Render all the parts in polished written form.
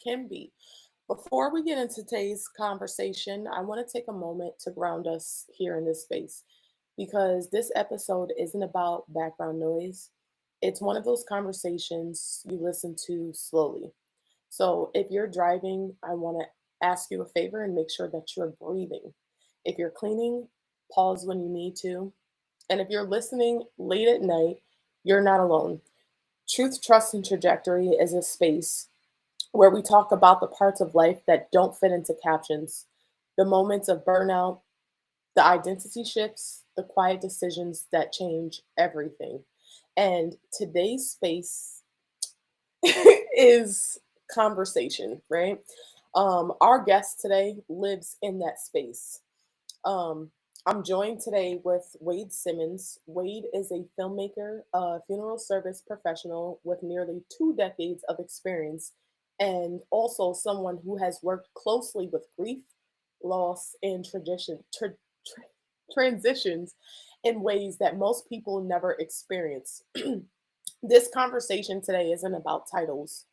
can be. Before we get into today's conversation, I want to take a moment to ground us here in this space because this episode isn't about background noise. It's one of those conversations you listen to slowly. So if you're driving, I want to ask you a favor and make sure that you're breathing. If you're cleaning, pause when you need to. And if you're listening late at night, you're not alone. Truth, Trust, and Trajectory is a space where we talk about the parts of life that don't fit into captions, the moments of burnout, the identity shifts, the quiet decisions that change everything. And today's space is conversation, right? Our guest today lives in that space. Um, I'm joined today with Wade Simmons. Wade is a filmmaker, a funeral service professional with nearly 2 decades of experience, and also someone who has worked closely with grief, loss, and transitions in ways that most people never experience. This conversation today isn't about titles.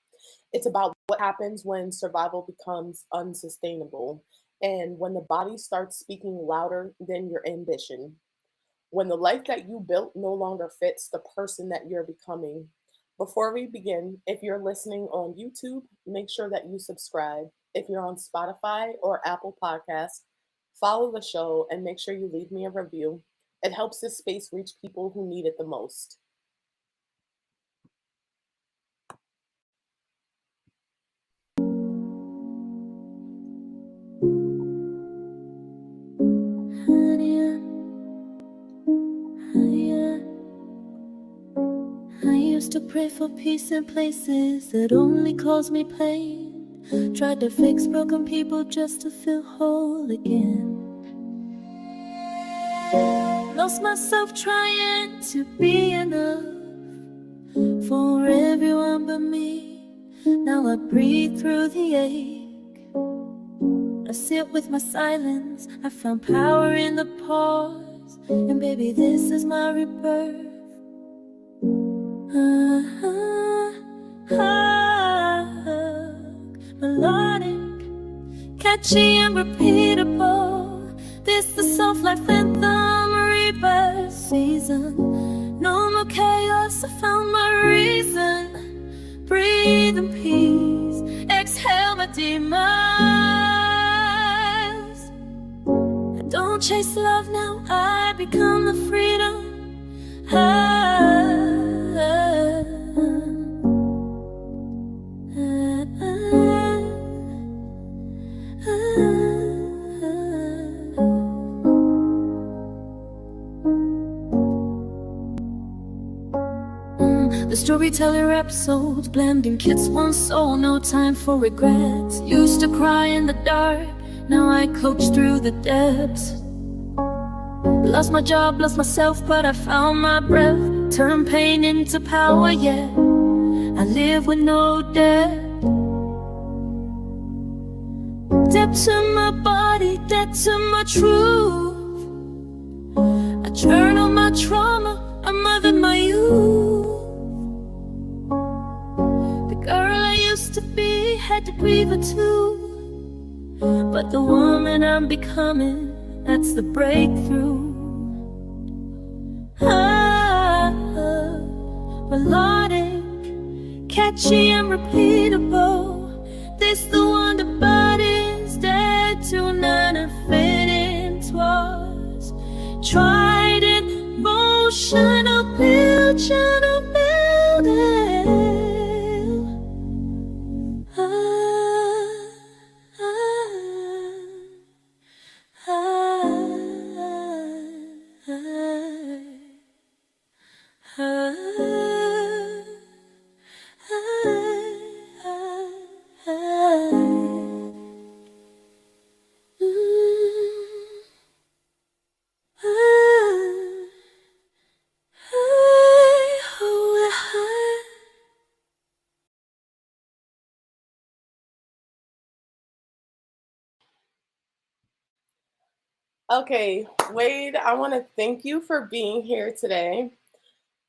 It's about what happens when survival becomes unsustainable and when the body starts speaking louder than your ambition. When the life that you built no longer fits the person that you're becoming. Before we begin, if you're listening on YouTube, make sure that you subscribe. If you're on Spotify or Apple Podcasts, follow the show and make sure you leave me a review. It helps this space reach people who need it the most. I used to pray for peace in places that only caused me pain. Tried to fix broken people just to feel whole again. Lost myself trying to be enough for everyone but me. Now I breathe through the ache. I sit with my silence. I found power in the pause. And baby, this is my rebirth. Melodic, catchy and repeatable. This the soft life anthem, rebirth season. No more chaos, I found my reason. Breathe in peace, exhale my demons. I don't chase love now, I become the freedom. The storyteller episodes, blending kids, one soul, no time for regrets. Used to cry in the dark, now I coach through the depths. Lost my job, lost myself, but I found my breath. Turn pain into power, yeah. I live with no debt. Debt to my body, debt to my truth. I journal my trauma, I mothered my youth. The girl I used to be had to grieve it too. But the woman I'm becoming, that's the breakthrough. Melodic, catchy and repeatable. This the wonder body's dead to none and fitting twas. Tried in motion, channel building. Okay, Wade, I want to thank you for being here today.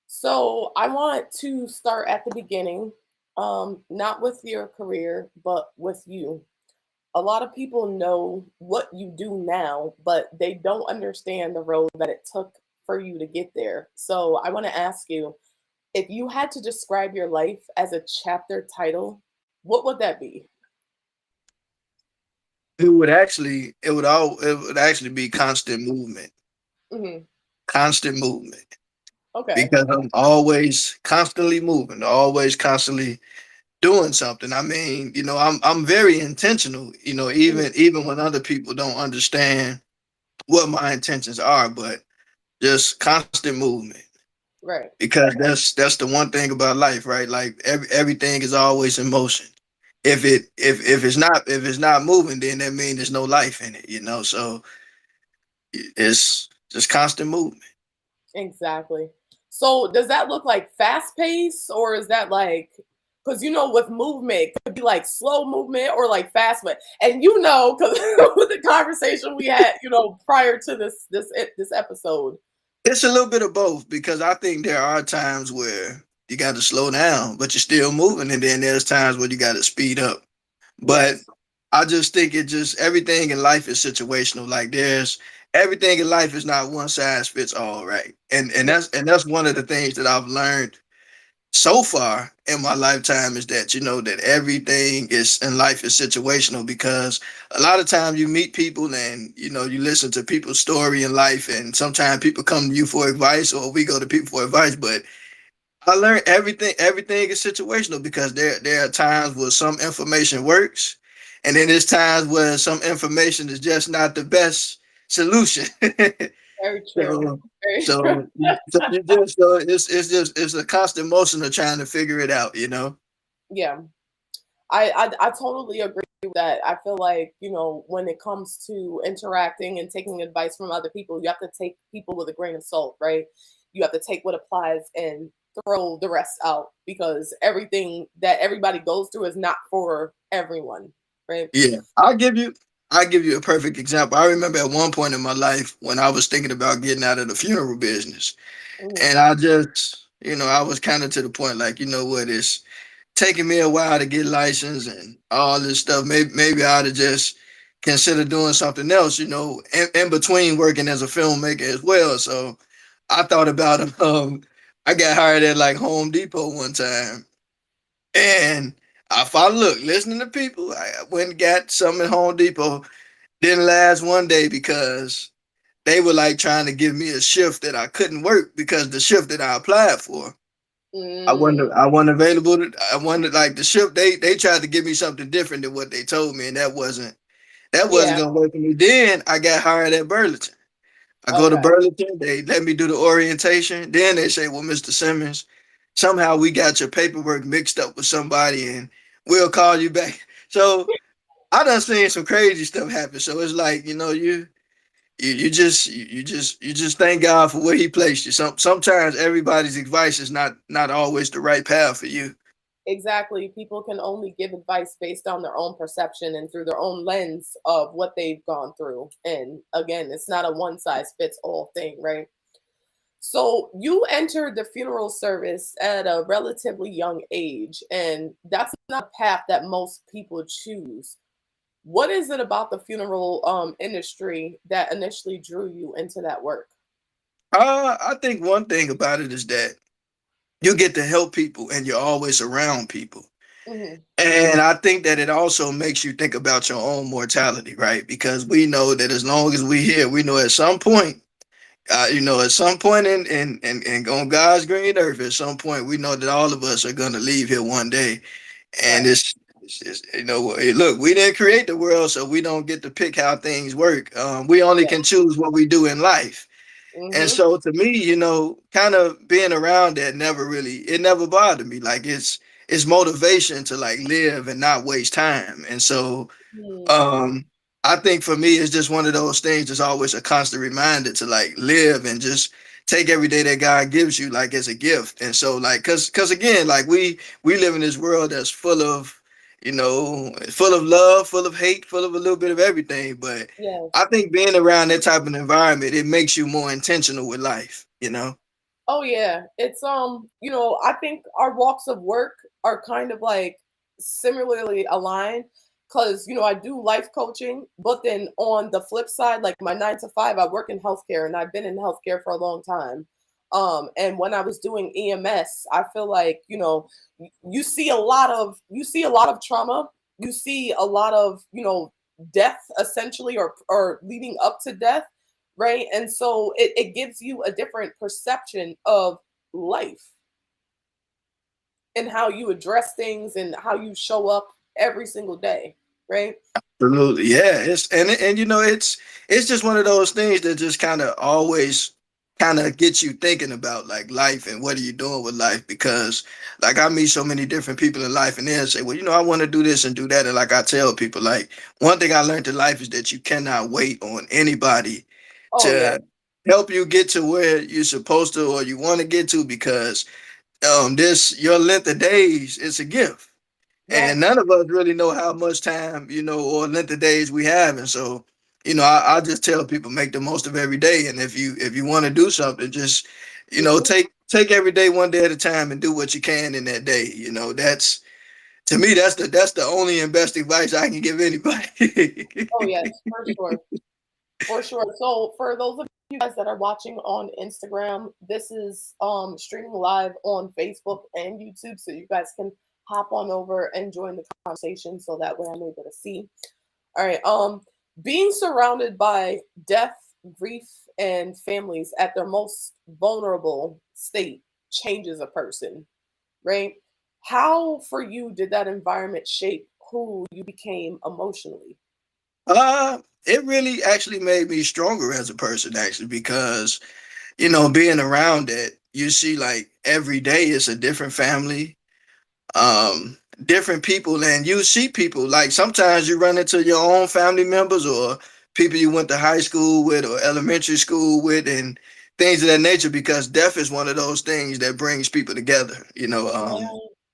So, I want to start at the beginning. not with your career, but with you. A lot of people know what you do now, but they don't understand the road that it took for you to get there. So I want to ask you, if you had to describe your life as a chapter title, what would that be? it would actually be constant movement. Hmm. Constant movement. Okay. Because I'm always constantly moving, always constantly doing something. I mean, I'm very intentional, Hmm. even when other people don't understand what my intentions are, but just constant movement. Right. Because that's the one thing about life, right? Like everything is always in motion. If it's not moving, then that means there's no life in it. So it's just constant movement. Exactly. So does that look like fast pace, or is that like, because with movement it could be like slow movement or like fast movement, and because with the conversation we had prior to this episode. It's a little bit of both because I think there are times where you got to slow down, but you're still moving, and then there's times where you got to speed up. But Yes. I just think it just everything in life is situational. Like there's everything in life is not one size fits all, right? Yeah. And that's one of the things that I've learned so far in my lifetime is that that everything is in life is situational because a lot of times you meet people and you listen to people's story in life and sometimes people come to you for advice or we go to people for advice, but I learned everything is situational because there are times where some information works and then there's times where some information is just not the best solution. Very true. So, Very true. so, so it's a constant motion of trying to figure it out. Yeah. I totally agree with that. I feel like, when it comes to interacting and taking advice from other people, you have to take people with a grain of salt, right? You have to take what applies and throw the rest out because everything that everybody goes through is not for everyone, right? Yeah, I'll give you a perfect example. I remember at one point in my life when I was thinking about getting out of the funeral business, Hmm. and I just I was kind of to the point like what it's taking me a while to get licensed and all this stuff. Maybe I ought to just consider doing something else, in between working as a filmmaker as well. So I thought about it. I got hired at like Home Depot one time, and I followed, look, listening to people. I went and got something at Home Depot. Didn't last one day because they were like trying to give me a shift that I couldn't work because the shift that I applied for Mm, I wasn't available. I wanted like the shift. They tried to give me something different than what they told me, and that wasn't yeah. gonna work for me. Then I got hired at Burlington. I go to Okay. Burlington. They let me do the orientation. Then they say, "Well, Mr. Simmons, somehow we got your paperwork mixed up with somebody, and we'll call you back." So I done seen some crazy stuff happen. So it's like you just thank God for where He placed you. Sometimes everybody's advice is not always the right path for you. Exactly. People can only give advice based on their own perception and through their own lens of what they've gone through. And again, it's not a one size fits all thing, right? So you entered the funeral service at a relatively young age, and that's not a path that most people choose. What is it about the funeral industry that initially drew you into that work? I think one thing about it is that you get to help people and you're always around people. Hmm. And I think that it also makes you think about your own mortality, right? Because we know that as long as we here, we know at some point, at some point in on God's green earth, at some point, we know that all of us are going to leave here one day. And Right. look, we didn't create the world, so we don't get to pick how things work. We only Yeah. can choose what we do in life. And Hmm. so to me, kind of being around that it never bothered me. Like it's motivation to like live and not waste time. And so um I think for me it's just one of those things that's always a constant reminder to like live and just take every day that God gives you like as a gift. And so like cause again, like we live in this world that's full of love, full of hate, full of a little bit of everything. But I Yes. think being around that type of environment, it makes you more intentional with life. Oh yeah, it's I think our walks of work. are kind of like similarly aligned because I do life coaching, but then on the flip side, like my 9 to 5, I work in healthcare and I've been in healthcare for a long time. And when I was doing EMS, I feel like you see a lot of trauma, you see a lot of death essentially, or leading up to death, right? And so it gives you a different perception of life and how you address things and how you show up every single day, right? Absolutely, yeah. And it's just one of those things that just kind of always kind of gets you thinking about like life and what are you doing with life, because like I meet so many different people in life and they'll say, well, I want to do this and do that. And like I tell people, like one thing I learned in life is that you cannot wait on anybody Oh yeah, to help you get to where you're supposed to or you want to get to, because this your length of days, it's a gift. yeah, And none of us really know how much time, or length of days we have. And so, I just tell people make the most of every day. And if you want to do something, just, hmm, take every day one day at a time and do what you can in that day. That's to me, that's the only and best advice I can give anybody. oh yes, for sure. For sure. So for those of you guys that are watching on Instagram, this is streaming live on Facebook and YouTube. So you guys can hop on over and join the conversation so that way I'm able to see. All right. Being surrounded by death, grief, and families at their most vulnerable state changes a person, right? How for you did that environment shape who you became emotionally? It really actually made me stronger as a person, actually, because being around it, you see like every day it's a different family, different people, and you see people like sometimes you run into your own family members or people you went to high school with or elementary school with and things of that nature, because death is one of those things that brings people together, Yeah.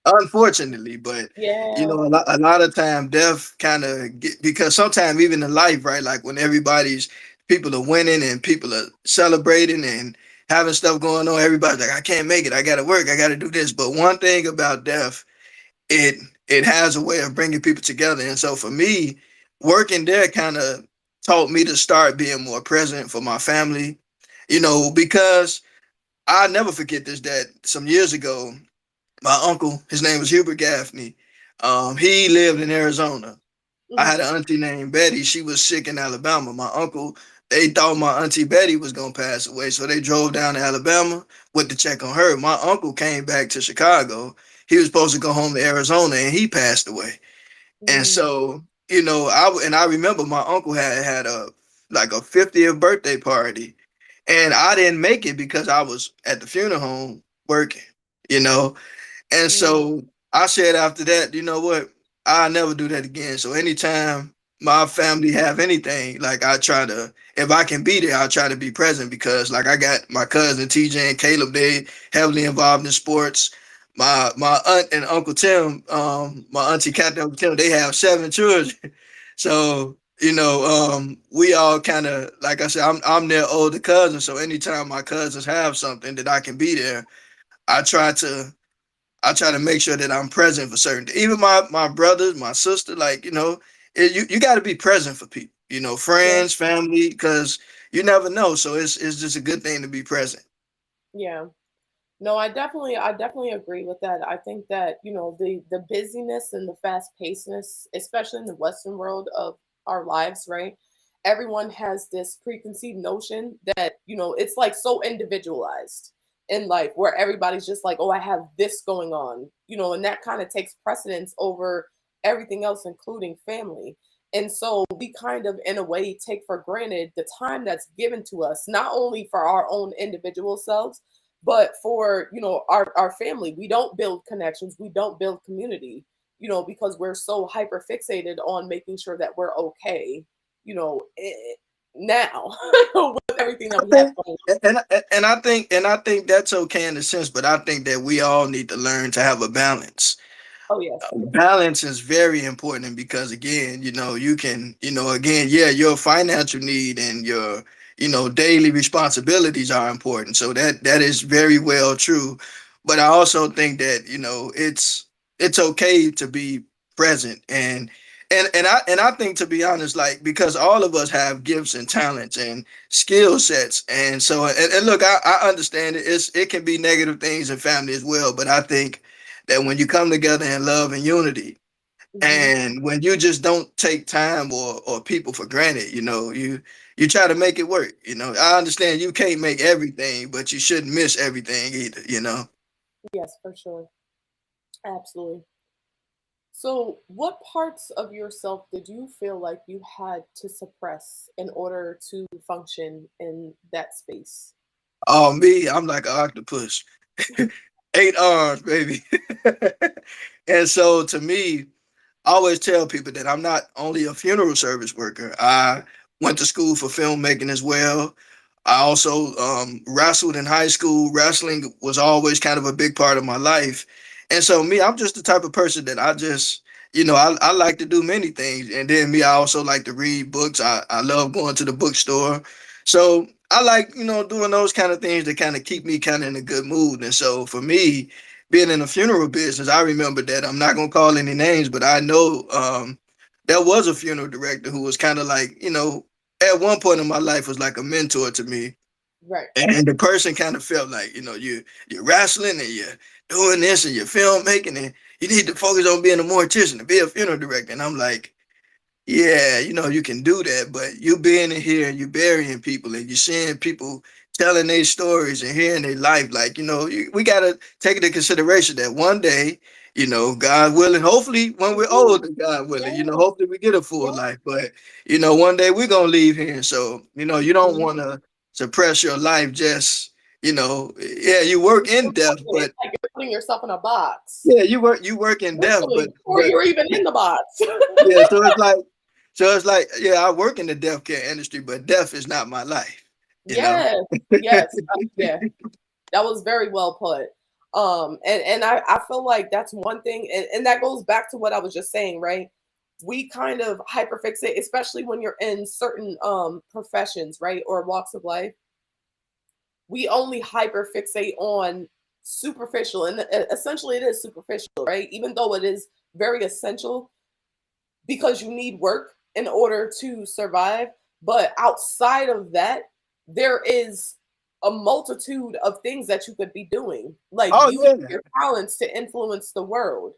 unfortunately. But Yeah. a lot of time death kind of get, because sometimes even in life, right, like when everybody's people are winning and people are celebrating and having stuff going on, everybody's like, I can't make it, I gotta work, I gotta do this. But one thing about death, it it has a way of bringing people together. And so for me, working there kind of taught me to start being more present for my family, because I never forget this, that some years ago my uncle, his name was Hubert Gaffney, he lived in Arizona. I Mhm. had an auntie named Betty. She was sick in Alabama. My uncle, they thought my auntie Betty was gonna pass away, so they drove down to Alabama, went to check on her. My uncle came back to Chicago. He was supposed to go home to Arizona, and he passed away. And Mm, so, I remember my uncle had a like a 50th birthday party, and I didn't make it because I was at the funeral home working. You know, and mm, so I said after that, you know what? I'll never do that again. So anytime my family have anything, like I try to, if I can be there, I'll try to be present, because like I got my cousin TJ and Caleb, they heavily involved in sports. My aunt and Uncle Tim, my auntie Kat and Uncle Tim, they have 7 children. So, we all kind of, like I said, I'm their older cousin. So anytime my cousins have something that I can be there, I try to I try to make sure that I'm present for certain. Even my brothers, my sister, like you got to be present for people. yeah, Friends, family, because you never know. So it's just a good thing to be present. yeah. No, I definitely agree with that. I think that, the busyness and the fast pacedness, especially in the Western world of our lives, right? Everyone has this preconceived notion that, it's like so individualized in life where everybody's just like, oh, I have this going on, and that kind of takes precedence over everything else, including family. And so we kind of, in a way, take for granted the time that's given to us, not only for our own individual selves, but for our family. We don't build connections, we don't build community, because we're so hyper fixated on making sure that we're okay, now with everything that we have Okay. going And I think that's okay in a sense, but I think that we all need to learn to have a balance. on. Oh yes. Balance is very important, because again, you can, again, yeah, your financial need and your, daily responsibilities are important. So that is very well true. But I also think that, it's it's okay to be present. And I think, to be honest, like, because all of us have gifts and talents and skill sets. And so, and look, I understand it can be negative things in family as well, but I think that when you come together in love and unity, Hmm. and when you just don't take time or people for granted, you try to make it work. I understand you can't make everything, but you shouldn't miss everything either. Yes, for sure. Absolutely. So, what parts of yourself did you feel like you had to suppress in order to function in that space? Oh, me, I'm like an octopus. 8 arms, baby. And so, to me, I always tell people that I'm not only a funeral service worker. I went to school for filmmaking as well. I also wrestled in high school. Wrestling was always kind of a big part of my life. And so, me, I'm just the type of person that I like to do many things. And then me, I also like to read books. I love going to the bookstore. So I like, doing those kind of things that kind of keep me kind of in a good mood. And so for me, being in the funeral business, I remember that, I'm not gonna call any names, but I know there was a funeral director who was kind of like, at one point in my life was like a mentor to me. Right. And the person kind of felt like, you're wrestling and you're doing this and you're filmmaking, and you need to focus on being a mortician to be a funeral director. And I'm like, yeah, you can do that, but you being in here and you burying people and you seeing people telling their stories and hearing their life, like, we got to take into consideration that one day, God willing, hopefully when we're Mhm. older, God willing, Yeah, hopefully we get a full yeah. life, but, one day we're going to leave here. So, you don't Mhm. want to suppress your life just, yeah, you work in death, It's but like you're putting yourself in a box. yeah, you work in death, Literally, before but you're even in the box. yeah, so it's like, yeah, I work in the death care industry, but death is not my life, you know. Yes, yes, yeah. That was very well put. And I feel like that's one thing, and that goes back to what I was just saying, right? We kind of hyperfixate, especially when you're in certain professions, right, or walks of life. We only hyperfixate on superficial, and essentially it is superficial, right? Even though it is very essential because you need work in order to survive. But outside of that, there is a multitude of things that you could be doing, like Oh using yeah. your talents to influence the world,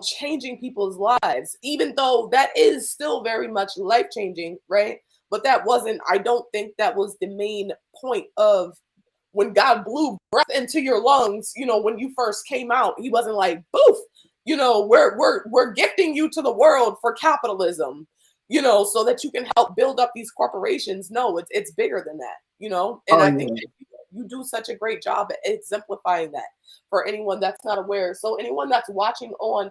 changing people's lives, even though that is still very much life changing, right? But that wasn't, I don't think that was the main point of when God blew breath into your lungs, when you first came out. He wasn't like, boof, we're gifting you to the world for capitalism, so that you can help build up these corporations. No, it's bigger than that, and Oh I think yeah. that you do such a great job at exemplifying that for anyone that's not aware. So anyone that's watching on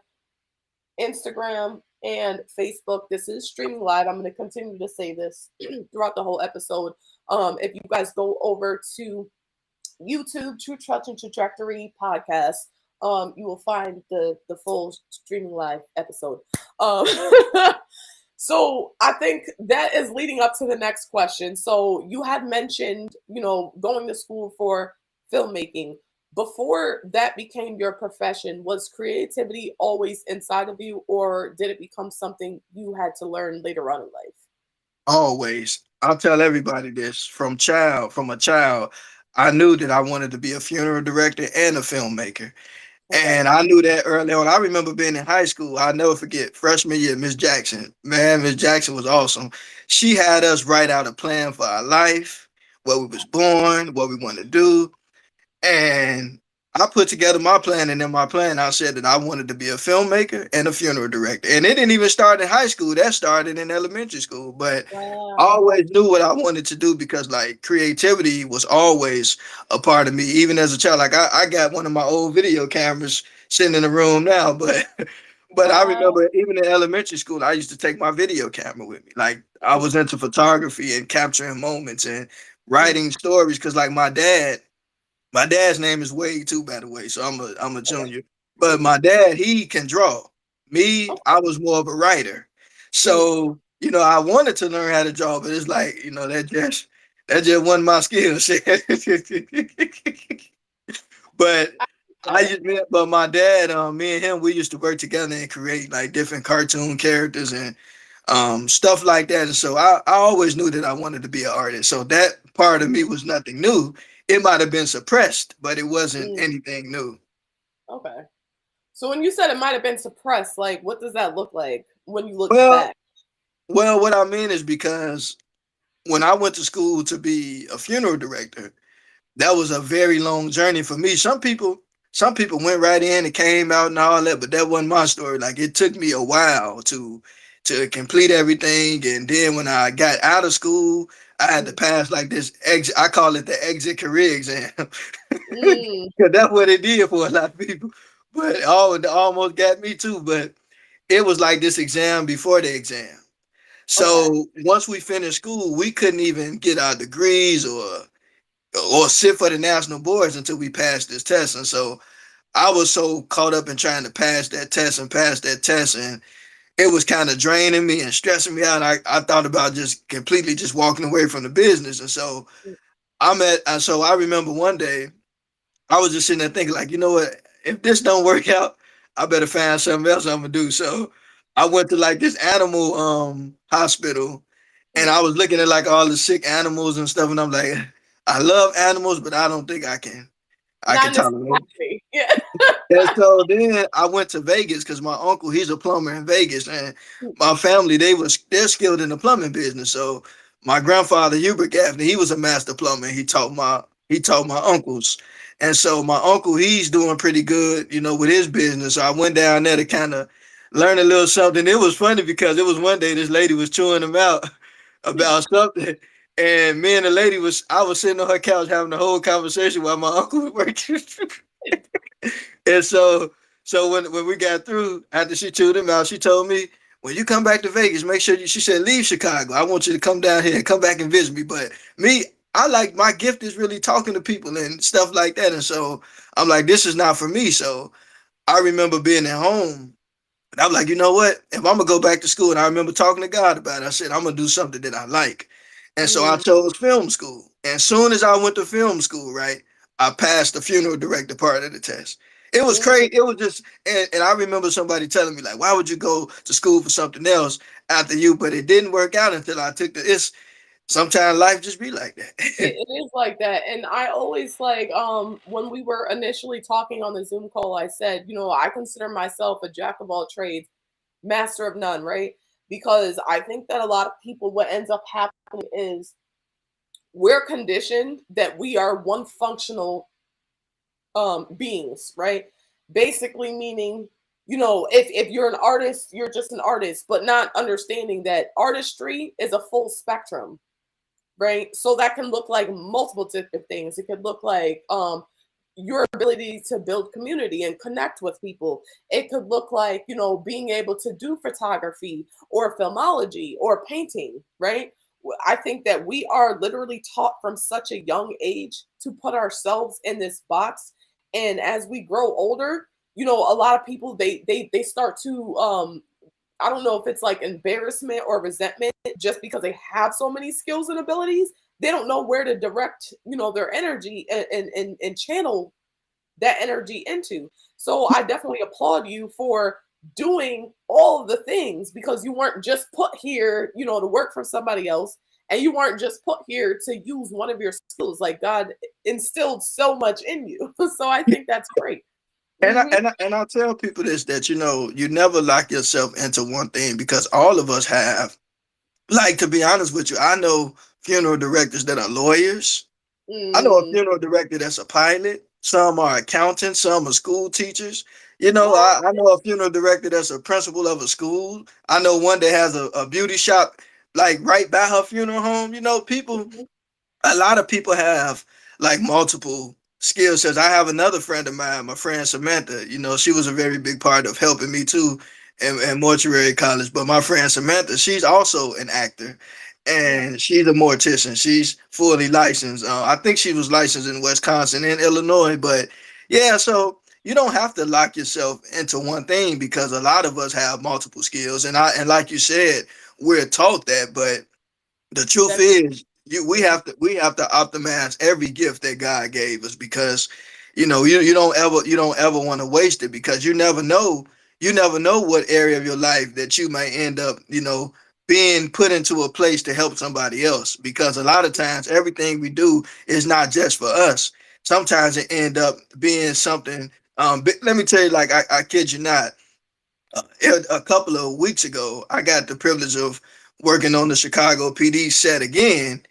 Instagram and Facebook, this is streaming live. I'm going to continue to say this throughout the whole episode. If you guys go over to YouTube, True Trust and Trajectory podcast, you will find the full streaming live episode. Um, so I think that is leading up to the next question. So you had mentioned, going to school for filmmaking. Before that became your profession, was creativity always inside of you, or did it become something you had to learn later on in life? Always. I'll tell everybody this. From a child, I knew that I wanted to be a funeral director and a filmmaker. Okay. And I knew that early on. I remember being in high school. I'll never forget freshman year, Miss Jackson. Man, Miss Jackson was awesome. She had us write out a plan for our life, where we was born, what we want to do. And I put together my plan, and in my plan, I said that I wanted to be a filmmaker and a funeral director. And it didn't even start in high school. That started in elementary school. But I Wow. always knew what I wanted to do, because like creativity was always a part of me, even as a child. Like I got one of my old video cameras sitting in the room now, but but I Wow. remember even in elementary school, I used to take my video camera with me. Like I was into photography and capturing moments and Mm, writing stories, because like my dad's name is Wade too, by the way. So I'm a okay. junior. But Mhm. my dad, he can draw. Me, Okay. I was more of a writer. Mm, So, I wanted to learn how to draw, but it's like, that just wasn't my skill set. But but my dad, me and him, we used to work together and create like different cartoon characters and stuff like that. And so I always knew that I wanted to be an artist. So that part of me Mhm. was nothing new. It might have been suppressed, but it wasn't Mm, anything new. okay. So when you said it might have been suppressed, like what does that look like when you look Well, back? what I mean is because when I went to school to be a funeral director, that was a very long journey for me. Some people went right in and came out and all that, but that wasn't my story. Like it took me a while to complete everything. And then when I got out of school, I had to Mm, pass like this exit. I call it the exit career exam. mm, Because that's what it did for a lot of people. But oh, it almost got me too. But it was like this exam before the exam. okay. So once we finished school, we couldn't even get our degrees or sit for the national boards until we passed this test. And so I was so caught up in trying to pass that test, and it was kind of draining me and stressing me out. I thought about just completely just walking away from the business. And so Mm, so I remember one day I was just sitting there thinking, like, you know what? If this don't work out, I better find something else I'm gonna do. So I went to like this animal hospital, and mm. I was looking at like all the sick animals and stuff, and I'm like, I love animals, but I don't think I Not can in this tolerate. capacity. Yeah. And so then I went to Vegas because my uncle, he's a plumber in Vegas, and Mm, my family, they're skilled in the plumbing business. So my grandfather Hubert Gaffney, he was a master plumber. He taught my uncles. And so my uncle, he's doing pretty good, with his business. So I went down there to kind of learn a little something. It was funny because it was one day this lady was chewing him out about something. And me and the lady I was sitting on her couch having the whole conversation while my uncle was working. And so when we got through, after she chewed him out, she told me, when you come back to Vegas, make sure she said, leave Chicago. I want you to come down here and come back and visit me. But me, I like my gift is really talking to people and stuff like that. And so I'm like, this is not for me. So I remember being at home and I'm like, you know what? If I'm gonna go back to school, and I remember talking to God about it, I said, I'm gonna do something that I like. And so I mm, chose film school. And as soon as I went to film school, right, I passed the funeral director part of the test. It was mm. crazy. It was just, and I remember somebody telling me, like, why would you go to school for something else after you? But it didn't work out until I took it's sometimes life just be like that. It is like that. And I always like when we were initially talking on the Zoom call, I said, I consider myself a jack of all trades, master of none, right? Because I think that a lot of people, what ends up happening is we're conditioned that we are one functional beings, right? Basically meaning, if you're an artist, you're just an artist, but not understanding that artistry is a full spectrum, right? So that can look like multiple different things. It could look like your ability to build community and connect with people. It could look like, being able to do photography or filmology or painting, right? I think that we are literally taught from such a young age to put ourselves in this box. And as we grow older, a lot of people they start to I don't know if it's like embarrassment or resentment just because they have so many skills and abilities. They don't know where to direct, their energy and channel that energy into. So I definitely applaud you for doing all of the things because you weren't just put here, to work for somebody else. And you weren't just put here to use one of your skills. Like God instilled so much in you. So I think that's great. And I Hmm. and I, and I tell people this, that you never lock yourself into one thing, because all of us have, like, to be honest with you, I know funeral directors that are lawyers. I know a Mm. funeral director that's a pilot. Some are accountants. Some are school teachers. What? I know a funeral director that's a principal of a school. I know one that has a beauty shop like right by her funeral home. Mhm. A lot of people have like multiple skill sets. I have another friend of mine, my friend Samantha. She was a very big part of helping me too in mortuary college. But my friend Samantha, she's also an actor, Yeah. and she's a mortician. She's fully licensed. I think she was licensed in Wisconsin and Illinois. But yeah, so you don't have to lock yourself into one thing, because a lot of us have multiple skills. And like you said, we're taught that, but the truth That. is, we Mhm. have to optimize every gift that God gave us, because You don't ever want to waste it, because you never know what area of your life that you might end up, being put into a place to help somebody else. Because a lot of times everything we do is not just for us. Sometimes it end up being something. Let me tell you, like, I kid you not, a couple of weeks ago, I got the privilege of working on the Chicago PD set again,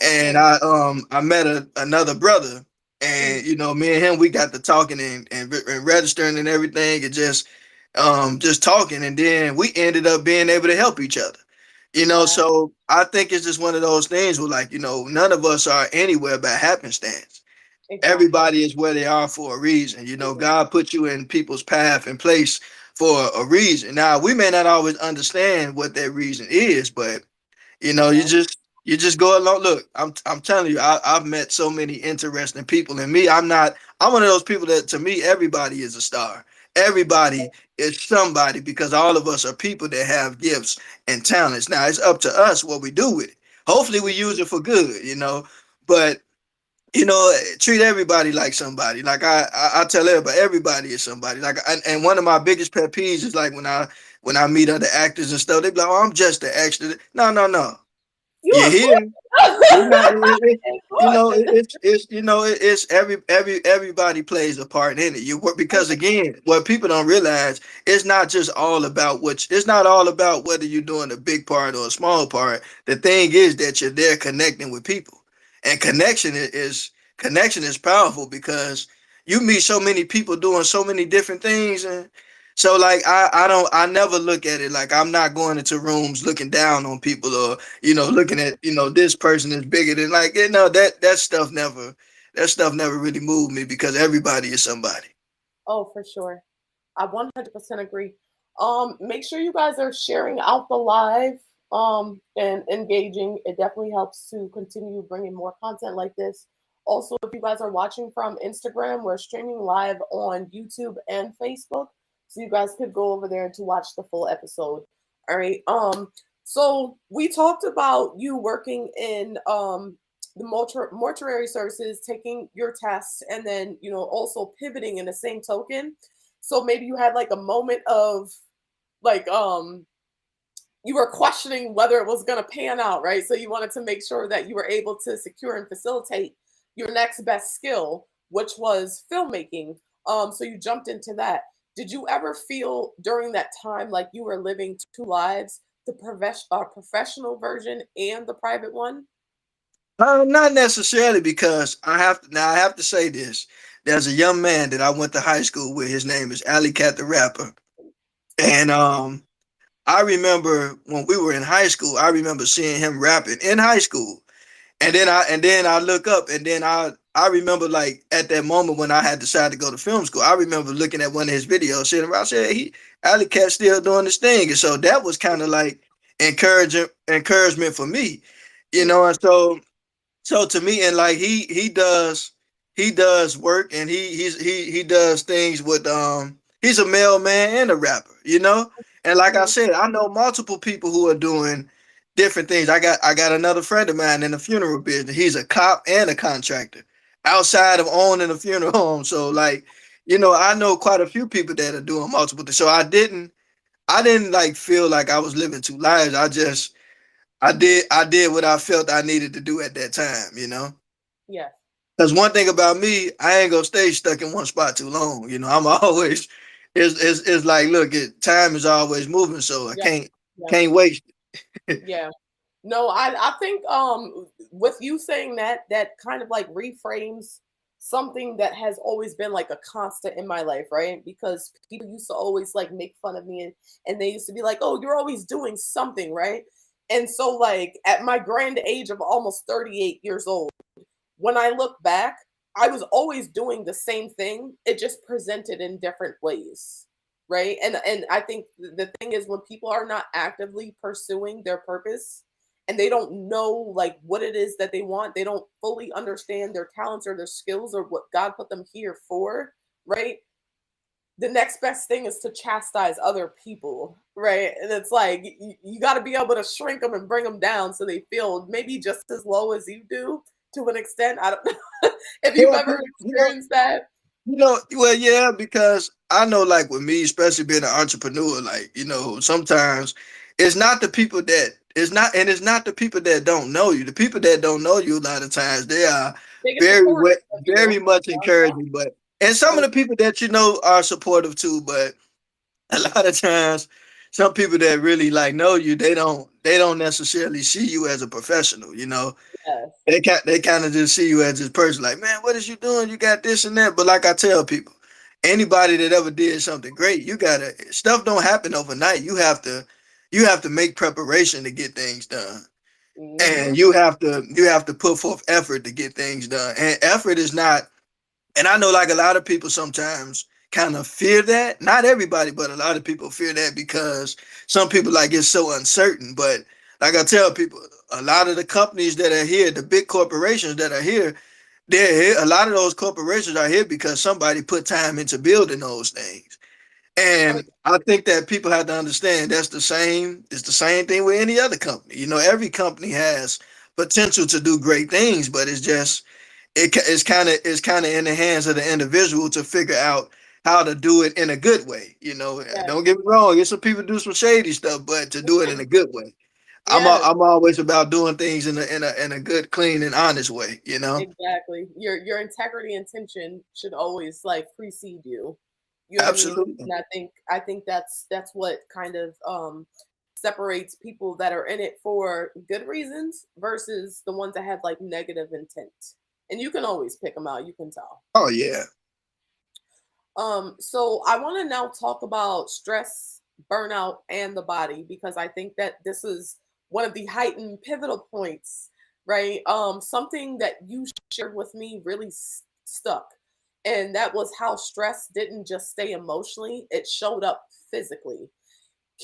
and I met another brother, and me and him, we got to talking and registering and everything, and just talking, and then we ended up being able to help each other. Wow. So I think it's just one of those things where, like, none of us are anywhere by happenstance. Exactly. Everybody is where they are for a reason. God put you in people's path and place for a reason. Now, we may not always understand what that reason is, but you Yeah. just go along. Look, I'm telling you, I've met so many interesting people. And me, I'm one of those people that, to me, everybody is a star. Everybody is somebody, because all of us are people that have gifts and talents. Now, it's up to us what we do with it. Hopefully we use it for good. But treat everybody like somebody. Like, I tell everybody is somebody. Like, and one of my biggest pet peeves is, like, when I meet other actors and stuff, they be like, "Oh, I'm just an extra." No, no, no. You You're are here. You're not. good. It's everybody plays a part in it. You work, because, again, what people don't realize, it's not all about whether you're doing a big part or a small part. The thing is that you're there connecting with people, and connection is powerful, because you meet so many people doing so many different things. And so, like, I never look at it like I'm not going into rooms looking down on people, or looking at, this person is bigger than, like, that stuff never really moved me, because everybody is somebody. Oh, for sure. I 100% agree. Make sure you guys are sharing out the live and engaging. It definitely helps to continue bringing more content like this. Also, if you guys are watching from Instagram, we're streaming live on YouTube and Facebook, so you guys could go over there to watch the full episode. All right. So we talked about you working in the mortuary services, taking your tests, and then also pivoting in the same token. So maybe you had like a moment of like you were questioning whether it was going to pan out, right? So you wanted to make sure that you were able to secure and facilitate your next best skill, which was filmmaking. So you jumped into that. Did you ever feel during that time like you were living two lives, the professional version and the private one? Not necessarily, because I have to say this. There's a young man that I went to high school with. His name is Alley Cat the Rapper, and I remember when we were in high school. I remember seeing him rapping in high school. And then I look up, and then I remember, like, at that moment when I had decided to go to film school, I remember looking at one of his videos, sitting around, saying, Alley Cat still doing this thing. And so that was kind of like encouragement for me. Yeah. And so to me, and, like, he does work, and he does things with, he's a mailman and a rapper. And, like I Mhm. said, I know multiple people who are doing different things. I got another friend of mine in the funeral business. He's a cop and a contractor outside of owning a funeral home. So, like, I know quite a few people that are doing multiple things. So I didn't like feel like I was living two lives. I did what I felt I needed to do at that time. Yeah. Because one thing about me, I ain't gonna stay stuck in one spot too long. I'm always, it's like, look, time is always moving, so I Yeah. Yeah. can't waste it. Yeah. No, I think with you saying that, that kind of like reframes something that has always been like a constant in my life, right? Because people used to always like make fun of me, and they used to be like, "Oh, you're always doing something," right? And so like at my grand age of almost 38 years old, when I look back, I was always doing the same thing. It just presented in different ways, right? And I think the thing is, when people are not actively pursuing their purpose and they don't know like what it is that they want, they don't fully understand their talents or their skills or what God put them here for, right? The next best thing is to chastise other people, right? And it's like you got to be able to shrink them and bring them down so they feel maybe just as low as you do to an extent. I don't know if you've Yeah, ever you know, experienced that. Well, yeah, because I know, like with me, especially being an entrepreneur, like sometimes it's not the people that don't know you. The people that don't know you, a lot of times, they are Biggest supporters of very you. much Yeah, encouraging. But and some of yeah. the people that you know are supportive too. But a lot of times, some people that really like know you, they don't necessarily see you as a professional. Yes. They kind of just see you as this person, like, man, what is you doing? You got this and that. But like I tell people, anybody that ever did something great, you gotta stuff don't happen overnight. You have to make preparation to get things done. Hmm. And you have to put forth effort to get things done. And effort is not, and I know like a lot of people sometimes kind of fear that. Not everybody, but a lot of people fear that because some people like it's so uncertain. But like I tell people, a lot of the companies that are here, the big corporations that are here, they're here. A lot of those corporations are here because somebody put time into building those things. Oh, And I think that people have to understand it's the same thing with any other company. Every company has potential to do great things, but it's kind of in the hands of the individual to figure out how to do it in a good way. yes. Don't get me wrong. It's some people do some shady stuff, but to do it in a good way. Yes. I'm always about doing things in a good, clean, and honest way. Exactly. Your integrity and intention should always like precede you. You know what I mean? Absolutely. And I think that's what kind of separates people that are in it for good reasons versus the ones that have like negative intent. And you can always pick them out, you can tell. Oh yeah. So I want to now talk about stress, burnout, and the body because I think that this is one of the heightened pivotal points, right? Something that you shared with me really stuck, and that was how stress didn't just stay emotionally; it showed up physically.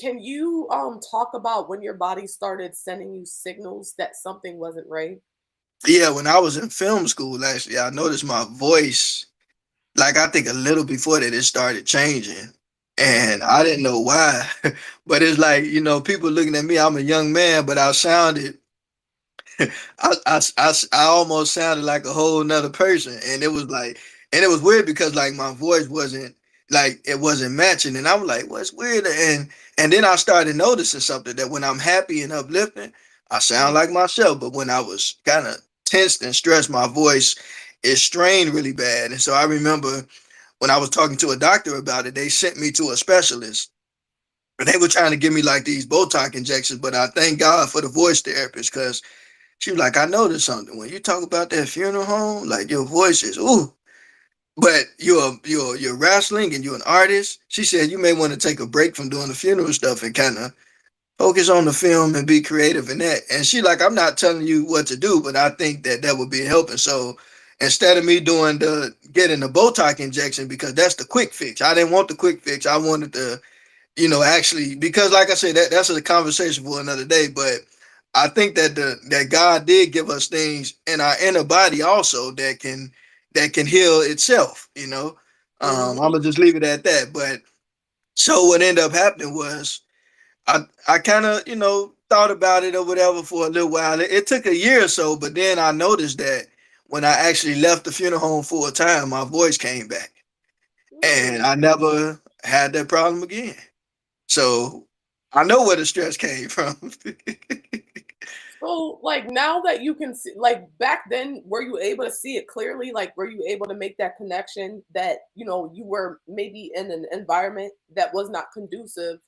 Can you talk about when your body started sending you signals that something wasn't right? Yeah, when I was in film school, actually, I noticed my voice, like I think a little before that, it started changing. Mm, And I didn't know why. But it's like, people looking at me, I'm a young man, but I almost sounded like a whole nother person. And it was weird because like my voice wasn't like it wasn't matching. And I was like, what's weird? And then I started noticing something that when I'm happy and uplifting, I sound mhm, like myself. But when I was kind of tensed and stressed, my voice is strained really bad. And so I remember when I was talking to a doctor about it, they sent me to a specialist. And they were trying to give me like these Botox injections, but I thank God for the voice therapist because she was like, I noticed something. When you talk about that funeral home, like your voice is ooh. But you're wrestling and you're an artist. She said you may want to take a break from doing the funeral stuff and kind of focus on the film and be creative in that. And she like, I'm not telling you what to do, but I think that that would be helping. So instead of me doing the getting the Botox injection because that's the quick fix, I didn't want the quick fix. I wanted to actually, because like I said, that's a conversation for another day. But I think that God did give us things in our inner body also that can heal itself. I'm mhm. gonna just leave it at that. But so what ended up happening was I kind of thought about it or whatever for a little while. It took a year or so, but then I noticed that when I actually left the funeral home full time, my voice came back, and Mm. I never had that problem again. So I know where the stress came from. So, like now that you can see, like back then, were you able to see it clearly? Like, were you able to make that connection that you were maybe in an environment that was not conducive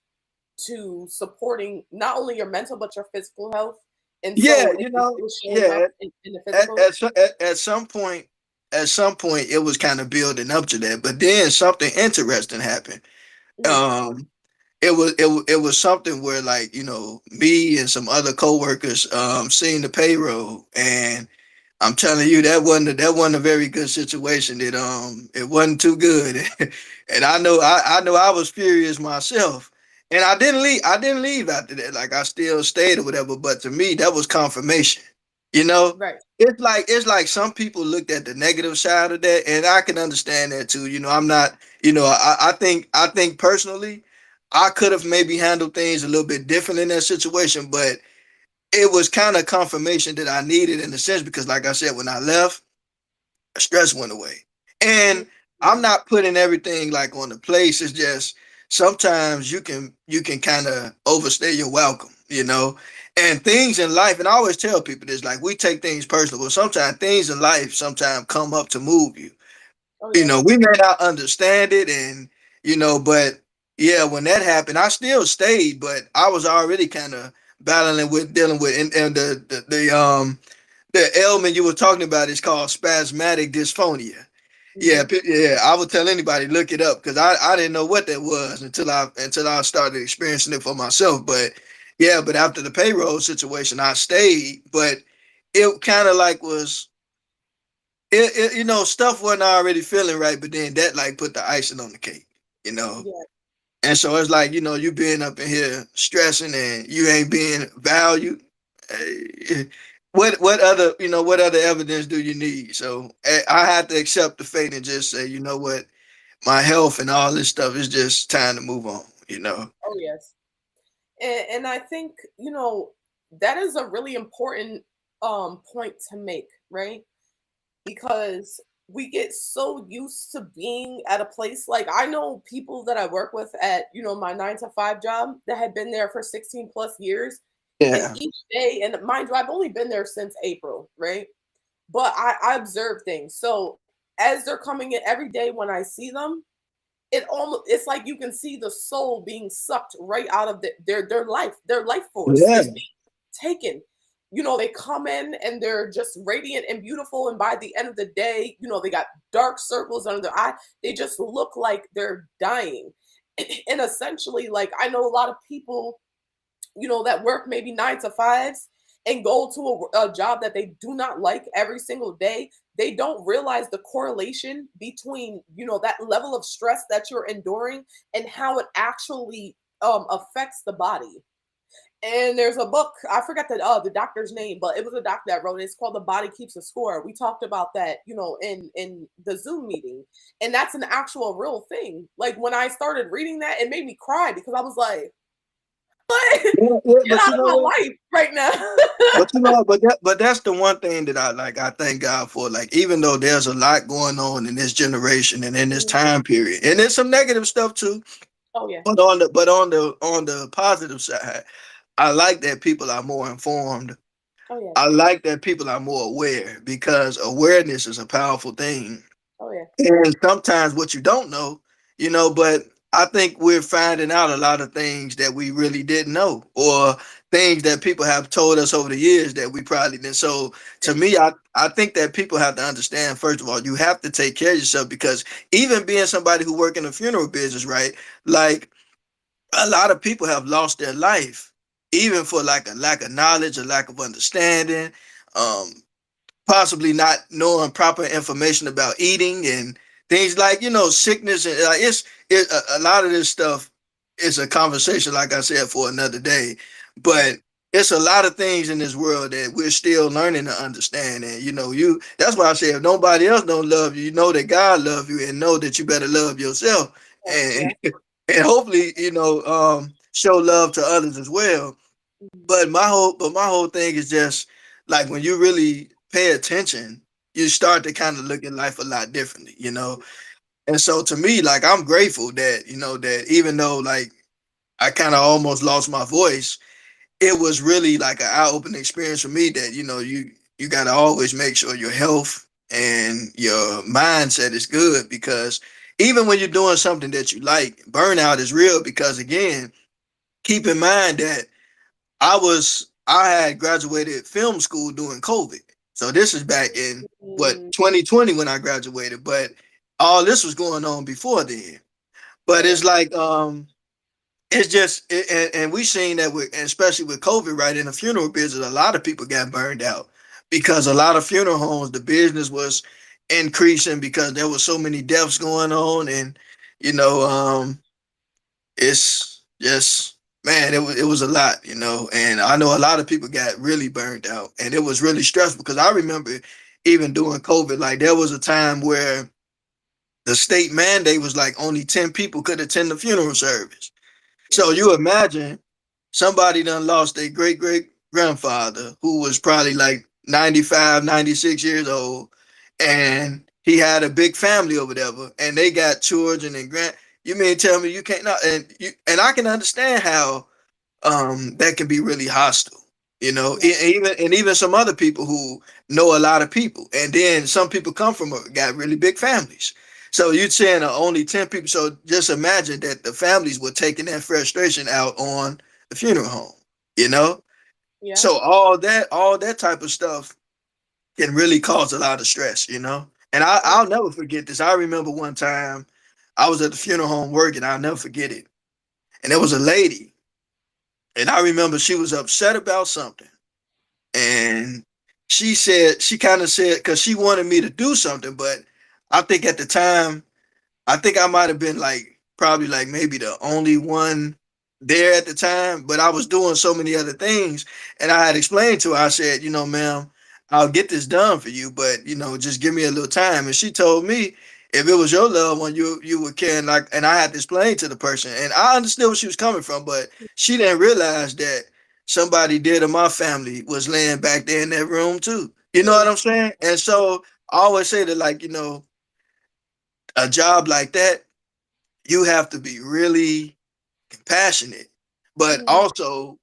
to supporting not only your mental but your physical health, and Yeah, so it was showing yeah. up in the At, physical. at, so- at some point, it was kind of building up to that. But then something interesting happened. Mhm. Um, it was something where like me and some other coworkers seen the payroll, and I'm telling you that wasn't a very good situation. It wasn't too good, and I know I was furious myself, and I didn't leave after that. Like I still stayed or whatever. But to me, that was confirmation. You know, Right. it's like some people looked at the negative side of that, and I can understand that too. I'm not. I think personally, I could have maybe handled things a little bit different in that situation, but it was kind of confirmation that I needed in a sense because, like I said, when I left, stress went away. Mhm. And I'm Mhm. not putting everything like on the place. It's just sometimes you can kind of overstay your welcome, you know. And things in life, and I always tell people this, like we take things personal, but sometimes things in life sometimes come up to move you. Oh You yeah. know, we may not understand it, and but yeah, when that happened, I still stayed, but I was already kind of battling with dealing with, and the ailment you were talking about is called spasmodic dysphonia. Yeah, Mhm. yeah. I would tell anybody look it up because I didn't know what that was until I started experiencing it for myself. But yeah, but after the payroll situation, I stayed. But it kind of like was stuff wasn't already feeling right, but then that like put the icing on the cake, you know. Yeah. And so it's like you being up in here stressing and you ain't being valued. Eh, what other evidence do you need? So I had to accept the fate and just say, you know what, my health and all this stuff is just time to move on. You know. Oh yes. And I think, that is a really important point to make, right? Because we get so used to being at a place, like I know people that I work with at, my 9 to 5 job that had been there for 16 plus years. And Yeah. each day, and mind you, I've only been there since April, right? But I observe things. So as they're coming in every day when I see them, it's like you can see the soul being sucked right out of their life force Yeah. is being taken. They come in and they're just radiant and beautiful, and by the end of the day, they got dark circles under their eye. They just look like they're dying. And essentially, like, I know a lot of people, that work maybe 9 to 5s and go to a job that they do not like every single day. They don't realize the correlation between, that level of stress that you're enduring and how it actually affects the body. And there's a book, I forgot the doctor's name, but it was a doctor that wrote it. It's called The Body Keeps a Score. We talked about that, in the Zoom meeting. And that's an actual real thing. Like when I started reading that, it made me cry because I was like, Yeah, yeah, get but out you of know my what? life right now. But that's the one thing that I thank God for. Like, even though there's a lot going on in this generation and in this Mhm. time period, and there's some negative stuff too. Oh yeah. But on the positive side, I like that people are more informed. Oh yeah. I like that people are more aware because awareness is a powerful thing. Oh yeah. And sometimes what you don't know, but I think we're finding out a lot of things that we really didn't know, or things that people have told us over the years that we probably didn't. So to Yeah. me, I think that people have to understand, first of all, you have to take care of yourself because even being somebody who work in the funeral business, right? Like a lot of people have lost their life, even for like a lack of knowledge, a lack of understanding. Um, Possibly not knowing proper information about eating and things like sickness and like a lot of this stuff is a conversation, like I said, for another day. Yeah. But it's a lot of things in this world that we're still learning to understand. And you that's why I say if nobody else don't love you, you know that God love you and know that you better love yourself Yeah. and and hopefully show love to others as well. Mhm. But my whole thing is just like when you really pay attention, you start to kind of look at life a lot differently. And so to me, like I'm grateful that even though like I kind of almost lost my voice, it was really like an eye-opening experience for me that you gotta always make sure your health and your mindset is good because even when you're doing something that you like, burnout is real because again, keep in mind that I had graduated film school during COVID. So this is back in what Mm. 2020 when I graduated, but all this was going on before then. Oh But yeah. it's like it's just and we seen that with especially with COVID, right, in the funeral business, a lot of people got burned out because a lot of funeral homes, the business was increasing because there was so many deaths going on and you know um it's just man, it was a lot. And I know a lot of people got really burned out, and it was really stressful because I remember even during COVID, like there was a time where the state mandate was like only 10 people could attend the funeral service. So Mm. you imagine somebody done lost their great grandfather who was probably like 95, 96 years old, and he had a big family or whatever, and they got children and grand. You mean tell me you can't not and I can understand how that can be really hostile, you know, Yeah. even some other people who know a lot of people, and then some people come from got really big families. So you're saying only 10 people. So just imagine that the families were taking that frustration out on the funeral home, you know. Yeah. So all that type of stuff can really cause a lot of stress, you know. And Oh, I'll never forget this. I remember one time I was at the funeral home working. I'll never forget it. And there was a lady, and I remember she was upset about something. And she kind of said, because she wanted me to do something, but I think at the time I think I might have been like probably like maybe the only one there at the time, but I was doing so many other things. And I had explained to her, I said, you know, ma'am, I'll get this done for you, but you know, just give me a little time. And she told me if it was your loved one, you would care. And I had to explain to the person. And I understood where she was coming from, but she didn't realize that somebody dead in my family was laying back there in that room too. You know what mm, I'm saying? And so I always say that, like, you know, a job like that, you have to be really compassionate, but mhm, also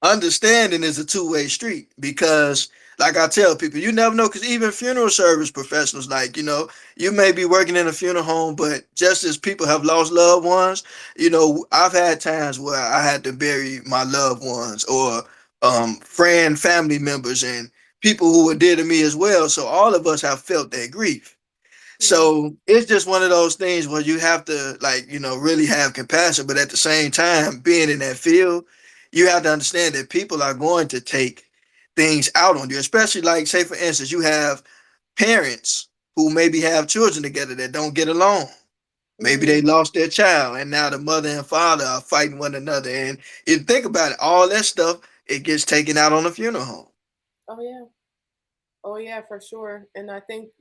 understanding is a two-way street, because like I tell people, you never know, because even funeral service professionals, like, you know, you may be working in a funeral home, but just as people have lost loved ones, you know, I've had times where I had to bury my loved ones, or family members, and people who were dear to me as well. So all of us have felt that grief. yeah. So it's just one of those things where you have to, like, you know, really have compassion, but at the same time, being in that field, you have to understand that people are going to take things out on you, especially, like, say for instance, you have parents who maybe have children together that don't get along. Maybe they Mhm. lost their child, and now the mother and father are fighting one another. And you think about it, all that stuff, it gets taken out on the funeral home. Oh yeah. Oh yeah, for sure. And I think,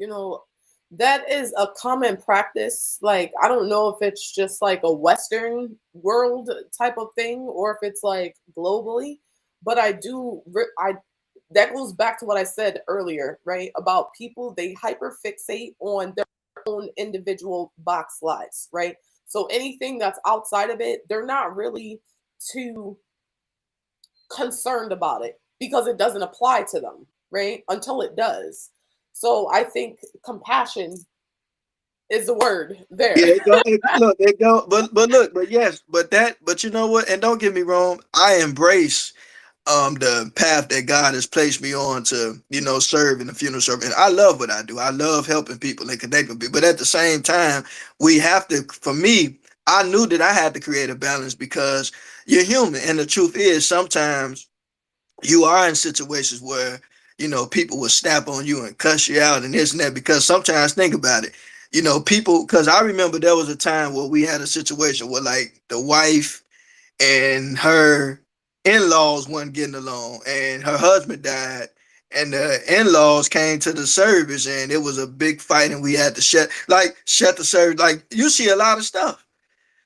that is a common practice. Like, I don't know if it's just like a Western world type of thing or if it's like globally, but I that goes back to what I said earlier, right? About people, they hyper fixate on their own individual box lives, right? So anything that's outside of it, they're not really too concerned about it because it doesn't apply to them, right? Until it does. So I think compassion is the word there. Yeah, it go, but look, but yes, but you know what? And don't get me wrong, I embrace the path that God has placed me on to, you know, serve in the funeral service. And I love what I do. I love helping people and connecting with people. But at the same time, we have to, for me, I knew that I had to create a balance, because you're human. And the truth is, sometimes you are in situations where, you know, people will snap on you and cuss you out and this and that, because sometimes, think about it, you know, people, because I remember there was a time where we had a situation where, like, the wife and her in-laws wasn't getting along, and her husband died, and the in-laws came to the service, and it was a big fight, and we had to shut the service. Like, you see a lot of stuff.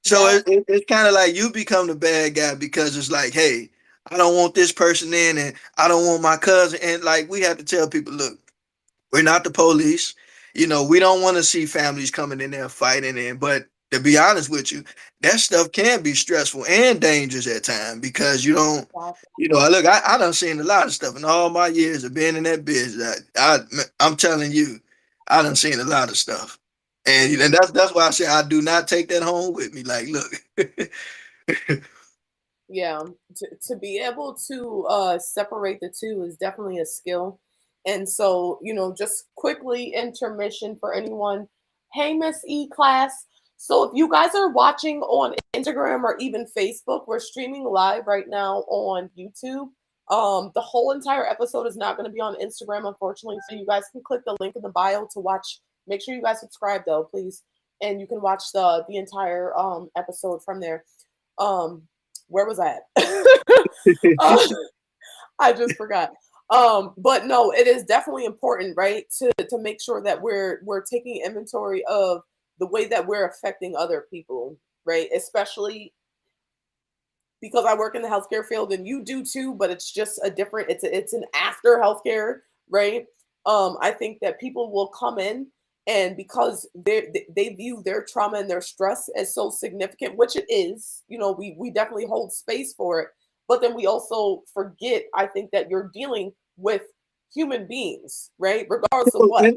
So Yeah. it's kind of like you become the bad guy, because it's like, hey, I don't want this person in, and I don't want my cousin. And like, we have to tell people, look, we're not the police. You know, we don't want to see families coming in there fighting in. But to be honest with you, that stuff can be stressful and dangerous at times, because you don't, Exactly. you know, look, I done seen a lot of stuff in all my years of being in that business. I'm telling you, I done seen a lot of stuff. And that's why I say I do not take that home with me. Like, look, Yeah. To be able to separate the two is definitely a skill. And so, just quickly intermission for anyone. Hey, Miss E class. So if you guys are watching on Instagram or even Facebook, we're streaming live right now on YouTube. The whole entire episode is not going to be on Instagram, unfortunately. So you guys can click the link in the bio to watch. Make sure you guys subscribe though, please. And you can watch the entire episode from there. Um, where was I at? uh, I just forgot. But no, it is definitely important, right, to make sure that we're taking inventory of the way that we're affecting other people, right? Especially because I work in the healthcare field and you do too, but it's just it's an after healthcare, right? I think that people will come in and because they view their trauma and their stress as so significant, which it is, we definitely hold space for it. But then we also forget, I think, that you're dealing with human beings, right? Regardless of what,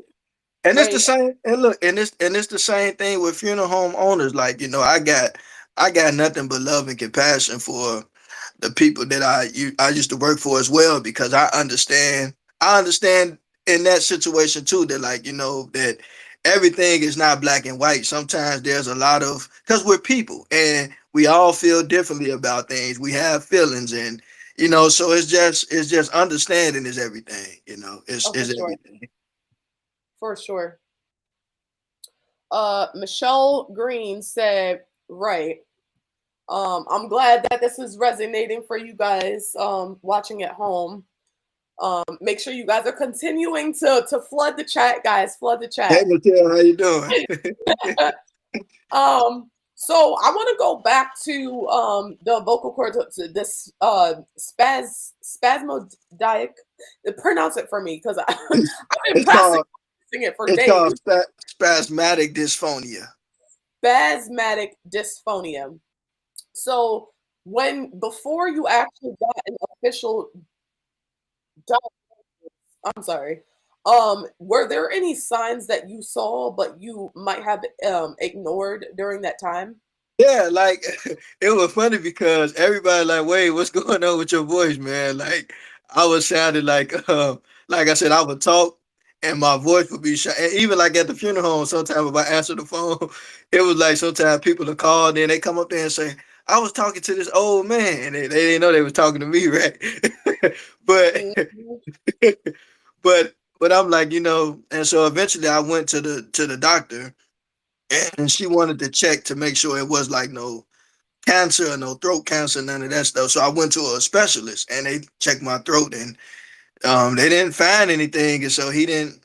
And it's the right? same. And look, and it's the same thing with funeral home owners. Like, I got nothing but love and compassion for the people that I used to work for as well, because I understand in that situation too, that, like, that everything is not black and white. Sometimes there's a lot of, because we're people and we all feel differently about things. We have feelings, and so it's just understanding is everything. It's Oh, for is sure, everything. for sure. Michelle Green said, right. I'm glad that this is resonating for you guys watching at home. Make sure you guys are continuing to flood the chat, guys. Flood the Hey, chat. Mateo, how you doing? So I want to go back to the vocal cords, to this spasmodic. Pronounce it for me, because I've been It's called practicing it for it's days. called spasmodic dysphonia. Spasmodic dysphonia. So before you actually got an official I'm sorry. Were there any signs that you saw but you might have ignored during that time? Yeah, like it was funny because everybody like, wait, what's going on with your voice, man? Like I was sounding like I said, I would talk and my voice would be shot. And even like at the funeral home, sometimes if I answer the phone, it was like sometimes people will call and then they come up there and say, I was talking to this old man, and they didn't know they was talking to me, right? but Mhm. but I'm like, and so eventually I went to the doctor, and she wanted to check to make sure it was like no cancer, no throat cancer, none of that stuff. So I went to a specialist and they checked my throat, and they didn't find anything, and so he didn't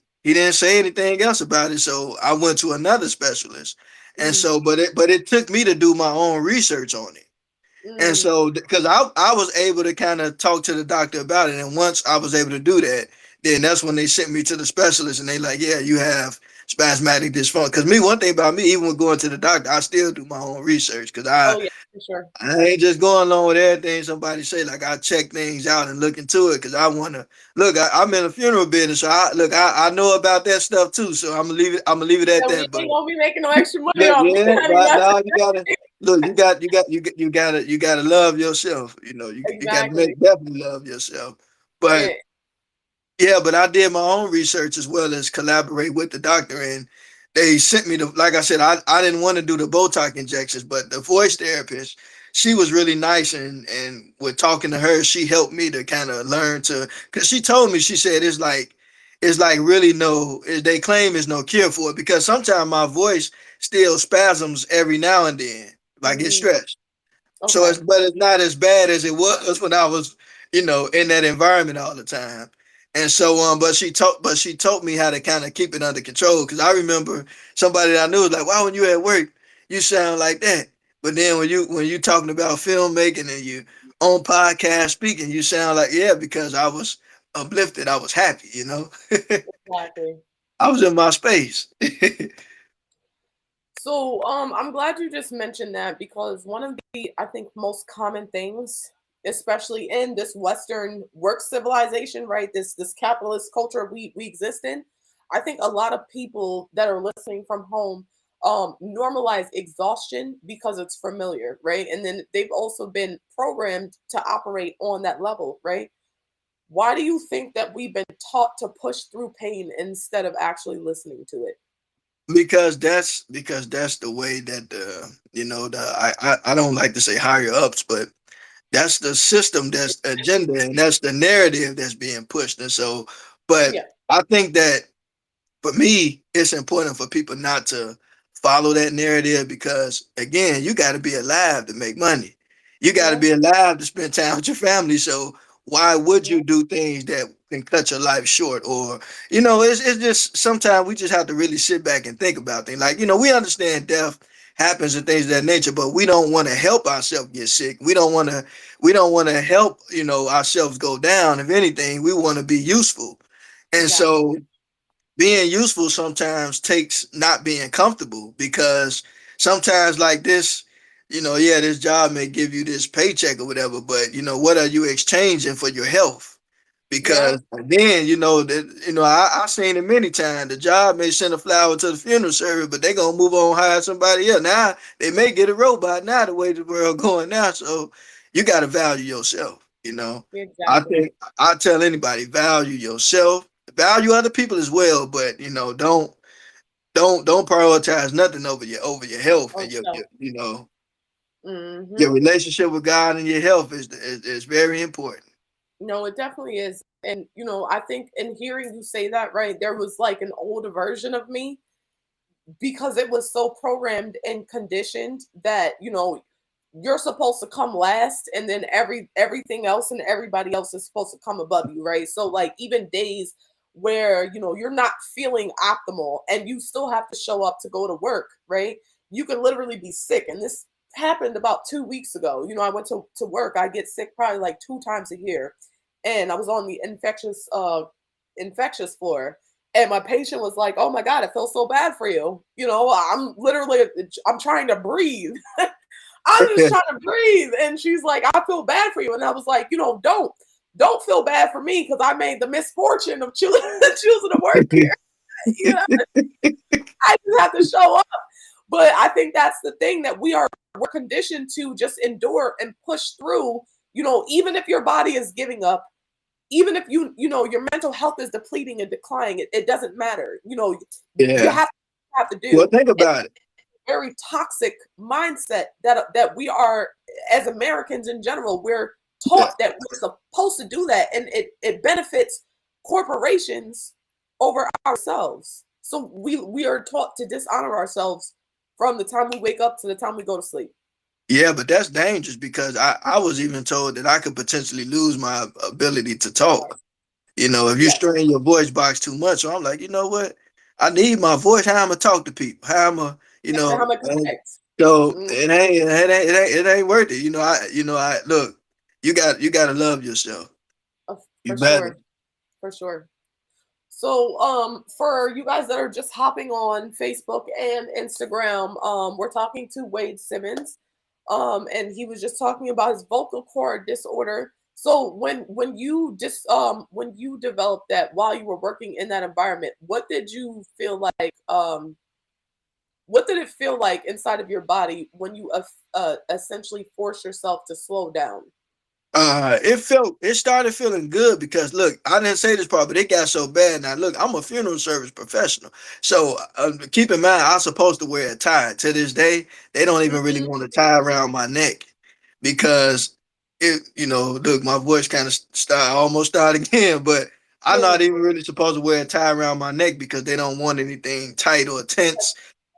say anything else about it. So I went to another specialist, and Mm, so but it took me to do my own research on it. And mm, so, because I was able to kind of talk to the doctor about it, and once I was able to do that, then that's when they sent me to the specialist, and they like, yeah, you have spasmodic dysfunction. Because me, one thing about me, even when going to the doctor, I still do my own research, because I oh yeah, for sure. I ain't just going along with everything somebody say. Like, I check things out and look into it, because I want to look. I'm in a funeral business, so I know about that stuff too. So I'm gonna leave it at Yeah, we that. But ain't gonna be making no extra money look, off yeah, that. right Yes, now you gotta look. You gotta love yourself. You gotta exactly. definitely love yourself. But Yeah. yeah, but I did my own research as well as collaborate with the doctor, and they sent me to. Like I said, I didn't want to do the Botox injections, but the voice therapist, she was really nice, and with talking to her, she helped me to kind of learn to. Because she told me, she said it's like really no. They claim there's no cure for it, because sometimes my voice still spasms every now and then if I get Mm, stressed. So okay. but it's not as bad as it was when I was, in that environment all the time. And so but she told me how to kind of keep it under control. Because I remember somebody that I knew was like, "Why when you at work, you sound like that? But then when you talking about filmmaking and you on podcast speaking, you sound like, yeah, because I was uplifted, I was happy. Exactly. I was in my space." So, I'm glad you just mentioned that, because one of the, I think, most common things, especially in this Western work civilization, right? This capitalist culture we exist in, I think a lot of people that are listening from home normalize exhaustion because it's familiar, right? And then they've also been programmed to operate on that level, right? Why do you think that we've been taught to push through pain instead of actually listening to it? Because that's the way that I don't like to say higher ups, but that's the system, that's agenda, and that's the narrative that's being pushed. And so, but Yeah. I think that for me, it's important for people not to follow that narrative, because again, you got to be alive to make money. You got to Yeah. be alive to spend time with your family. So why would Yeah. you do things that can cut your life short? Or it's just sometimes we just have to really sit back and think about things. Like, we understand death happens and things of that nature, but we don't want to help ourselves get sick. We don't want to help ourselves go down. If anything, we want to be useful. And Exactly. so being useful sometimes takes not being comfortable, because sometimes like this, yeah, this job may give you this paycheck or whatever, but what are you exchanging for your health? Yeah, Because then that I seen it many times. The job may send a flower to the funeral service, but they gonna move on, hire somebody else. Now they may get a robot. Now the way the world going now, so you got to value yourself. I exactly. think I tell anybody, value yourself, value other people as well, but don't prioritize nothing over your health, Oh, and your, so. your your Hmm. relationship with God and your health is very important. No, it definitely is. And, I think in hearing you say that, right, there was like an older version of me because it was so programmed and conditioned that, you're supposed to come last and then everything else and everybody else is supposed to come above you, right? So like even days where, you're not feeling optimal and you still have to show up to go to work, right? You can literally be sick. And this happened about 2 weeks ago. I went to work. I get sick probably like 2 times a year. And I was on the infectious floor. And my patient was like, "Oh my God, I feel so bad for you. I'm trying to breathe. I'm just trying to breathe." And she's like, "I feel bad for you." And I was like, don't feel bad for me because I made the misfortune of choosing to work here. You know, I just have to show up. But I think that's the thing that we're conditioned to just endure and push through, even if your body is giving up, even if your mental health is depleting and declining, it doesn't matter. You Yeah. have to Well, do. think about it. Very toxic mindset that we are as Americans in general. We're Yeah. taught that we're supposed to do that, and it benefits corporations over ourselves. So we are taught to dishonor ourselves from the time we wake up to the time we go to sleep. Yeah, but that's dangerous, because I was even told that I could potentially lose my ability to talk. If you Yes, strain your voice box too much. So I'm like, you know what? I need my voice. How I'm gonna talk to people? How I'm gonna, yes, and how much connect. so Mm, it ain't worth it. I look. You got to love yourself. You for better. sure, for sure. So, for you guys that are just hopping on Facebook and Instagram, we're talking to Wade Simmons, and he was just talking about his vocal cord disorder. So, when you developed that while you were working in that environment, what did you feel like? What did it feel like inside of your body when you essentially force yourself to slow down? It started feeling good, because look, I didn't say this part, but it got so bad. Now look, I'm a funeral service professional, so keep in mind I'm supposed to wear a tie. To this day, they don't even really Hmm. want to tie around my neck, because look, my voice kind of almost started again, but I'm not even really supposed to wear a tie around my neck, because they don't want anything tight or tense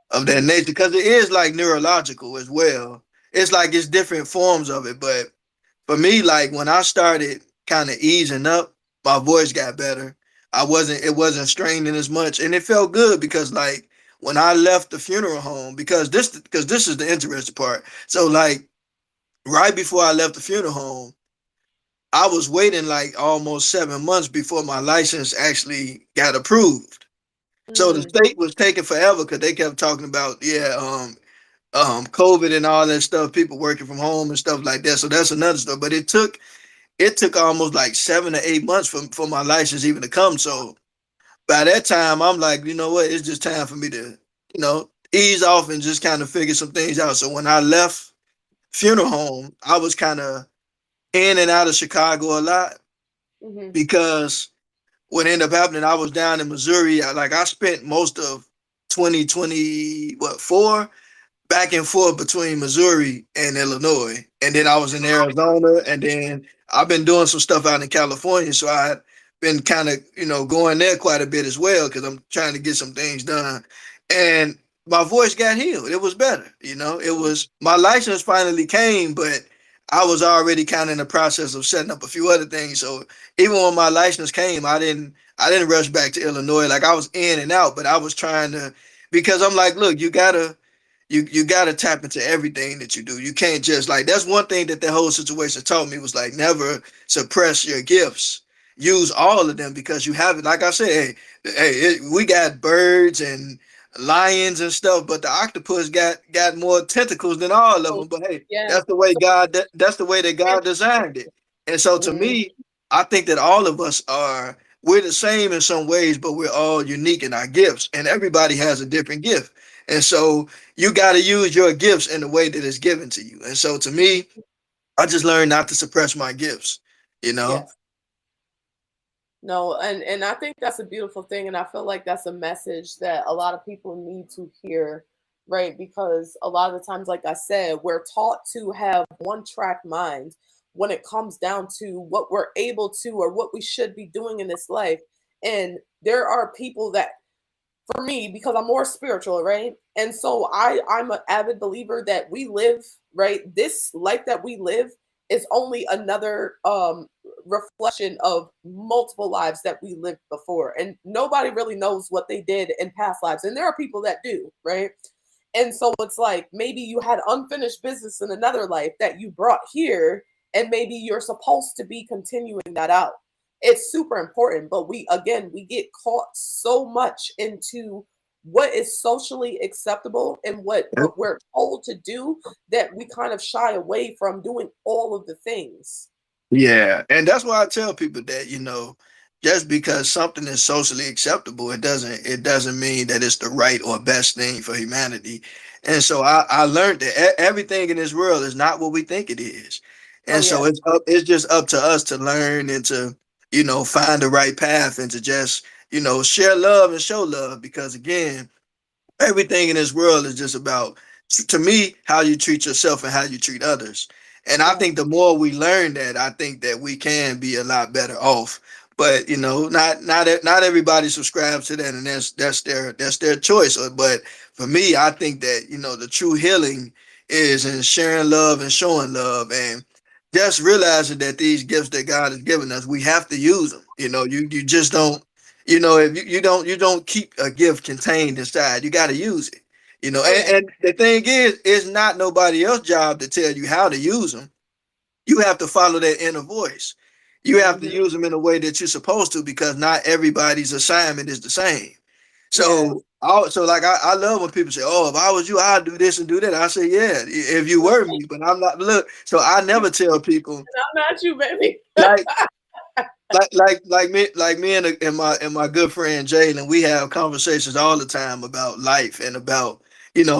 of that nature, because it is like neurological as well. It's like it's different forms of it, but for me, like when I started kind of easing up, my voice got better. It wasn't straining as much, and it felt good, because like when I left the funeral home, because this is the interesting part. So like right before I left the funeral home, I was waiting like almost 7 months before my license actually got approved. So the Mm, state was taking forever, because they kept talking about, COVID and all that stuff, people working from home and stuff like that. So that's another stuff. But it took almost like 7 to 8 months for my license even to come. So by that time, I'm like, you know what? It's just time for me to, ease off and just kind of figure some things out. So when I left funeral home, I was kind of in and out of Chicago a lot, hmm. because what ended up happening, I was down in Missouri. I spent most of 2020, what, four, back and forth between Missouri and Illinois. And then I was in Arizona, and then I've been doing some stuff out in California. So I had been kind of, going there quite a bit as well, because I'm trying to get some things done. And my voice got healed. It was better. It was, my license finally came, but I was already kind of in the process of setting up a few other things. So even when my license came, I didn't rush back to Illinois. Like I was in and out, but I was trying to, because I'm like, look, you gotta tap into everything that you do. You can't just, like, that's one thing that the whole situation taught me, was like, never suppress your gifts. use all of them because you have it. Like I said, we got birds and lions and stuff, but the octopus got more tentacles than all of Oh, them. But hey, yeah. that's the way that's the way that God designed it. And so to Mhm. me, I think that all of us we're the same in some ways, but we're all unique in our gifts, and everybody has a different gift. And so you got to use your gifts in the way that it's given to you. And so to me, I just learned not to suppress my gifts, you know? Yes. No, and I think that's a beautiful thing, and I feel like that's a message that a lot of people need to hear, right? Because a lot of the times, like I said, we're taught to have one track mind when it comes down to what we're able to or what we should be doing in this life. And there are people that, for me, because I'm more spiritual, right? And so I'm an avid believer that we live, right? This life that we live is only another reflection of multiple lives that we lived before, and nobody really knows what they did in past lives, and there are people that do, right? And so it's like maybe you had unfinished business in another life that you brought here, and maybe you're supposed to be continuing that out. It's super important, but we get caught so much into what is socially acceptable and what we're told to do that we kind of shy away from doing all of the things. Yeah, and that's why I tell people that, just because something is socially acceptable, it doesn't mean that it's the right or best thing for humanity. And so I learned that everything in this world is not what we think it is. Oh And so yeah. it's just up to us to learn and to, find the right path and to just, share love and show love because again, everything in this world is just about, to me, how you treat yourself and how you treat others. And I Yeah. think the more we learn that, I think that we can be a lot better off. But not everybody subscribes to that, and that's their choice. But for me, I think that the true healing is in sharing love and showing love, and just realizing that these gifts that God has given us, we have to use them. You just don't, if you don't keep a gift contained inside, you got to use it. Oh yeah. And the thing is, it's not nobody else's job to tell you how to use them. You have to follow that inner voice. You have to Hmm. use them in a way that you're supposed to because not everybody's assignment is the same. Yeah. So like I love when people say, "Oh, if I was you, I'd do this and do that." I say, "Yeah, if you were me," but I'm not. Look, so I never tell people I'm not you, baby. like like me and my good friend Jalen, we have conversations all the time about life and about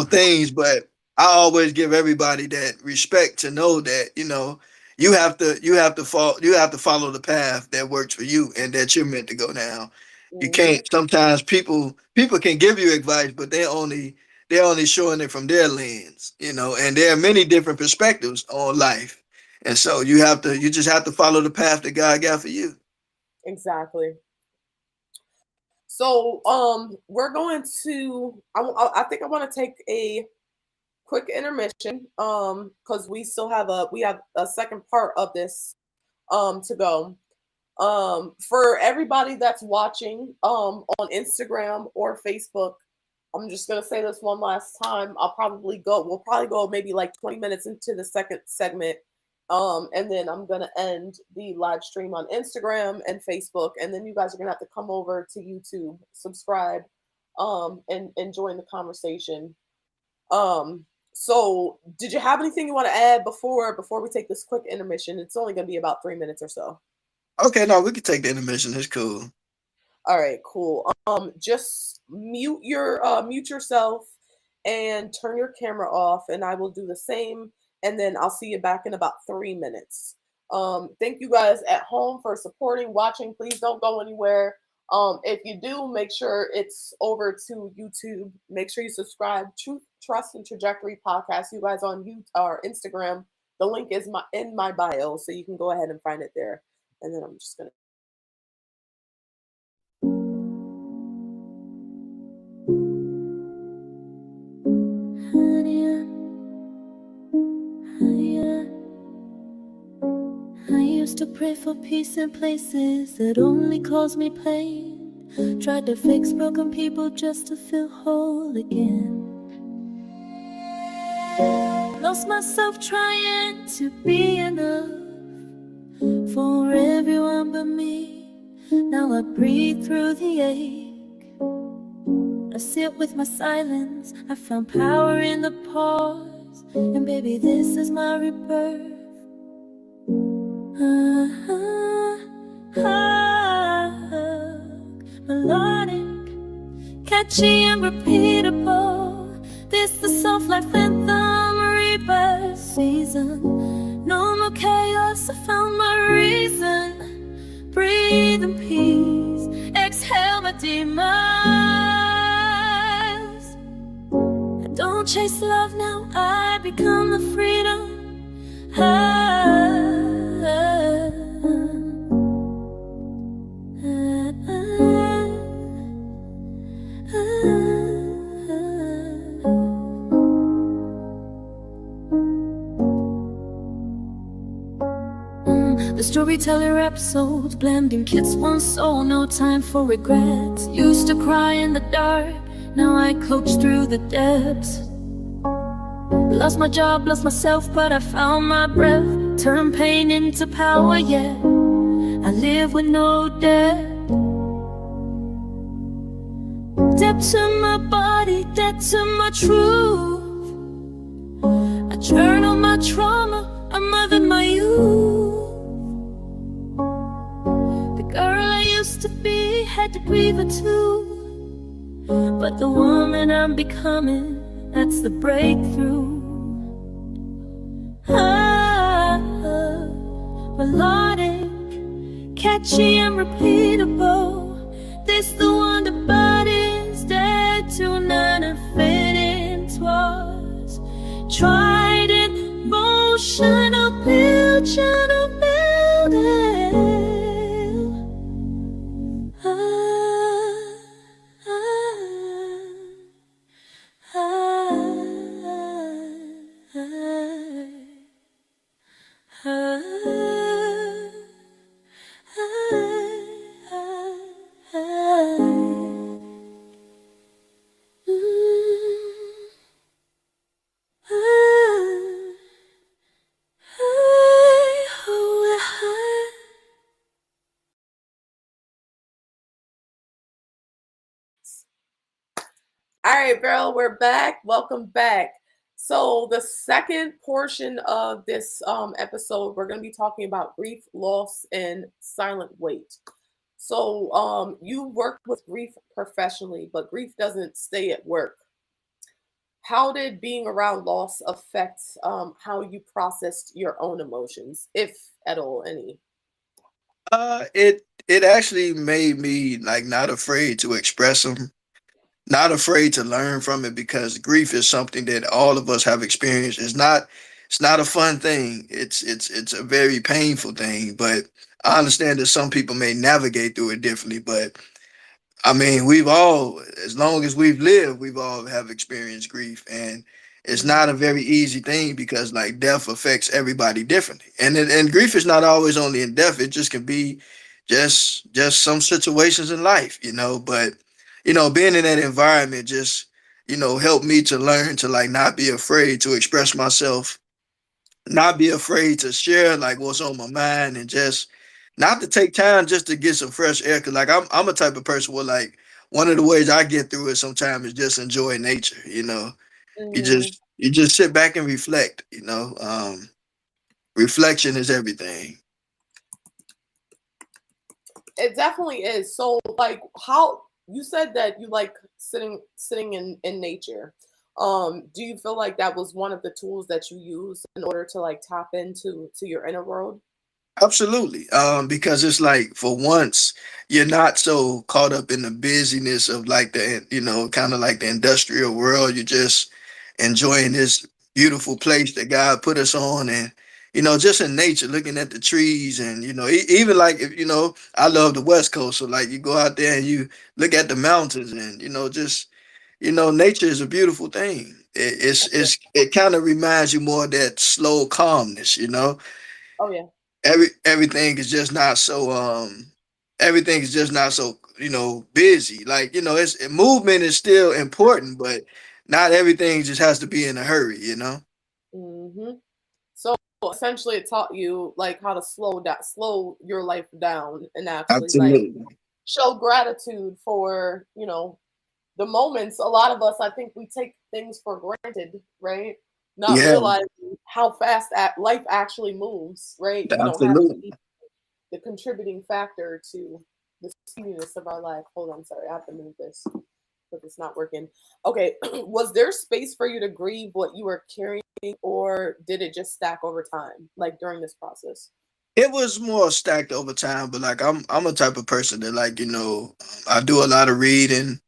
things. But I always give everybody that respect to know that you have to follow the path that works for you and that you're meant to go down. You Hmm. can't. Sometimes people can give you advice, but they're only showing it from their lens, and there are many different perspectives on life. And so you just have to follow the path that God got for you. Exactly. So we're going to. I think I want to take a quick intermission because we have a second part of this to go. For everybody that's watching on Instagram or Facebook, I'm just gonna say this one last time. We'll probably go maybe like 20 minutes into the second segment. And then I'm gonna end the live stream on Instagram and Facebook, and then you guys are gonna have to come over to YouTube, subscribe, and join the conversation. So did you have anything you want to add before we take this quick intermission? It's only gonna be about 3 minutes or so. Okay, no, we can take the intermission. It's cool. All right, cool. Just mute yourself and turn your camera off, and I will do the same, and then I'll see you back in about 3 minutes. Thank you guys at home for supporting, watching. Please don't go anywhere. If you do, make sure it's over to YouTube. Make sure you subscribe. Truth, Trust, and Trajectory podcast. You guys on YouTube or Instagram. The link is in my bio, so you can go ahead and find it there. And then I'm just gonna. I used to pray for peace in places that only caused me pain. Tried to fix broken people just to feel whole again. Lost myself trying to be enough for everyone but me. Now I breathe through the ache. I sit with my silence. I found power in the pause. And baby, this is my rebirth. Melodic, catchy and repeatable. This the soft life anthem, rebirth season. No more chaos, I found my reason. Breathe in peace, exhale my demise. I don't chase love now, I become the freedom. The storyteller episodes, blending kids, one soul, no time for regrets. Used to cry in the dark, now I coach through the depths. Lost my job, lost myself, but I found my breath. Turned pain into power, yeah. I live with no debt. Debt to my body, debt to my truth. I journal my trauma, I mothered my youth. The girl I used to be had to grieve it too. But the woman I'm becoming, that's the breakthrough. Melodic, catchy and repeatable. This the one the body's dead to none of fitting twas. Trident, motional, build, channel, building. All right, Beryl, we're back. Welcome back. So the second portion of this episode, we're going to be talking about grief, loss, and silent weight. So you work with grief professionally, but grief doesn't stay at work. How did being around loss affect how you processed your own emotions, if at all, any? It actually made me like not afraid to express them, not afraid to learn from it, because grief is something that all of us have experienced. It's not a fun thing. It's a very painful thing, but I understand that some people may navigate through it differently. But I mean, we've all, as long as we've lived, we've all have experienced grief, and it's Mhm. not a very easy thing because like death affects everybody differently, and grief is not always only in death. It just can be just some situations in life, But being in that environment just helped me to learn to like not be afraid to express myself, not be afraid to share like what's on my mind, and just not to take time just to get some fresh air. Cause like I'm a type of person where like one of the ways I get through it sometimes is just enjoy nature. You Mhm. just sit back and reflect. Reflection is everything. It definitely is. So, like, how you said that you like sitting in nature. Do you feel like that was one of the tools that you use in order to like tap into your inner world? Absolutely. Because it's like for once you're not so caught up in the busyness of like the kind of like the industrial world. You're just enjoying this beautiful place that God put us on, and just in nature, looking at the trees, and even like if I love the West Coast, so like you go out there and you look at the mountains, and just nature is a beautiful thing. It kind of reminds you more of that slow calmness. Oh yeah. Everything is just not so everything is just not so busy, like it's movement is still important, but not everything just has to be in a hurry. Hmm. essentially it taught you like how to slow your life down and actually like Absolutely. show gratitude for, the moments. A lot of us, I think we take things for granted, right? Not Yeah, realizing how fast life actually moves, right? You don't have to absolutely. be the contributing factor to the speediness of our life. Hold on, sorry, I have to move this because it's not working. Okay, was there space for you to grieve what you were carrying, or did it just stack over time, like during this process? It was more stacked over time, but like I'm a type of person that like, I do a lot of reading,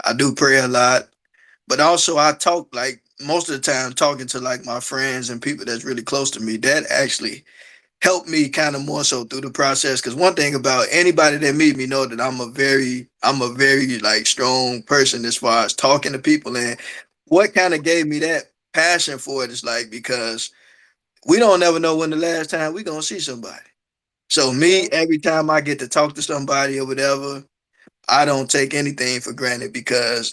I do pray a lot, but also I talk like most of the time talking to like my friends and people that's really close to me. That actually helped me kind of more so through the process. Cause one thing about anybody that meet me know that I'm a very like strong person as far as talking to people. And what kind of gave me that passion for it is like because we don't ever know when the last time we gonna see somebody. So Yeah. me, every time I get to talk to somebody or whatever, I don't take anything for granted because,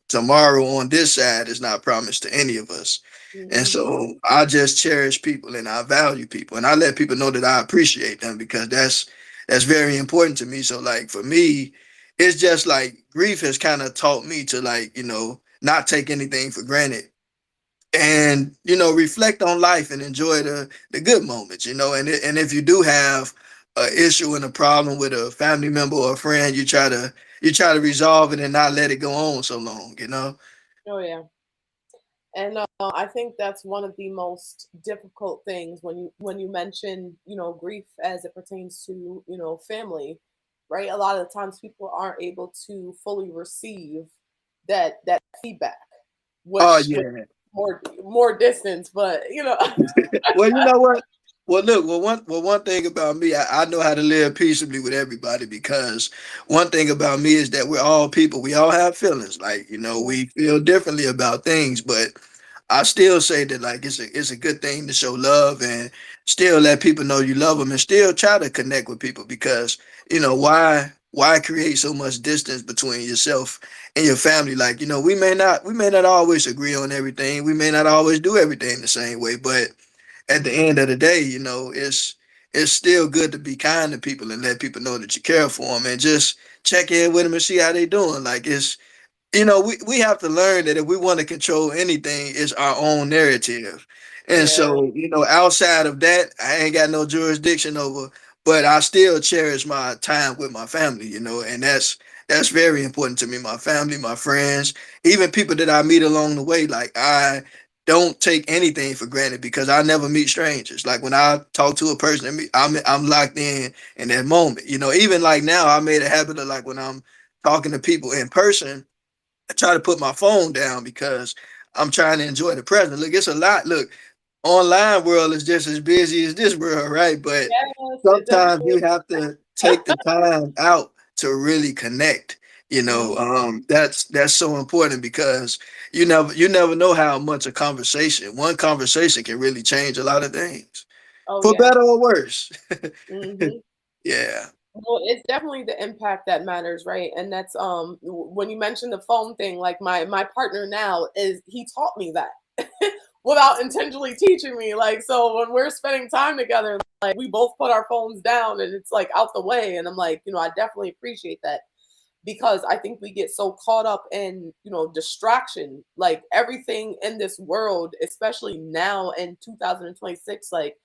tomorrow on this side is not promised to any of us. And Hmm. so I just cherish people and I value people and I let people know that I appreciate them because that's very important to me. So like for me, it's just like grief has kind of taught me to like, not take anything for granted and reflect on life and enjoy the good moments, and if you do have a issue and a problem with a family member or a friend, you try to resolve it and not let it go on so long. Oh yeah. And I think that's one of the most difficult things when you mention grief as it pertains to family, right? A lot of the times people aren't able to fully receive that feedback, Oh which yeah. more distance, but Well, you know what? Well, look. Well, one thing about me, I know how to live peaceably with everybody because one thing about me is that we're all people. We all have feelings. Like we feel differently about things, but I still say that like it's a good thing to show love and still let people know you love them and still try to connect with people because why create so much distance between yourself and your family? Like we may not always agree on everything. We may not always do everything the same way, but at the end of the day, it's still good to be kind to people and let people know that you care for them and just check in with them and see how they doing. Like we have to learn that if we want to control anything, it's our own narrative. And yeah. so, outside of that, I ain't got no jurisdiction over, but I still cherish my time with my family, and that's very important to me. My family, my friends, even people that I meet along the way. Like I don't take anything for granted because I never meet strangers. Like when I talk to a person, I'm locked in that moment. Even like now, I made a habit of like when I'm talking to people in person, I try to put my phone down because I'm trying to enjoy the present. Look, it's a lot. Look, online world is just as busy as this world, right? But Yes, it sometimes definitely. you have to take the time out to really connect. Mhm. That's so important because you never know how much one conversation can really change a lot of things, Oh for yeah. better or worse. Hmm. Yeah. Well, it's definitely the impact that matters, right? And that's when you mentioned the phone thing, like my partner now is he taught me that without intentionally teaching me. Like so when we're spending time together, like we both put our phones down and it's like out the way. And I'm like, I definitely appreciate that because I think we get so caught up in, distraction, like everything in this world, especially now in 2026, like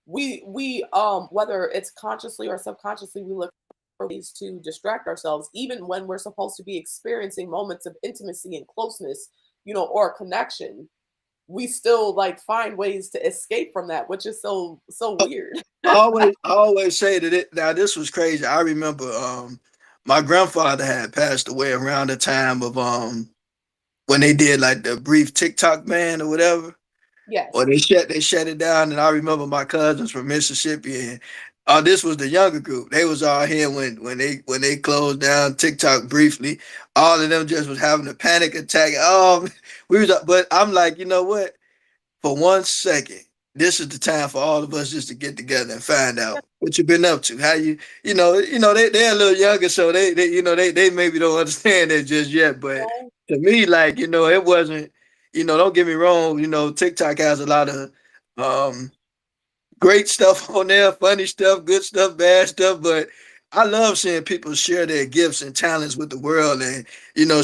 we whether it's consciously or subconsciously we look for ways to distract ourselves even when we're supposed to be experiencing moments of intimacy and closeness, or connection. We still like find ways to escape from that, which is so weird. I always say that now this was crazy. I remember my grandfather had passed away around the time of when they did like the brief TikTok ban or whatever. Or Yes. they shut it down. And I remember my cousins from Mississippi and this was the younger group. They was all here when they closed down TikTok briefly. All of them just was having a panic attack. We was but I'm like, you know what? For 1 second, this is the time for all of us just to get together and find out what you've been up to. How they're a little younger, so they maybe don't understand it just yet. But No. to me, like, it wasn't, don't get me wrong, TikTok has a lot of Um, Great stuff on there, funny stuff, good stuff, bad stuff. But I love seeing people share their gifts and talents with the world and,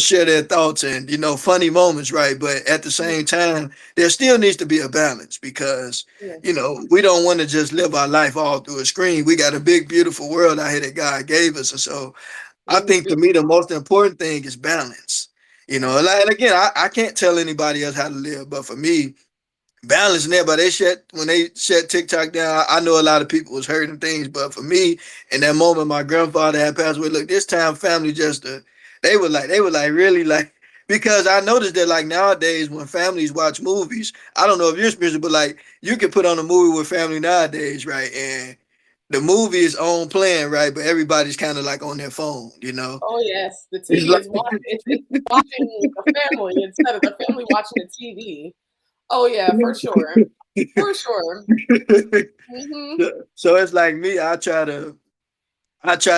share their thoughts and, funny moments, right? But at the Mhm. same time, there still needs to be a balance because, Yes. we don't want to just live our life all through a screen. We got a big, beautiful world out here that God gave us. And so I We think do. to me, the most important thing is balance. And again, I can't tell anybody else how to live, but for me, balancing there, but when they shut TikTok down, I know a lot of people was hurting things. But for me, in that moment, my grandfather had passed away. Look, this time family just they were like really like because I noticed that like nowadays when families watch movies, I don't know if you're experiencing, but like you can put on a movie with family nowadays, right? And the movie is on playing, right? But everybody's kind of like on their phone, you know. Oh yes, the It's TV like is watching. It's watching the family instead of the family watching the TV. Oh yeah, for sure, for sure. Hmm. so it's like me. I try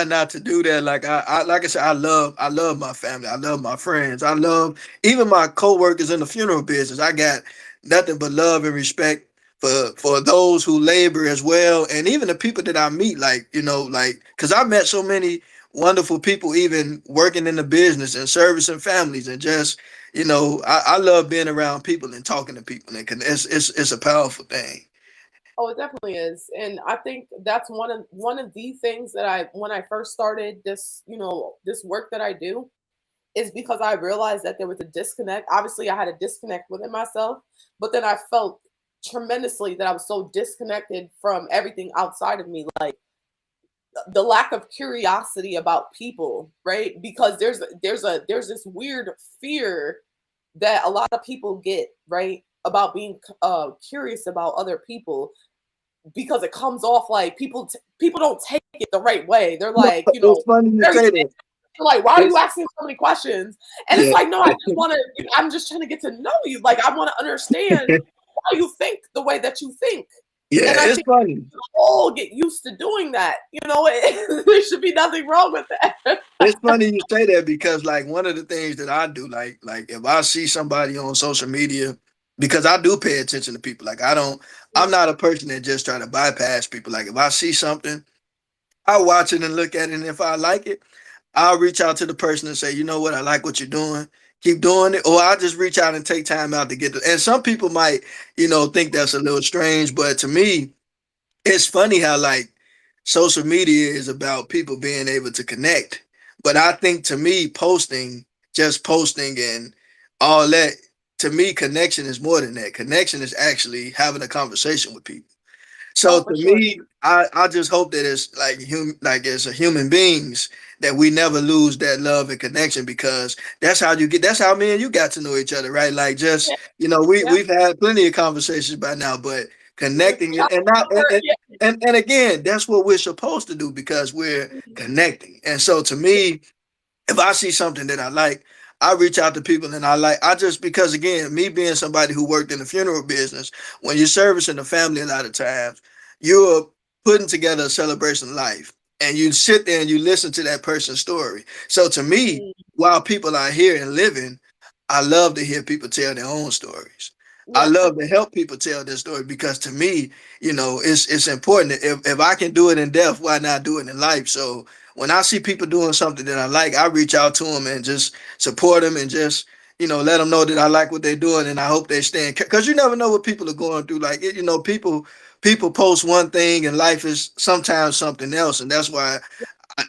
not to do that. Like I said, I love my family. I love my friends. I love even my coworkers in the funeral business. I got nothing but love and respect for those who labor as well, and even the people that I meet. Because I met so many wonderful people, even working in the business and servicing families, and just I love being around people and talking to people, and it's a powerful thing. Oh, it definitely is, and I think that's one of the things that I when I first started this, this work that I do, is because I realized that there was a disconnect. Obviously, I had a disconnect within myself, but then I felt tremendously that I was so disconnected from everything outside of me, like the lack of curiosity about people, right? Because there's this weird fear that a lot of people get, right, about being curious about other people, because it comes off like people don't take it the right way. They're No, like, it's funny you very say that. like, why are you It's asking so many questions? And it's yeah. like, no, I just want to. I'm just trying to get to know you. Like, I want to understand why you think the way that you think. Yeah, And I it's think funny. we all get used to doing that. There should be nothing wrong with that. It's funny you say that because like one of the things that I do, like if I see somebody on social media, because I do pay attention to people. I'm not a person that just try to bypass people. Like if I see something, I watch it and look at it, and if I like it, I'll reach out to the person and say, you know what, I like what you're doing. Keep doing it. Or I'll just reach out and take time out to get to. And some people might, think that's a little strange, but to me, it's funny how like social media is about people being able to connect. But I think to me, just posting and all that, to me, connection is more than that. Connection is actually having a conversation with people. Oh, So for to sure. me, I just hope that it's like as a human beings that we never lose that love and connection because that's how me and you got to know each other, right? Like Yeah, just yeah. we've had plenty of conversations by now, but With connecting child and not support, yeah. and again, that's what we're supposed to do because we're connecting. And so to me, if I see something that I like, I reach out to people and I just because again, me being somebody who worked in the funeral business, when you're servicing the family a lot of times, you're putting together a celebration of life. And you sit there and you listen to that person's story. So to me, Mm, while people are here and living, I love to hear people tell their own stories. I yeah. love to help people tell their story because to me, it's important. If I can do it in death, why not do it in life? So when I see people doing something that I like, I reach out to them and just support them and just let them know that I like what they're doing and I hope they stand because you never know what people are going through. Like people post one thing and life is sometimes something else, and that's why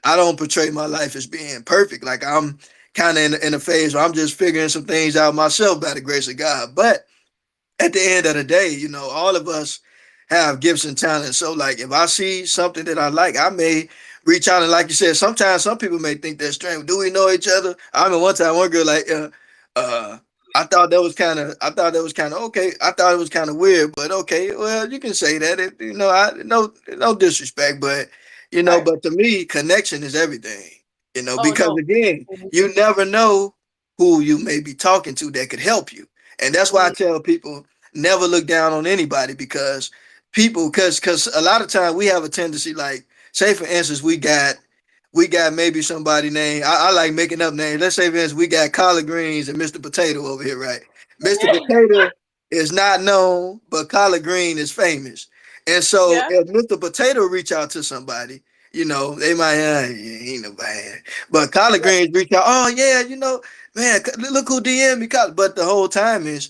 I don't portray my life as being perfect. Like I'm kind of in a phase where I'm just figuring some things out myself by the grace of God, but at the end of the day, all of us have gifts and talents. So, like, if I see something that I like, I may reach out and, like you said, sometimes some people may think they're strange. Do we know each other? I remember one time one girl like, uh, I thought that was kind of okay. I thought it was kind of weird, but okay. Well, you can say that. I no disrespect, but Right. but to me, connection is everything. Oh Because no. again, you never know who you may be talking to that could help you. And that's why I Mm, tell people never look down on anybody because because a lot of time we have a tendency like say for instance we got maybe somebody named I like making up names. Let's say for instance we got collard greens and Mr. Potato over here, right? Mr. yeah. Potato is not known, but collard green is famous. And so Yeah. if Mr. Potato reach out to somebody, they might, he ain't nobody. But collard Right. greens reach out, oh yeah, man, look who DM me. But the whole time is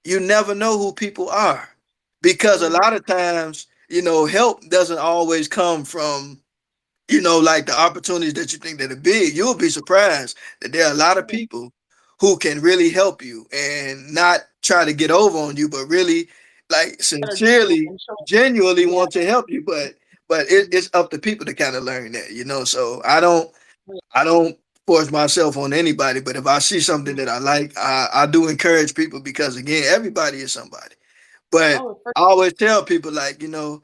you never know who people are, because a Mhm. lot of times, help doesn't always come from, like the opportunities that you think that are big. You'll be surprised that there are a lot of Mhm. people who can really help you and not try to get over on you, but really like That are genuine sincerely, and show. genuinely Yeah. want to help you. But Mhm. it's up to people to kind of learn that. So I don't force myself on anybody. But if I see something Mhm. that I like, I do encourage people, because again, everybody is somebody. But Oh, I always tell people, like, never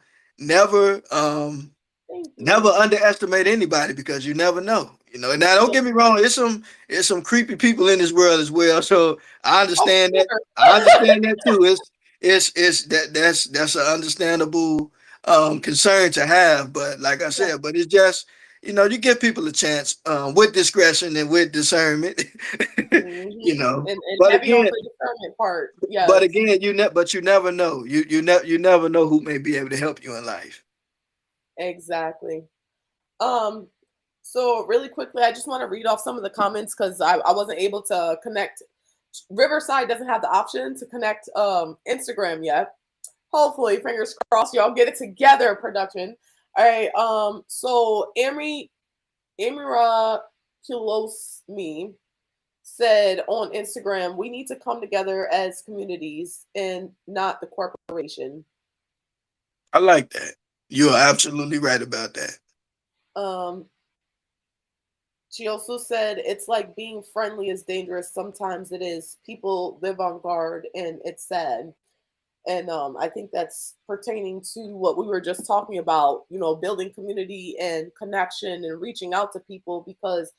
thank never you. underestimate anybody, because you never know. And now don't Yeah. get me wrong, it's some creepy people in this world as well. So I Oh, understand that. sure. I understand that too. That's an understandable concern to have. But like I Yeah. said, but it's just, you give people a chance with discretion and with discernment. you Mhm. know. And But heavy on again, the discernment part. but Yes. again, but you never know. You never know who may be able to help you in life. Exactly. Um, so really quickly, I just want to read off some of the comments because I wasn't able to connect. Riverside doesn't have the option to connect Instagram yet. Hopefully, fingers crossed, y'all get it together, production. All right. So Amira Kilosmi said on Instagram, we need to come together as communities and not the corporation. I like that. You are absolutely right about that. Um, She also said it's like being friendly is dangerous. Sometimes it is. People live on guard and it's sad. And I think that's pertaining to what we were just talking about, building community and connection and reaching out to people, because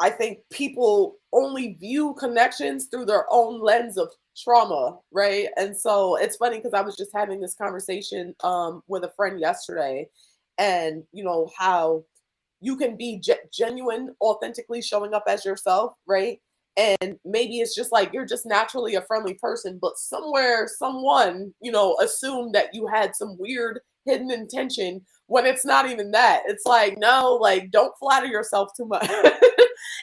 I think people only view connections through their own lens of trauma, right? And so it's funny because I was just having this conversation with a friend yesterday, and how you can be genuine, authentically showing up as yourself, right? And maybe it's just like you're just naturally a friendly person, but somewhere someone, assumed that you had some weird hidden intention when it's not even that. It's like, no, like don't flatter yourself too much.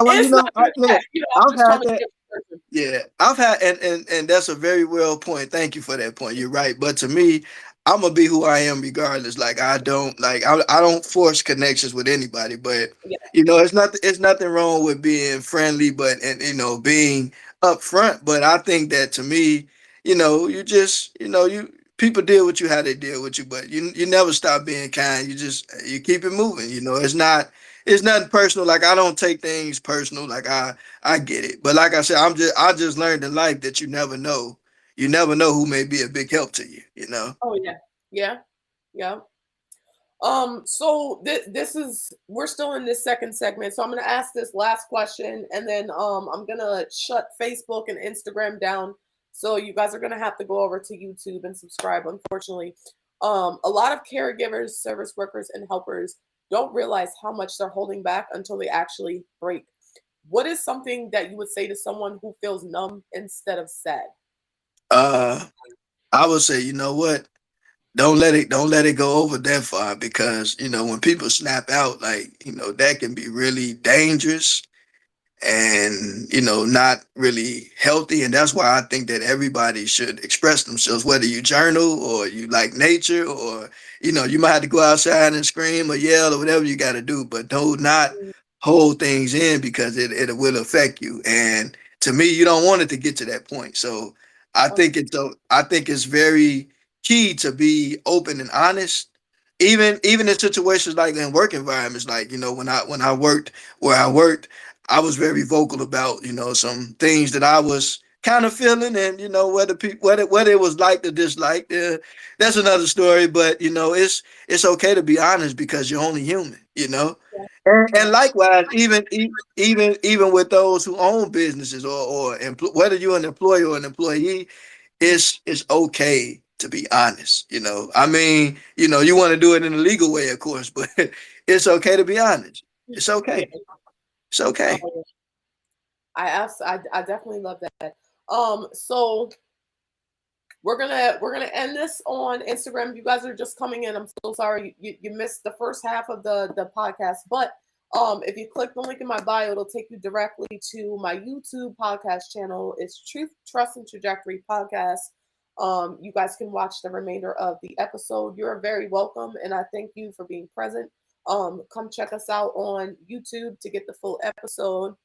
Well, It's not just that. look, I'm I've just had trying to that. give a person. Yeah, I've had, and that's a very well point. Thank you for that point. You're right. But to me, I'm gonna be who I am regardless. Like I don't force connections with anybody. But Yeah. it's nothing wrong with being friendly, but and being upfront. But I think that to me, you just you people deal with you how they deal with you, but you never stop being kind. You keep it moving. It's nothing personal. Like I don't take things personal. Like I get it. But like I said, I just learned in life that you never know. You never know who may be a big help to you. Oh yeah. Yeah. Yeah. So this is we're still in this second segment. So I'm gonna ask this last question, and then I'm gonna shut Facebook and Instagram down. So you guys are gonna have to go over to YouTube and subscribe. Unfortunately, a lot of caregivers, service workers, and helpers don't realize how much they're holding back until they actually break. What is something that you would say to someone who feels numb instead of sad? Uh I would say, you know what? Don't let it go over that far, because, when people snap out, like, that can be really dangerous and not really healthy. And that's why I think that everybody should express themselves, whether you journal or you like nature, or you might have to go outside and scream or yell or whatever you got to do, but do not hold things in, because it will affect you. And to me, you don't want it to get to that point. So Oh, I think it's very key to be open and honest, even in situations like in work environments. Like, when I worked where I worked, I was very vocal about, some things that I was kind of feeling, and whether people whether it was liked or disliked, that's another story. But it's okay to be honest, because you're only human. yeah, And yeah. likewise, even with those who own businesses, or whether you're an employer or an employee, Mm. it's okay to be honest. I mean, you want to do it in a legal way, of course, but it's okay to be honest. It's Yeah. okay. It's okay. I definitely love that. So we're gonna end this on Instagram. If you guys are just coming in, I'm so sorry you missed the first half of the podcast. But if you click the link in my bio, it'll take you directly to my YouTube podcast channel. It's Truth, Trust, and Trajectory Podcast. You guys can watch the remainder of the episode. You're very welcome, and I thank you for being present. Come check us out on YouTube to get the full episode.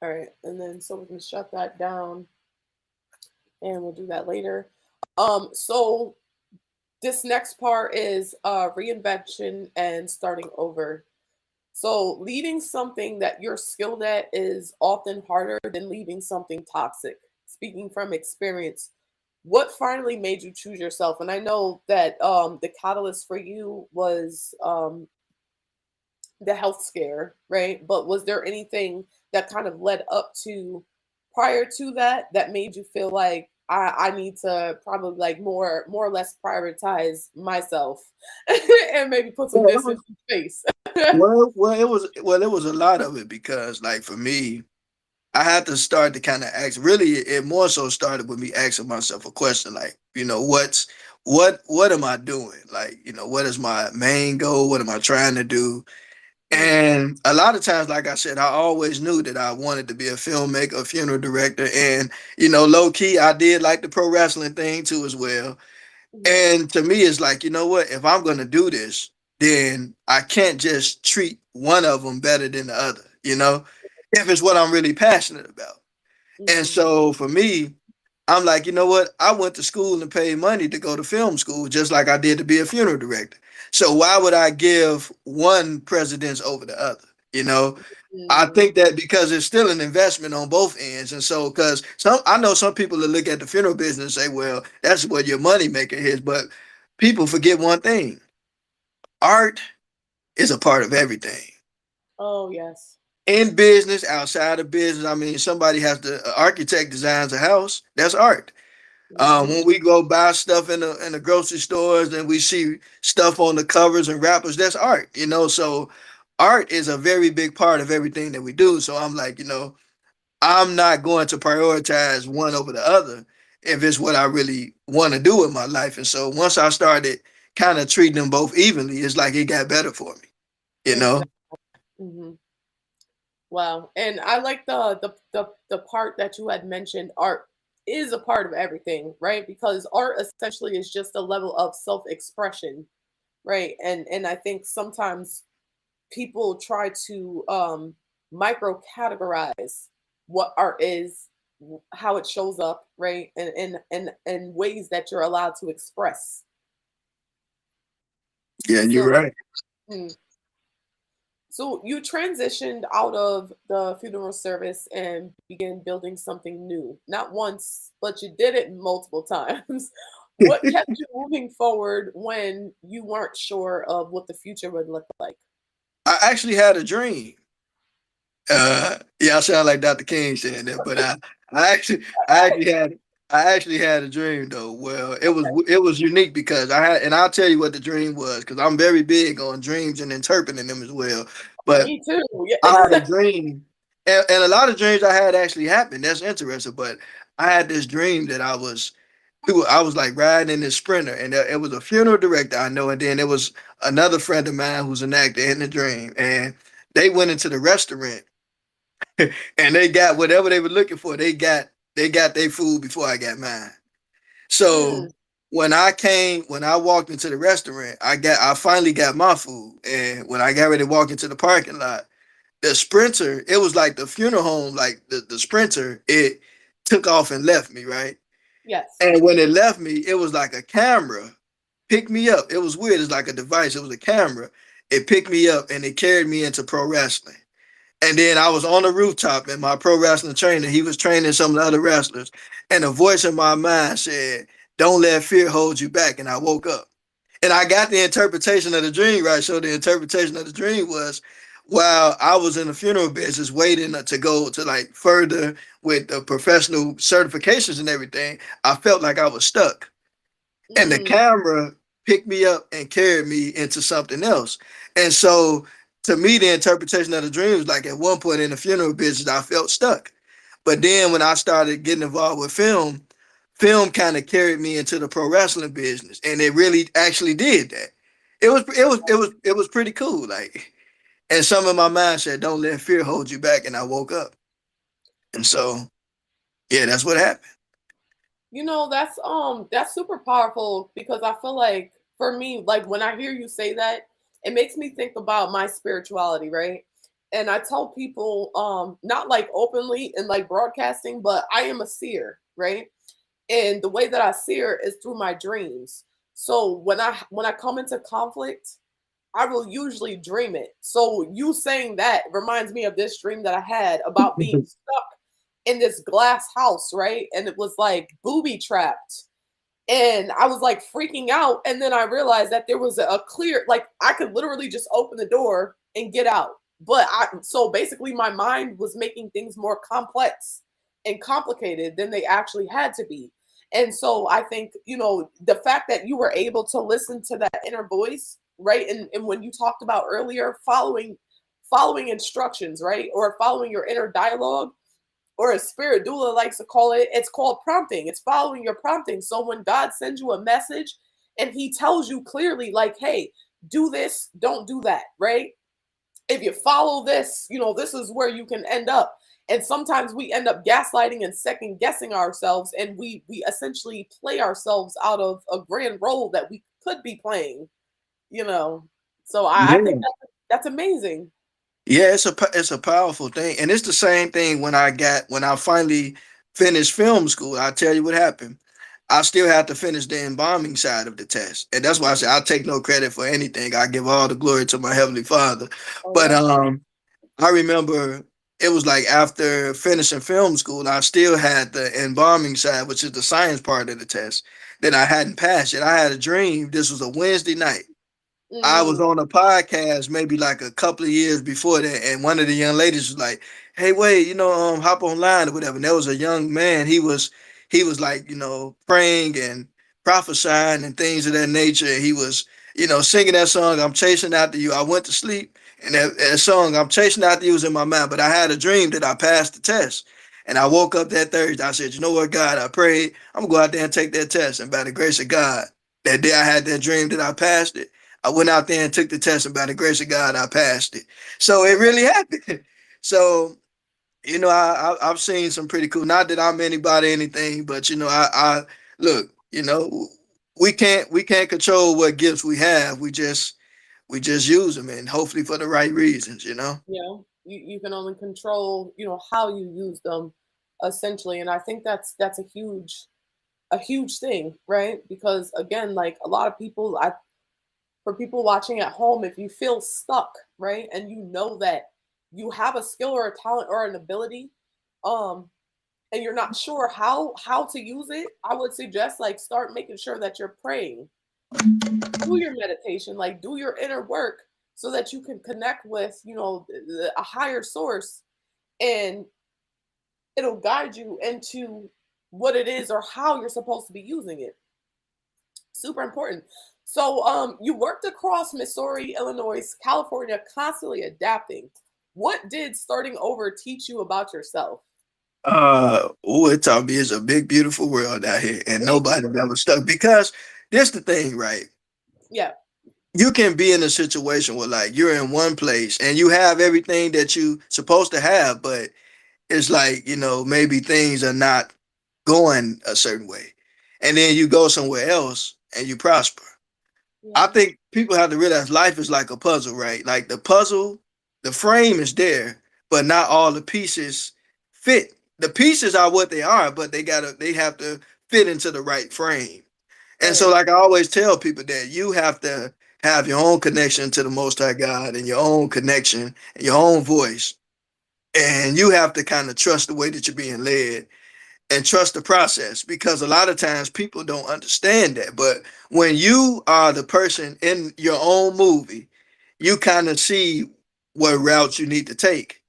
All right, and then so we can shut that down, and we'll do that later. So this next part is reinvention and starting over. So leaving something that you're skilled at is often harder than leaving something toxic. Speaking from experience, what finally made you choose yourself? And I know that the catalyst for you was the health scare, right? But was there anything that kind of led up to prior to that made you feel like I need to probably like more or less prioritize myself and maybe put some distance in space? It was a lot of it because like for me, I had to start to kind of ask. Really, it more so started with me asking myself a question, like, what am I doing? Like, what is my main goal? What am I trying to do? And a lot of times, like I said, I always knew that I wanted to be a filmmaker, a funeral director, and low key, I did like the pro wrestling thing too as well. And to me, it's like, you know what? If I'm gonna do this, then I can't just treat one of them better than the other. If it's what I'm really passionate about. And so for me, I'm like, you know what? I went to school and paid money to go to film school, just like I did to be a funeral director. So why would I give one precedence over the other? I think that because it's still an investment on both ends. And so, because I know some people that look at the funeral business and say, well, that's what your money maker is. But people forget one thing. Art is a part of everything. Oh, yes. In business, outside of business, I mean, somebody has to, an architect designs a house, that's art. When we go buy stuff in the grocery stores and we see stuff on the covers and wrappers, that's art, so art is a very big part of everything that we do. So I'm like, I'm not going to prioritize one over the other if it's what I really want to do with my life. And so once I started kind of treating them both evenly, it's like it got better for me, Mm-hmm. Wow. And I like the part that you had mentioned. Art is a part of everything, right? Because art essentially is just a level of self-expression, right? And I think sometimes people try to micro categorize what art is, how it shows up, right? And ways that you're allowed to express. Yeah, you're right. So you transitioned out of the funeral service and began building something new. Not once, but you did it multiple times. What kept you moving forward when you weren't sure of what the future would look like? I actually had a dream. Yeah, I sound like Dr. King saying that, but I actually had a dream though. Well, it was unique because and I'll tell you what the dream was because I'm very big on dreams and interpreting them as well. But me too. Yeah. I had a dream, and a lot of dreams I had actually happened. That's interesting. But I had this dream that I was like riding in this Sprinter, and it was a funeral director I know, and then there was another friend of mine who's an actor in the dream, and they went into the restaurant and they got whatever they were looking for. They got their food before I got mine. So when I walked into the restaurant, I finally got my food. And when I got ready to walk into the parking lot, the Sprinter, it was like the funeral home, like the Sprinter, it took off and left me, right? Yes. And when it left me, it was like a camera picked me up. It was weird. It's like a device. It was a camera. It picked me up and it carried me into pro wrestling. And then I was on the rooftop and my pro wrestling trainer, he was training some of the other wrestlers. And a voice in my mind said, don't let fear hold you back. And I woke up. And I got the interpretation of the dream right. So the interpretation of the dream was, while I was in the funeral business waiting to go to like further with the professional certifications and everything, I felt like I was stuck. And the camera picked me up and carried me into something else. And so to me, the interpretation of the dream was like at one point in the funeral business, I felt stuck. But then when I started getting involved with film kind of carried me into the pro wrestling business, and it really actually did that. It was pretty cool. Like, and some of my mind said, "Don't let fear hold you back," and I woke up, and so yeah, that's what happened. That's super powerful because I feel like for me, like when I hear you say that, it makes me think about my spirituality, right? And I tell people, not like openly and like broadcasting, but I am a seer, right? And the way that I seer is through my dreams. So when I come into conflict, I will usually dream it. So you saying that reminds me of this dream that I had about being stuck in this glass house, right? And it was like booby trapped. And I was like freaking out. And then I realized that there was a clear, like I could literally just open the door and get out. So basically my mind was making things more complex and complicated than they actually had to be. And so I think, the fact that you were able to listen to that inner voice, right? And when you talked about earlier, following instructions, right? Or following your inner dialogue, or as spirit doula likes to call it, it's called prompting. It's following your prompting. So when God sends you a message and he tells you clearly, like, hey, do this, don't do that, right? If you follow this, this is where you can end up. And sometimes we end up gaslighting and second guessing ourselves, and we essentially play ourselves out of a grand role that we could be playing, you know. So I think Yeah. that's amazing. Yeah, it's a powerful thing, and it's the same thing when I finally finished film school. I'll tell you what happened. I still had to finish the embalming side of the test, and that's why I say I take no credit for anything. I give all the glory to my heavenly Father. Oh But yeah. I remember it was like after finishing film school, I still had the embalming side, which is the science part of the test, that I hadn't passed yet. I had a dream. This was a Wednesday night. I was Mm, on a podcast maybe like a couple of years before that, and one of the young ladies was like, "Hey, wait, hop online or whatever." And there was a young man. He was like, praying and prophesying and things of that nature. And he was, singing that song, "I'm chasing after you." I went to sleep, and that song, "I'm chasing after you," was in my mind. But I had a dream that I passed the test, and I woke up that Thursday. I said, "You know what, God? I prayed. I'm gonna go out there and take that test." And by the grace of God, that day I had that dream that I passed it. I went out there and took the test, and by the grace of God, I passed it. So it really happened. So I've seen some pretty cool. Not that I'm anybody anything, but I look. We can't control what gifts we have. We just use them, and hopefully for the right reasons. you can only control, how you use them, essentially. And I think that's a huge thing, right? Because again, like a lot of people, for people watching at home, if you feel stuck, right, and you know that you have a skill or a talent or an ability, um, and you're not sure how to use it, I would suggest like start making sure that you're praying, do your meditation, like do your inner work, so that you can connect with a higher source, and it'll guide you into what it is or how you're supposed to be using it. Super important. So, you worked across Missouri, Illinois, California, constantly adapting. What did starting over teach you about yourself? It taught me it's a big, beautiful world out here, and nobody ever stuck. Because this the thing, right? Yeah. You can be in a situation where like you're in one place and you have everything that you supposed to have, but it's like, maybe things are not going a certain way. And then you go somewhere else and you prosper. I Yeah. think people have to realize life is like a puzzle, right? Like the puzzle, the frame is there, but not all the pieces fit. The pieces are what they are, but they have to fit into the right frame. And so, Right. like I always tell people that you have to have your own connection to the Most High God and your own connection and your own voice. And you have to kind of trust the way that you're being led and trust the process, because a lot of times people don't understand that. But when you are the person in your own movie, you kind of see what routes you need to take.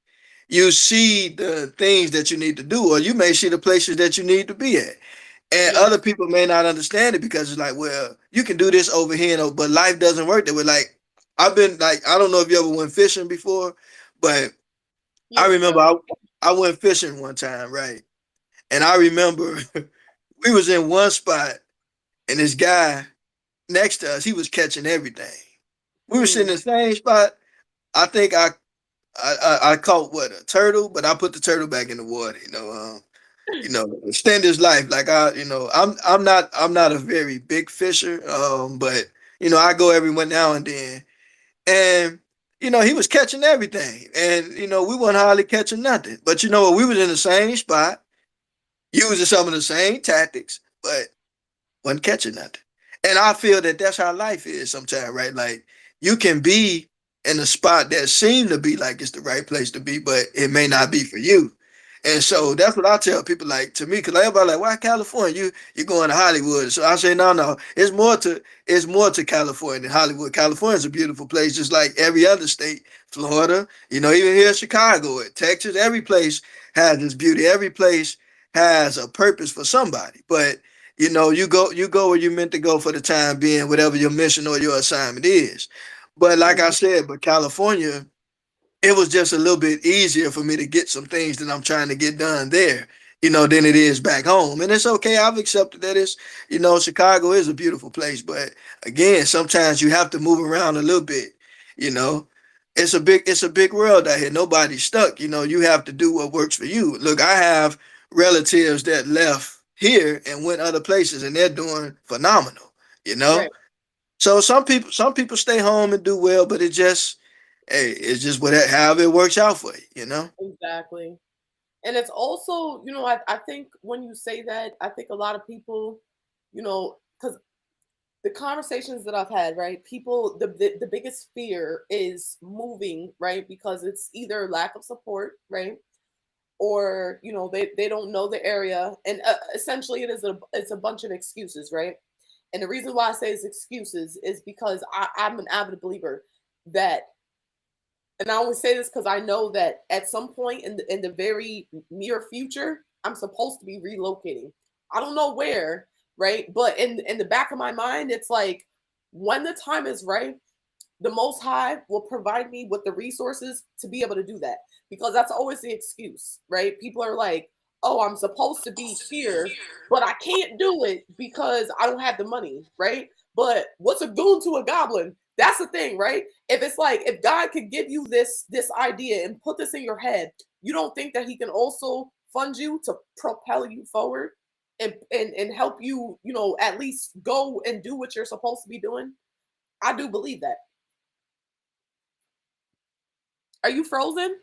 You see the things that you need to do, or you may see the places that you need to be at. And Yeah. other people may not understand it because it's like, well, you can do this over here, but life doesn't work that way. Like, I've been like, I don't know if you ever went fishing before, but I Years remember ago. I went fishing one time, right? And I remember we was in one spot, and this guy next to us, he was catching everything. We were sitting Mm, in the same spot. I think I caught what, a turtle, but I put the turtle back in the water. Extend his life. Like I'm not a very big fisher, but I go every one now and then, and he was catching everything, and we weren't hardly catching nothing. But you know what? We was in the same spot, using some of the same tactics, but wasn't catching nothing. And I feel that that's how life is sometimes, right? Like you can be in a spot that seem to be like it's the right place to be, but it may not be for you. And so mm, that's what I tell people, like, to me, because everybody like, why California? You going to Hollywood? So I say, no, no, it's more to California than Hollywood. California is a beautiful place, just like every other state. Florida, even here in Chicago, Texas, every place has its beauty. Every place has a purpose for somebody. But you go where you're meant to go for the time being, whatever your mission or your assignment is. But like I mhm. said, but California, it was just a little bit easier for me to get some things that I'm trying to get done there, than it is back home. And it's okay. I've accepted that Chicago is a beautiful place. But again, sometimes you have to move around a little bit, you know. It's a big world out here. Nobody's stuck. You have to do what works for you. Look, I have relatives that left here and went other places, and they're doing phenomenal, you know. Right, So some people stay home and do well, but it's just what however it works out for you. exactly. And it's also, I think when you say that, I think a lot of people, because the conversations that I've had, right? People, the biggest fear is moving, right? Because it's either lack of support, right? Or, they don't know the area. And essentially it's a bunch of excuses, right? And the reason why I say it's excuses is because I'm an avid believer that, and I always say this because I know that at some point in the very near future, I'm supposed to be relocating. I don't know where, right? But in the back of my mind, it's like when the time is right, the Most High will provide me with the resources to be able to do that. Because that's always the excuse, right? People are like, "Oh, I'm supposed to be here, but I can't do it because I don't have the money," right? But what's a goon to a goblin? That's the thing, right? If it's like if God could give you this idea and put this in your head, you don't think that He can also fund you to propel you forward and help you, at least go and do what you're supposed to be doing? I do believe that. Are you frozen?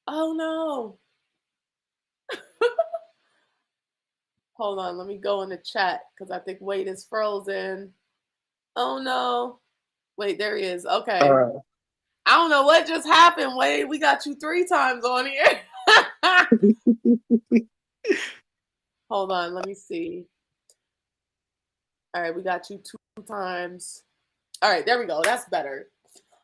Oh no. Hold on, let me go in the chat because I think Wade is frozen. Oh no. Wait, there he is. Okay. Uh, I don't know what just happened, Wade. We got you 3 times on here. Hold on, let me see. All right, we got you 2 times. All right, there we go. That's better.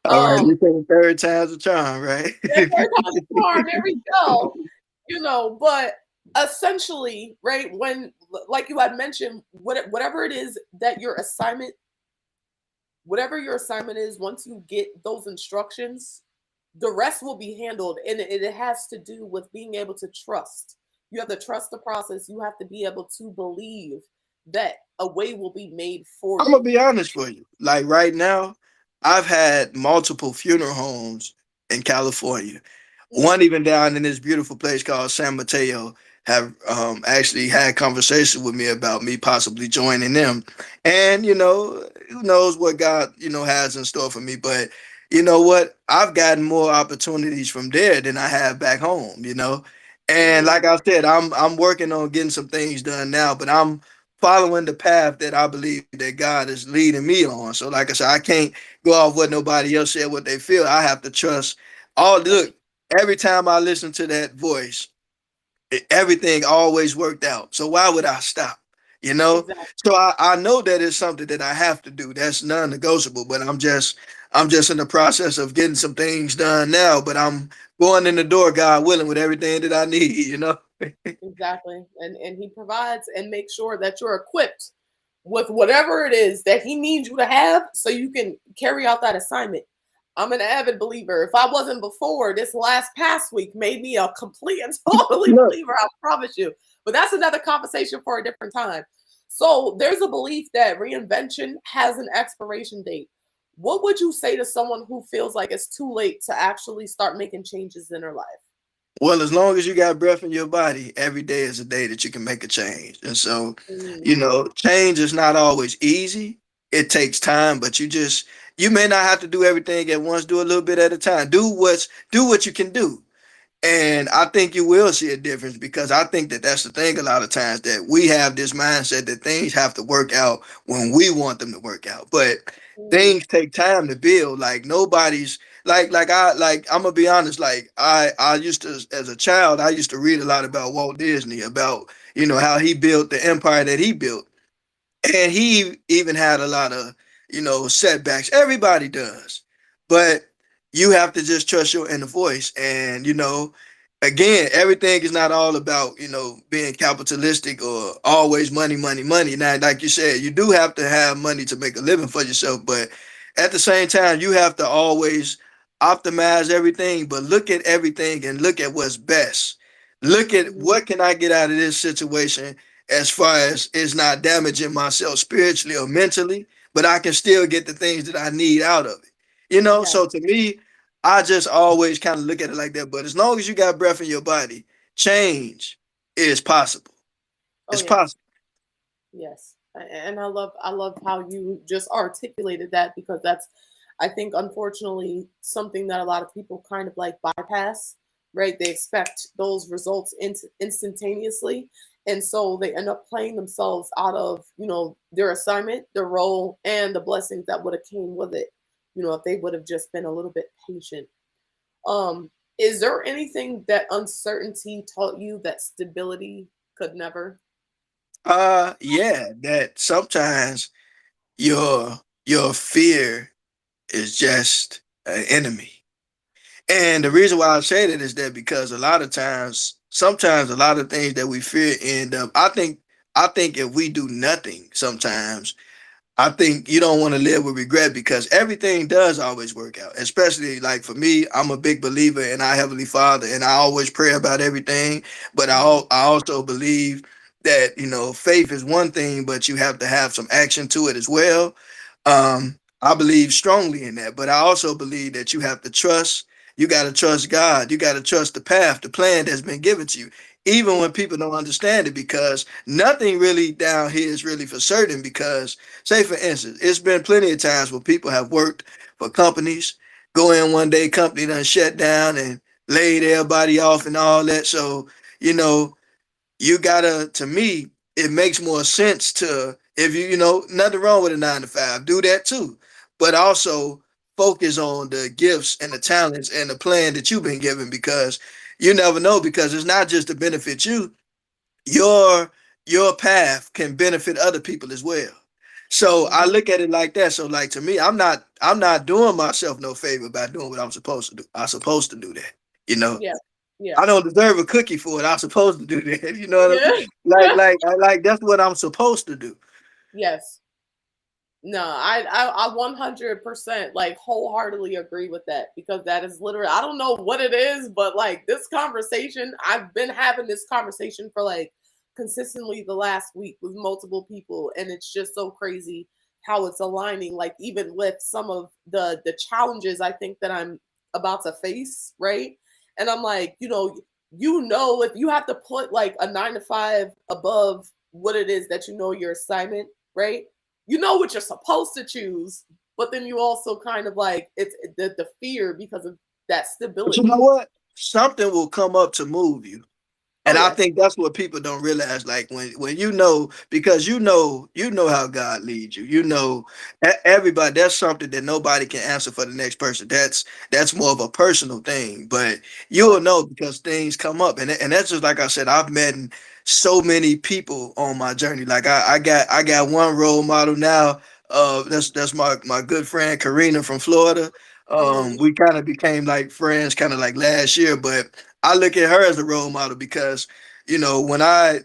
all right, Um, you say the third time's a charm, right? yeah, third time's a charm. There we go. But essentially, right, when like you had mentioned, whatever it is that whatever your assignment is, once you get those instructions, the rest will be handled. And it has to do with being able to trust. You have to trust the process. You have to be able to believe that a way will be made for I'm gonna you. be honest with you. Like right now, I've had multiple funeral homes in California. Mm, One even down in this beautiful place called San Mateo have actually had conversations with me about me possibly joining them. And who knows what God has in store for me. But you know what? I've gotten more opportunities from there than I have back home. And mm, like I said, I'm working on getting some things done now, but I'm following the path that I believe that God is leading me on. So, like I said, I can't go off what nobody else said, what they feel. I have to trust. Look, every time I listen to that voice, everything always worked out. So why would I stop? You know? exactly. So I know that it's something that I have to do. That's non-negotiable. But I'm just in the process of getting some things done now. But I'm going in the door, God willing, with everything that I need. Exactly. And he provides and makes sure that you're equipped with whatever it is that he needs you to have so you can carry out that assignment. I'm an avid believer. If I wasn't before, this last past week made me a complete and totally Look, believer, I promise you. But that's another conversation for a different time. So there's a belief that reinvention has an expiration date. What would you say to someone who feels like it's too late to actually start making changes in their life? well, as long as you got breath in your body, every day is a day that you can make a change. And so, Mm, you know, change is not always easy. It takes time, but you may not have to do everything at once. Do a little bit at a time. Do what you can do. And I think you will see a difference because I think that that's the thing a lot of times that we have this mindset that things have to work out when we want them to work out. But mm, things take time to build. Like nobody's like I'm gonna be honest, like I used to as a child, I used to read a lot about Walt Disney, about how he built the empire that he built. And he even had a lot of, setbacks. Everybody does. But you have to just trust your inner voice. And, again, everything is not all about, being capitalistic or always money, money, money. Now, like you said, you do have to have money to make a living for yourself. But at the same time, you have to always optimize everything, but look at everything and look at what's best. Look at mm, what can I get out of this situation as far as it's not damaging myself spiritually or mentally, but I can still get the things that I need out of it. yeah. So to me, I just always kind of look at it like that. But as long as you got breath in your body, change is possible. Oh It's yes. possible. Yes. And I love how you just articulated that, because that's, I think, unfortunately, something that a lot of people kind of like bypass, right? They expect those results instantaneously. And so they end up playing themselves out of, their assignment, their role, and the blessings that would have came with it, if they would have just been a little bit patient. Is there anything that uncertainty taught you that stability could never? Yeah, that sometimes your fear is just an enemy. And the reason why I say that is that because a lot of times, sometimes a lot of things that we fear end up. I think if we do nothing, sometimes I think you don't want to live with regret because everything does always work out. Especially like for me, I'm a big believer in our Heavenly Father, and I always pray about everything. But Mhm. I also believe that faith is one thing, but you have to have some action to it as well. I believe strongly in that, but I also believe that you have to trust. You got to trust God. You got to trust the path, the plan that's been given to you, even when people don't understand it, because nothing really down here is really for certain. Because say, for instance, it's been plenty of times where people have worked for companies, go in one day, company done shut down and laid everybody off and all that. So, you know, you gotta, to me, it makes more sense to, if nothing wrong with a 9 to 5, do that too. But also focus on the gifts and the talents and the plan that you've been given because you never know, because it's not just to benefit you, your your path can benefit other people as well. So I Mhm. look at it like that. So like to me, I'm not doing myself no favor by doing what I'm supposed to do. I'm supposed to do that. You know, Yeah. Yeah. I don't deserve a cookie for it. I'm supposed to do that. You know what I Yeah. mean? Like that's what I'm supposed to do. Yes. No, I 100% like wholeheartedly agree with that, because that is literally, I don't know what it is, but like this conversation, I've been having this conversation for like consistently the last week with multiple people, and it's just so crazy how it's aligning, like even with some of the challenges I think that I'm about to face, right? And I'm like, if you have to put like a 9 to 5 above what it is that your assignment, right? You know what you're supposed to choose, but then you also kind of like it's the fear because of that But you know stability. what? Something will come up to move you. Oh And I yes. think that's what people don't realize. Like when because you know how God leads you. Everybody. That's something that nobody can answer for the next person. That's more of a personal thing. But you'll Right. know because things come up, and that's just like I said. I've met so many people on my journey. Like I got one role model now. That's my good friend Karina from Florida. Mhm. We kind of became like friends, kind of like last year, but I look at her as a role model because, when I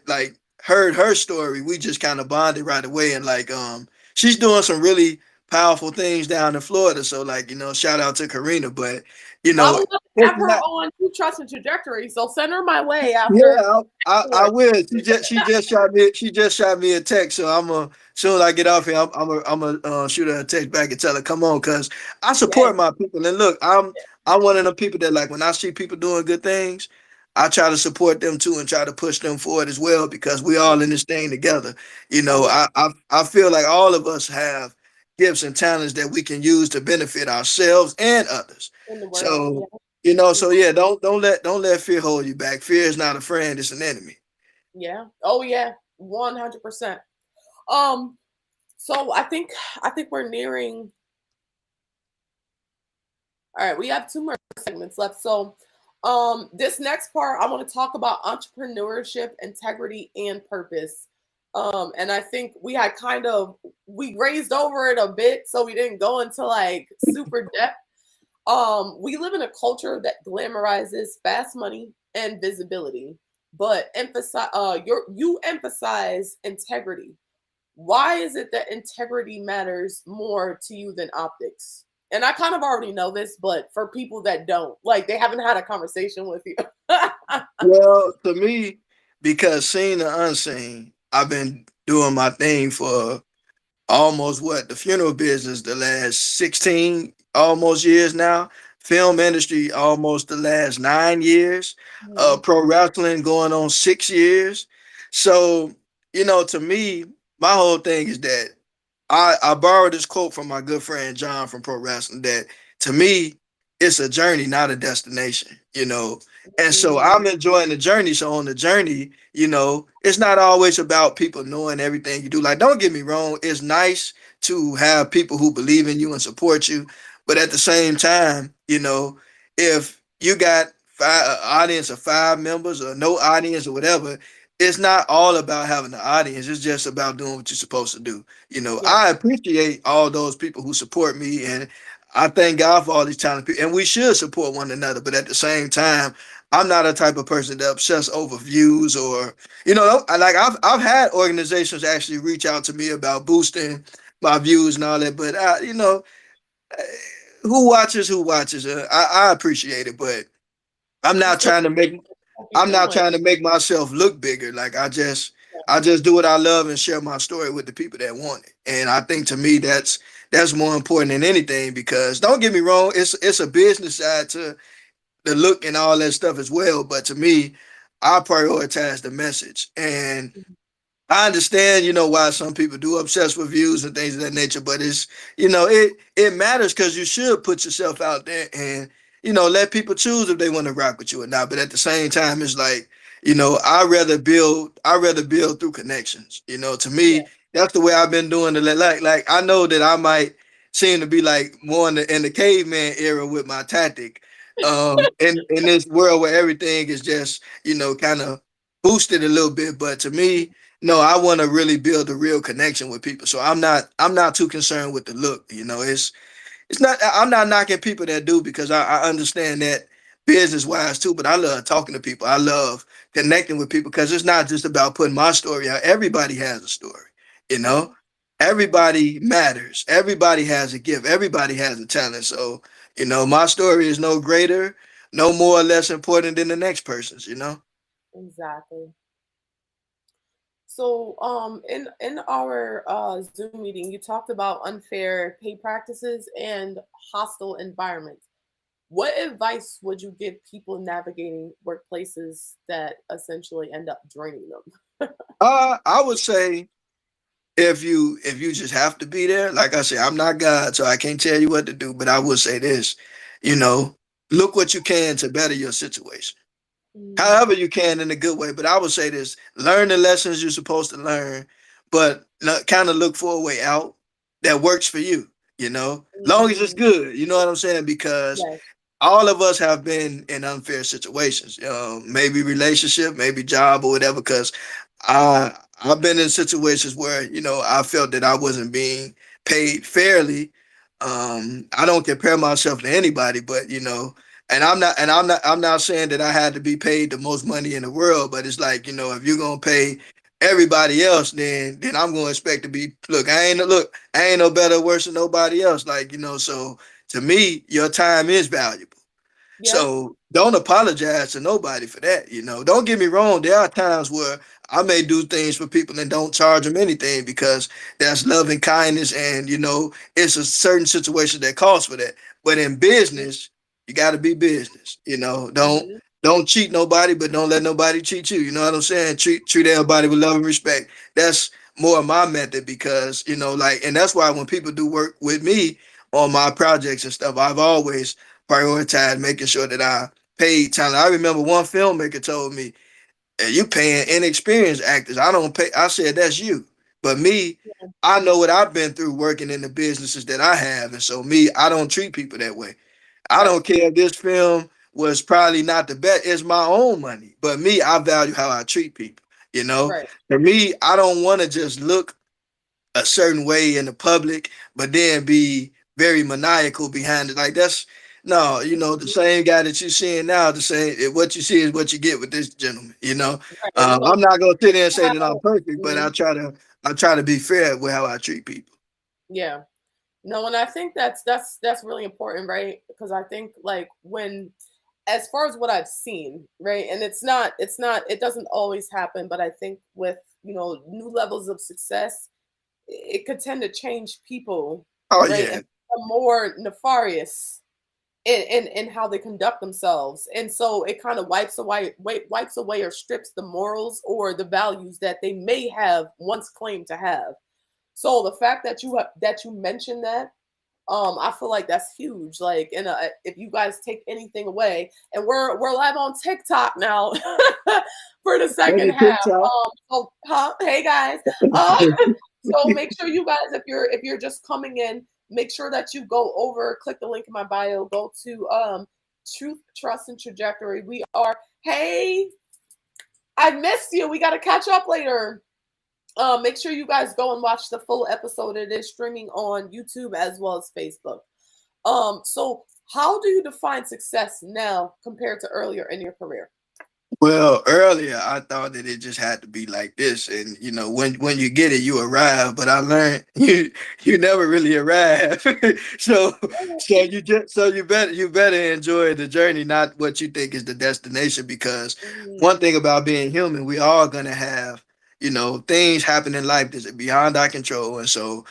heard her story, we just kind of bonded right away. And she's doing some really powerful things down in Florida. So like, shout out to Karina, but you I know, would love to it's have her not. on True Trust and Trajectory, so send her my way Yeah, after. I will. She just shot me a text, so soon as I get off here, I'm a shoot her a text back and tell her come on, cause I Yes, support my people. And look, I'm one of the people that like when I see people doing good things, I try to support them too and try to push them forward as well because we all in this thing together. oh yeah, I feel like all of us have gifts and talents that we can use to benefit ourselves and others. in the world. So Yeah, so yeah, don't let fear hold you back. Fear is not a friend; it's an enemy. yeah. Oh yeah, 100%. Um, so I think we're nearing. All right, we have two more segments left. So, this next part, I want to talk about entrepreneurship, integrity, and purpose. And I think we grazed over it a bit, so we didn't go into like super depth. We live in a culture that glamorizes fast money and visibility, but you emphasize integrity. Why is it that integrity matters more to you than optics? And I kind of already know this, but for people that don't, like they haven't had a conversation with you. Well, to me, because seen the unseen, I've been doing my thing for almost what the funeral business the last 16 almost years now. Film industry almost the last 9 years. Mhm. Pro wrestling going on 6 years. So to me, my whole thing is that I borrowed this quote from my good friend John from pro wrestling that to me it's a journey, not a destination. And so Mm, I'm enjoying the journey. So on the journey, it's not always about people knowing everything you do. Like, don't get me wrong, it's nice to have people who believe in you and support you. But at the same time, if you got an audience of 5 members or no audience or whatever, it's not all about having an audience. It's just about doing what you're supposed to do. yeah, I appreciate all those people who support me, and I thank God for all these talented people. And we should support one another. But at the same time, I'm not a type of person that obsess over views or like I've had organizations actually reach out to me about boosting my views and all that. But eh, who watches. I appreciate it, but I'm you not still trying to make be I'm not doing. trying to make myself look bigger. Like I just do what I love and share my story with the people that want it. And I think to me that's more important than anything because don't get me wrong, it's a business side to the look and all that stuff as well. But to me, I prioritize the message. And I understand, why some people do obsess with views and things of that nature, but it matters because you should put yourself out there and let people choose if they want to rock with you or not. But at the same time, it's like I rather build through connections. To Yeah, me, that's the way I've been doing it. Like I know that I might seem to be like more in the caveman era with my tactic. In this world where everything is just kind of boosted a little bit, but to me no, I want to really build a real connection with people. So I'm not too concerned with the look. It's not I'm not knocking people that do because I understand that business wise too, but I love talking to people. I love connecting with people because it's not just about putting my story out. Everybody has a story, you yeah, know? Everybody matters. Everybody has a gift. Everybody has a talent. So, my story is no greater, no more or less important than the next person's. exactly. So, in our Zoom meeting, you talked about unfair pay practices and hostile environments. What advice would you give people navigating workplaces that essentially end up draining them? I would say if you just have to be there, like I said, I'm not God, so I can't tell you what to do. But I will say this, you know, look what you can to better your situation. Mm, However you can in a good way. But I would say this: learn the lessons you're supposed to learn, but kind of look for a way out that works for you. Long as it's mm, good. You know what I'm saying? Because yes, all of us have been in unfair situations, maybe relationship, maybe job or whatever. Because I've been in situations where I felt that I wasn't being paid fairly. I don't compare myself to anybody, but and I'm not saying that I had to be paid the most money in the world, but it's like if you're gonna pay everybody else, then I'm gonna expect to be I ain't no better or worse than nobody else. Like, so to me, your time is valuable. Yeah. So don't apologize to nobody for that. Don't get me wrong. There are times where I may do things for people and don't charge them anything because that's love and kindness, and it's a certain situation that calls for that. But in business, you got to be business. Hmm. Don't cheat nobody, but don't let nobody cheat you. You know what I'm saying? Treat everybody with love and respect. That's more of my method because like, and that's why when people do work with me on my projects and stuff, I've always prioritize making sure that I paid talent. I remember one filmmaker told me, "Hey, you paying inexperienced actors. I don't pay." I said, "That's you." But me, I know what I've been through working in the businesses that I have. And so me, I don't treat people that way. I Right. don't care if this film was probably not the best. It's my own money. But me, I value how I treat people. Right. For me, I don't want to just look a certain way in the public, but then be very maniacal behind it. Like that's no, the same guy that you're seeing now, the same what you see is what you get with this gentleman. Right. So I'm not gonna sit there and say that I'm how? perfect, but Mhm. I try to be fair with how I treat people. Yeah. No, and I think that's really important, right? Because I think like when, as far as what I've seen, right, and it's not it doesn't always happen, but I think with new levels of success, it could tend to change people, Oh right, and yeah. become more nefarious in how they conduct themselves, and so it kind of wipes away or strips the morals or the values that they may have once claimed to have. So the fact that you mentioned that, I feel like that's huge. Like, and if you guys take anything away, and we're live on TikTok now for the second Maybe half. TikTok. Hey guys, so make sure you guys, if you're just coming in, make sure that you go over, click the link in my bio, go to Truth, Trust, and Trajectory. We are. Hey, I missed you. We got to catch up later. Make sure you guys go and watch the full episode. It is streaming on YouTube as well as Facebook. So how do you define success now compared to earlier in your career? Well, earlier I thought that it just had to be like this, and when you get it, you arrive. But I learned you never really arrive. so you better enjoy the journey, not what you think is the destination. Because one Mhm. thing about being human, we all gonna have things happen in life that's beyond our control, and so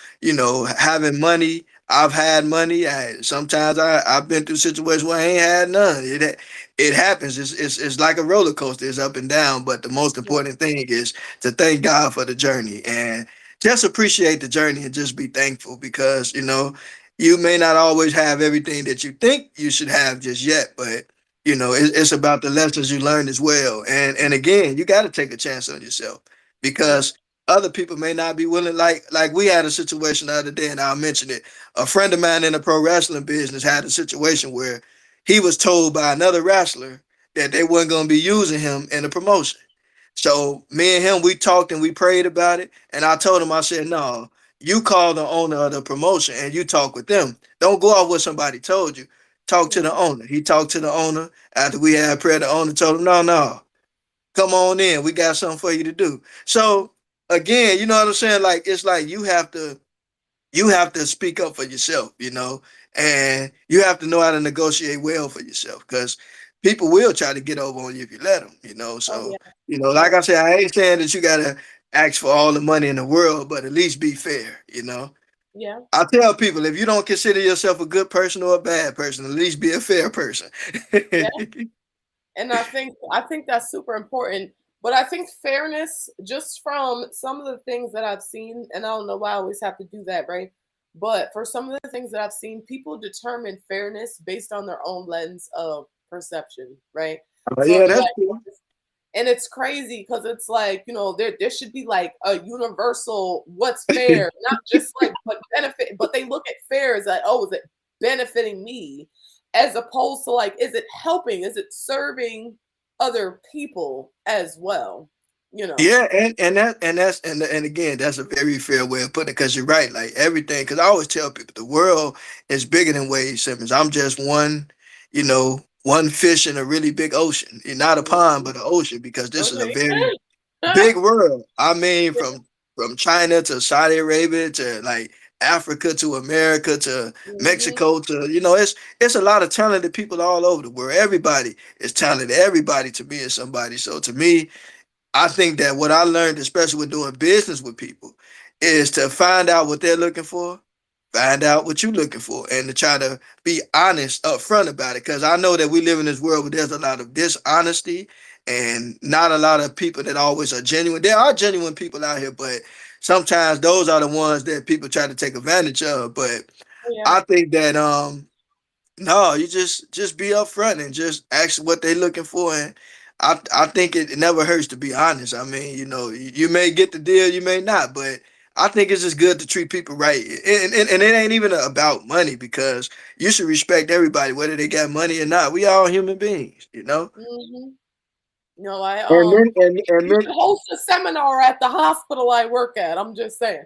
having money. I've had money. Sometimes I've been through situations where I ain't had none. It happens. It's like a roller coaster. It's up and down. But the most Yeah. important thing is to thank God for the journey and just appreciate the journey and just be thankful because you may not always have everything that you think you should have just yet, but it's about the lessons you learn as well. And again, you got to take a chance on yourself Yeah. because other people may not be willing. Like we had a situation the other day, and I'll mention it. A friend of mine in the pro wrestling business had a situation where he was told by another wrestler that they weren't going to be using him in the promotion. So me and him, we talked and we prayed about it. And I told him, I said, no, you call the owner of the promotion and you talk with them. Don't go off what somebody told you. Talk to the Mhm. owner. He talked to the owner after we had prayer. The owner told him, no, no, come on in. We got something for you to do. So again, you know what I'm saying? Like it's like you have to speak up for yourself, and you have to know how to negotiate well for yourself because people will try to get over on you if you let them. Oh So, yeah. like Yep. I said, I ain't saying that you got to ask for all the money in the world, but at least be fair. Yeah. I tell people if you don't consider yourself a good person or a bad person, at least be a fair person. Yeah. And I think that's super important. But I think fairness, just from some of the things that I've seen, and I don't know why I always have to do that, right? But for some of the things that I've seen, people determine fairness based on their own lens of perception, right? So Yeah, it'd be that's like, cool. and it's crazy because it's like, there should be like a universal what's fair, not just like what benefit, but they look at fair as like, oh, is it benefiting me? As opposed to like, is it helping? Is it serving other people as well? You know. Yeah, and again, that's a very fair way of putting it because you're right. Like everything, because I always tell people the world is bigger than Wade Simmons. I'm just one fish in a really big ocean. You're not a pond, Mhm. but an ocean because this is a Okay. very big world. I mean, from China to Saudi Arabia to like Africa to America to Mhm. Mexico to it's a lot of talented people all over the world. Everybody is talented. Everybody to me is somebody. So to me, I think that what I learned, especially with doing business with people, is to find out what they're looking for, find out what you're looking for, and to try to be honest up front about it. Because I know that we live in this world where there's a lot of dishonesty and not a lot of people that always are genuine. There are genuine people out here, but sometimes those are the ones that people try to take advantage of. But Yeah. I think that no, you just be upfront and just ask what they're looking for, and I think it never hurts to be honest. I mean, you may get the deal, you may not, but I think it's just good to treat people right, and it ain't even about money because you should respect everybody whether they got money or not. We all human beings. Mhm. No, I And then and you then should host a seminar at the hospital I work at. I'm just saying.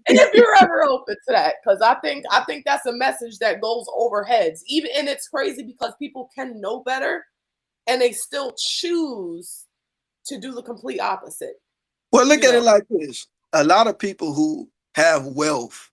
And if you're ever open to that, because I think that's a message that goes over heads. Even and it's crazy because people can know better and they still choose to do the complete opposite. well, look You at know. it like this: a lot of people who have wealth,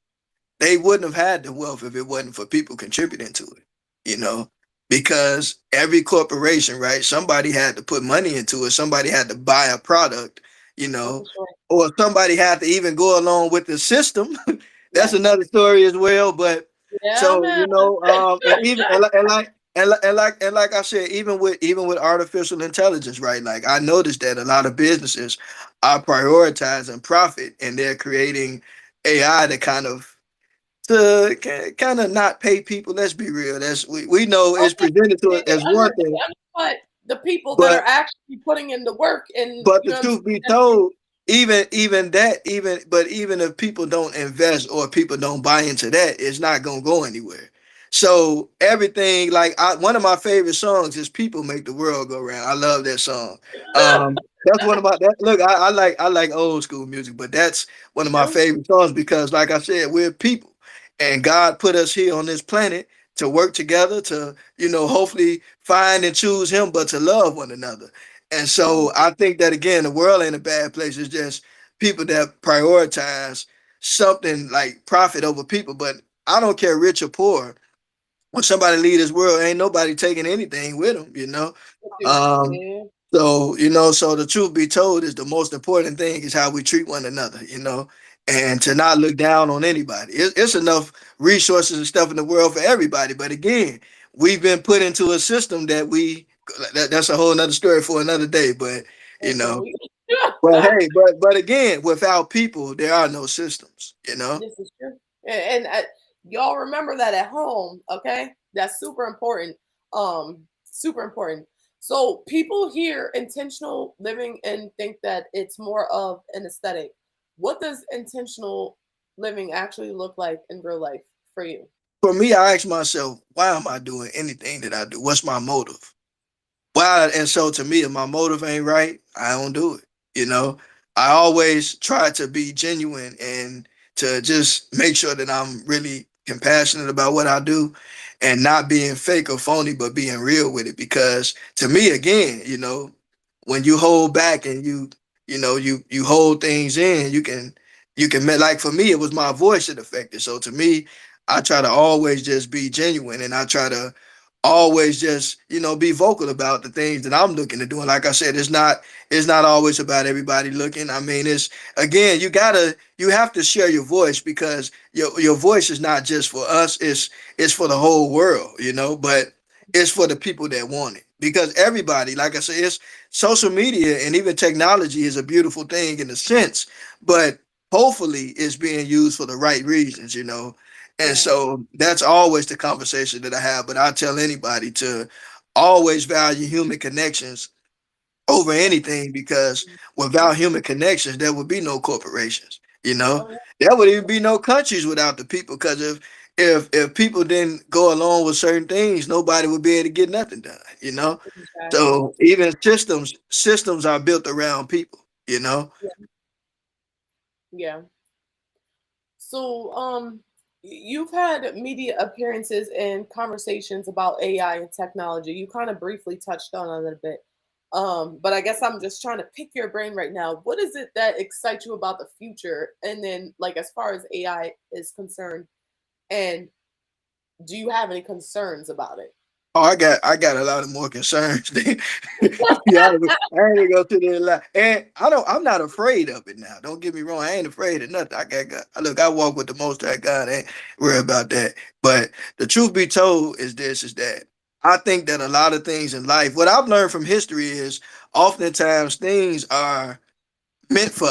they wouldn't have had the wealth if it wasn't for people contributing to it, you know, because every corporation, right? Somebody had to put money into it. Somebody had to buy a product, you Oh, know, for sure. or somebody had to even go along with the system. That's Yes. another story as well. But Yeah, so, man. and even and like I said, even with artificial intelligence, right? Like I noticed that a lot of businesses are prioritizing profit and they're creating AI to kind of not pay people. Let's be real. We know Oh, it's presented to us yeah, as one thing, but the people that are but actually putting in the work and but you the know what I'm truth be saying? told, even if people don't invest or people don't buy into that, it's not gonna go anywhere. So everything like one of my favorite songs is "People Make the World Go Round." I love that song. That's one of my that look. I like old school music, but that's one of my True. favorite songs because, like I said, we're people, and God put us here on this planet to work together to hopefully find and choose Him, but to love one another. And Mhm. so I think that again, the world ain't a bad place. It's just people that prioritize something like profit over people. But I don't care rich or poor. When somebody leave this world, ain't nobody taking anything with them. With you. Um, Yeah. so the truth be told is the most important thing is how we treat one another, and to not look down on anybody. It's enough resources and stuff in the world for everybody. But again, we've been put into a system that's a whole nother story for another day. But you For sure. know, but hey, but again, without people, there are no systems. This is true. And y'all remember that at home, okay? That's super important. Super important. So people hear intentional living and think that it's more of an aesthetic. What does intentional living actually look like in real life for you? For me, I ask myself, why am I doing anything that I do? What's my motive? Why? And so to me, if my motive ain't right, I don't do it. You know, I always try to be genuine and to just make sure that I'm really compassionate about what I do and not being fake or phony, but being real with it. Because to me, again, when you hold back and you hold things in, you can like for me, it was my voice that affected. So to me, I try to always just be genuine and I try to always just be vocal about the things that I'm looking to do. And like I said, it's not always about everybody looking. I mean, it's again, you have to share your voice because your voice is not just for us, it's for the whole world, but it's for the people that want it. Because everybody, like I said, it's social media and even technology is a beautiful thing in a sense, but hopefully it's being used for the right reasons. And Yeah. so that's always the conversation that I have. But I tell anybody to always value human connections over anything because without human connections, there would be no corporations. You know, Oh, yeah. there would even be no countries without the people. Because if people didn't go along with certain things, nobody would be able to get nothing done. Exactly. So even systems are built around people. You know. Yeah. Yeah. So, you've had media appearances and conversations about AI and technology. You kind of briefly touched on it a bit. But I guess I'm just trying to pick your brain right now. What is it that excites you about the future? And then, like, as far as AI is concerned, and do you have any concerns about it? Oh, I got a lot of more concerns. Yeah, I ain't gonna go to the lot, and I'm not afraid of it now. Don't get me wrong. I ain't afraid of nothing. Look. I walk with the Most High God. I ain't worry about that. But the truth be told is that I think that a lot of things in life, what I've learned from history is oftentimes things are meant for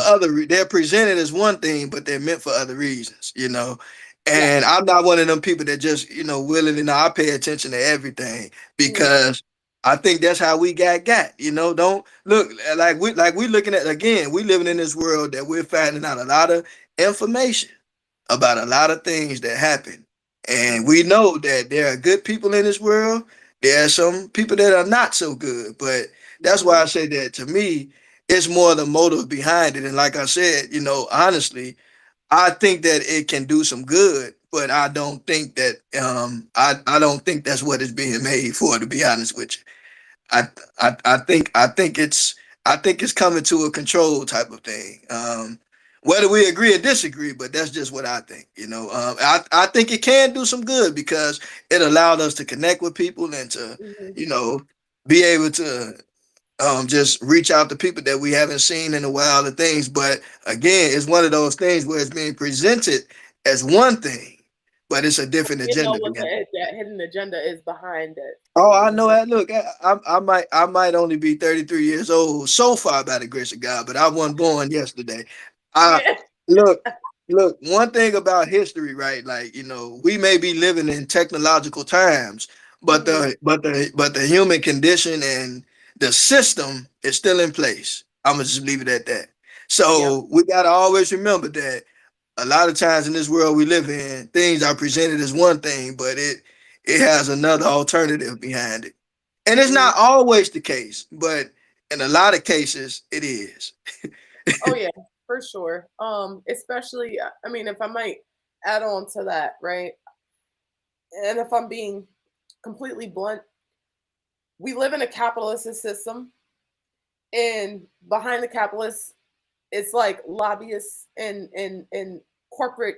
they're presented as one thing, but they're meant for other reasons, you know. And Yes. I'm not one of them people that just, willingly, no, I pay attention to everything Yeah. because I think that's how we got, you know. Don't look like we looking at, again, we living in this world that we're finding out a lot of information about a lot of things that happen. And Mhm. we know that there are good people in this world. There are some people that are not so good. But that's why Mhm. I say that, to me, it's more the motive behind it. And like I said, honestly, I think that it can do some good, but I don't think that I don't think that's what it's being made for, to be honest with you. I I think it's coming to a control type of thing. Whether we agree or disagree, but that's just what I think. I think it can do some good because it allowed us to connect with people and to, Mhm. you know, be able to just reach out to people that we haven't seen in a while and things. But again, it's one of those things where it's being presented as one thing, but it's a different You know agenda what behind it. that hidden agenda is behind it. Oh, I know Mhm. that. Look, I might only be 33 years old so far by the grace of God, but I wasn't born yesterday. I Yeah. look, look, one thing about history, right? Like, we may be living in technological times, but Mhm. the human condition and the system is still in place. I'm gonna just leave it at that. Yep. So we gotta always remember that a lot of times in this world we live in, things are presented as one thing, but it has another alternative behind it. And it's Mhm. not always the case, but in a lot of cases it is. Oh yeah, for sure. Especially, I mean, if I might add on to that, right? And if I'm being completely blunt, we live in a capitalist system, and behind the capitalists, it's like lobbyists and corporate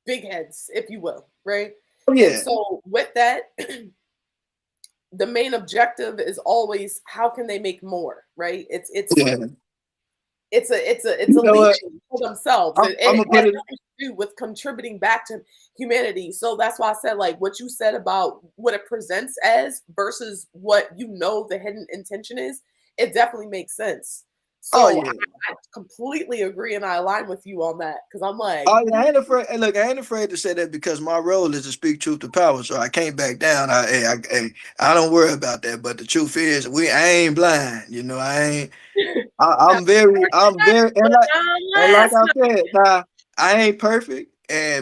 big heads, if you will, right? Oh And yeah. so with that, the main objective is always how can they make more, right? Yeah. It's You a know what? leeching for themselves, I'm, and I'm it gonna has put it. nothing to do with contributing back to humanity. So that's why I said, like, what you said about what it presents as versus what the hidden intention is, it definitely makes sense. Oh So yeah. I completely agree, and I align with you on that because I'm like, Oh yeah. I ain't afraid. Hey, look, I ain't afraid to say that because my role is to speak truth to power, so I can't back down. I don't worry about that. But the truth is, I ain't blind. I ain't. now, I'm very, and but like, not and like last I night. said, now I ain't perfect,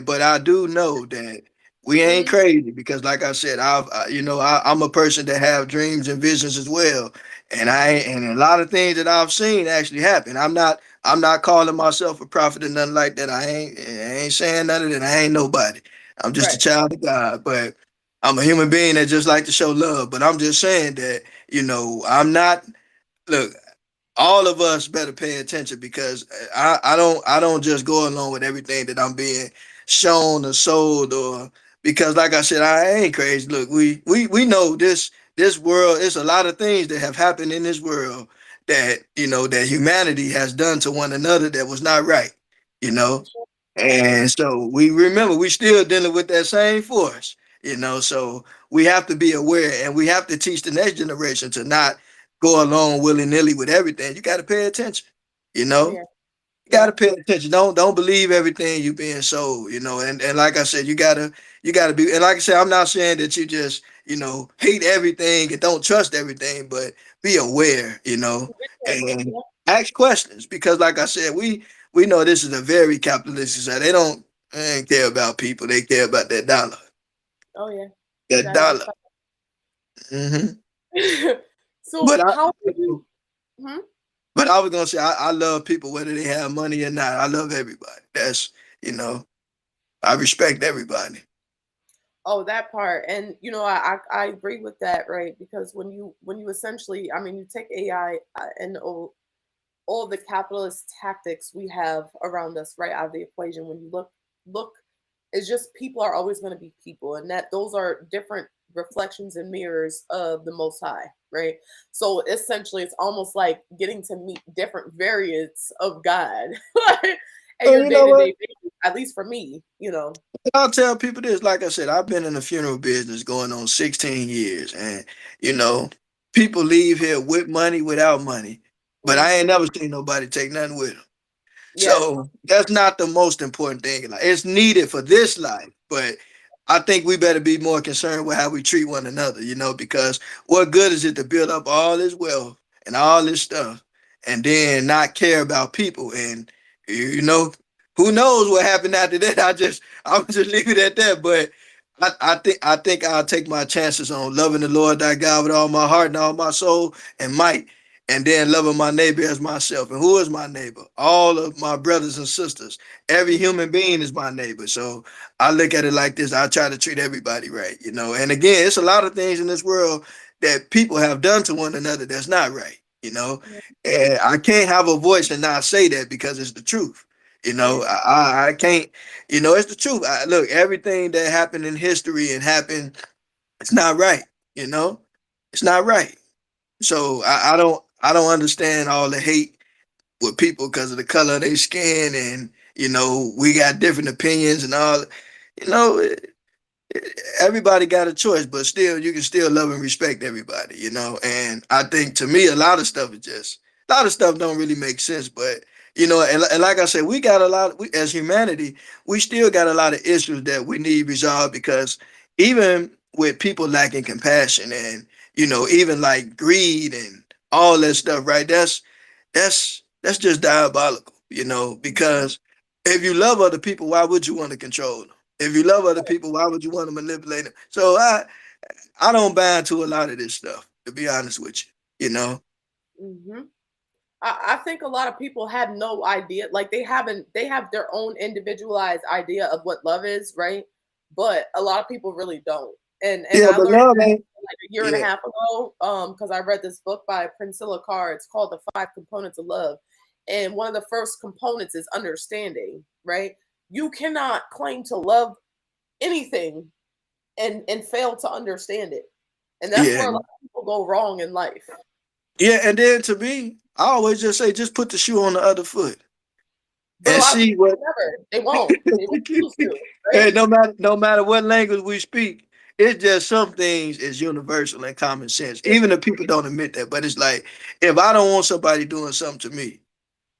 but I do know that we ain't Mhm. crazy because, like I said, I'm a person that have dreams and visions as well, and a lot of things that I've seen actually happen. I'm not calling myself a prophet or nothing like that. I ain't saying none of that. I ain't nobody. I'm just a Right. child of God, but I'm a human being that just like to show love. But I'm just saying that, I'm not. Look, all of us better pay attention because I don't just go along with everything that I'm being shown or sold, or because, like I said, I ain't crazy. Look, we know this world. It's a lot of things that have happened in this world that that humanity has done to one another that was not right. You know, Sure. and so we remember we still dealing with that same force. So we have to be aware, and we have to teach the next generation to not go along willy nilly with everything. You got to pay attention. You Oh know, yeah. you got to Yeah. pay attention. Don't believe everything you being sold. And like I said, you gotta be. And like I said, I'm not saying that you just hate everything and don't trust everything, but be aware. And Yeah. ask questions because, like I said, we know this is a very capitalistic society. They don't care about people. They care about that dollar. Oh yeah. That That is a dollar. fact. hmm So But I. how do you mhm. But I was gonna say I love people whether they have money or not. I love everybody. That's I respect everybody. Oh, that part. And I agree with that, right? Because when you essentially, I mean, you take AI and all the capitalist tactics we have around us right out of the equation. When you look, it's just people are always going to be people, and that those are different reflections and mirrors of the Most High, right? So essentially, it's almost like getting to meet different variants of God at And your you day know to what? day basis. At least for me. I'll tell people this. Like I said, I've been in the funeral business going on 16 years. And, you know, people leave here with money, without money. But I ain't Hmm. never seen nobody take nothing with them. Yes. So that's not the most important thing. Like, it's needed for this life, but I think we better be more concerned with how we treat one another, because what good is it to build up all this wealth and all this stuff and then not care about people? And you know, who knows what happened after that? I'll just leave it at that. But I think I'll take my chances on loving the Lord thy God with all my heart and all my soul and might, and then loving my neighbor as myself. And who is my neighbor? All of my brothers and sisters. Every Mhm. human being is my neighbor. So I look at it like this. I try to treat everybody right. And again, it's a lot of things in this world that people have done to one another that's not right. And I can't have a voice and not say that because it's the truth. Yeah. I can't, it's the truth. Look, everything that happened in history and happened, it's not right. You know, it's not right. So I don't understand all the hate with people because of the color of their skin, and we got different opinions and all. You know, everybody got a choice, but still you can still love and respect everybody. And I think to me a lot of stuff don't really make sense, but and like I said, we got as humanity, we still got a lot of issues that we need resolved because even with people lacking compassion and even like greed and all that stuff, right? That's just diabolical, because if you love other people, why would you want to control them? If you love other people, why would you want to manipulate them? So I don't buy into a lot of this stuff, to be honest with you. Hmm. I think a lot of people have no idea. Like they have their own individualized idea of what love is, right? But a lot of people really don't. And Yeah, I but learned love that ain't. like a year and a Yeah, half ago, because I read this book by Priscilla Carr. It's called The Five Components of Love. And one of the first components is understanding, right? You cannot claim to love anything and fail to understand it. And that's yeah, where a lot of people go wrong in life. yeah. And then to me, I always just say, just put the shoe on the other foot But a and lot of see people what. never. They won't. They refuse to, Hey, right? no matter what language we speak, it's just some things is universal and common sense. Even if people don't admit that, but it's like if I don't want somebody doing something to me,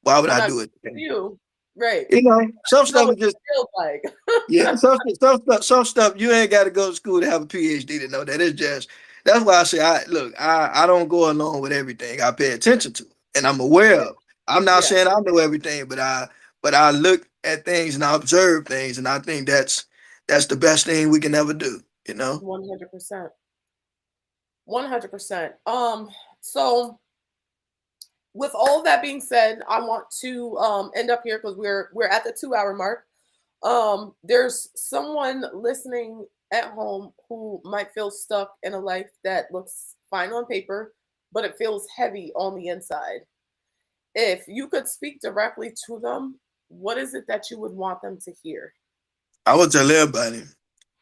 why would They're I not do it? to you. Right. Some You know stuff what is just it feels like. yeah. Some stuff you ain't got to go to school to have a PhD to know that. It's just that's why I say I don't go along with everything. I pay attention to and I'm aware Yeah. of. I'm not Yeah. saying I know everything, but I look at things and I observe things, and I think that's the best thing we can ever do. 100%. 100%. So with all that being said, I want to end up here because we're at the 2 hour mark. There's someone listening at home who might feel stuck in a life that looks fine on paper, but it feels heavy on the inside. If you could speak directly to them, what is it that you would want them to hear? I would tell everybody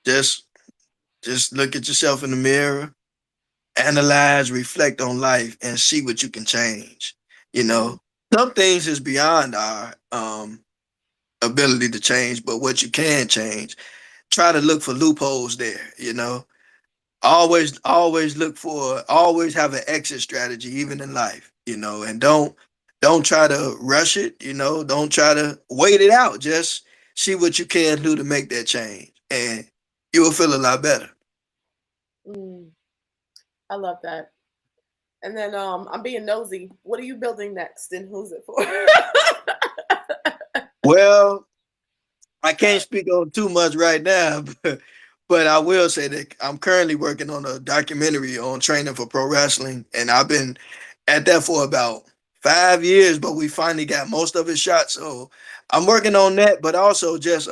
just just look at yourself in the mirror, analyze, reflect on life, and see what you can change. You Mm, know, some things is beyond our ability to change, but what you can change, try to look for loopholes there. Always have an exit strategy, even in life, and don't try to rush it. Don't try to wait it out. Just see what you can do to make that change, and you will feel a lot better. mm, I love that. And then I'm being nosy. What are you building next, and who's it for? Well, I can't speak on too much right now, but I will say that I'm currently working on a documentary on training for pro wrestling, and I've been at that for about 5 years, but we finally got most of it shot. So I'm working on that, but also just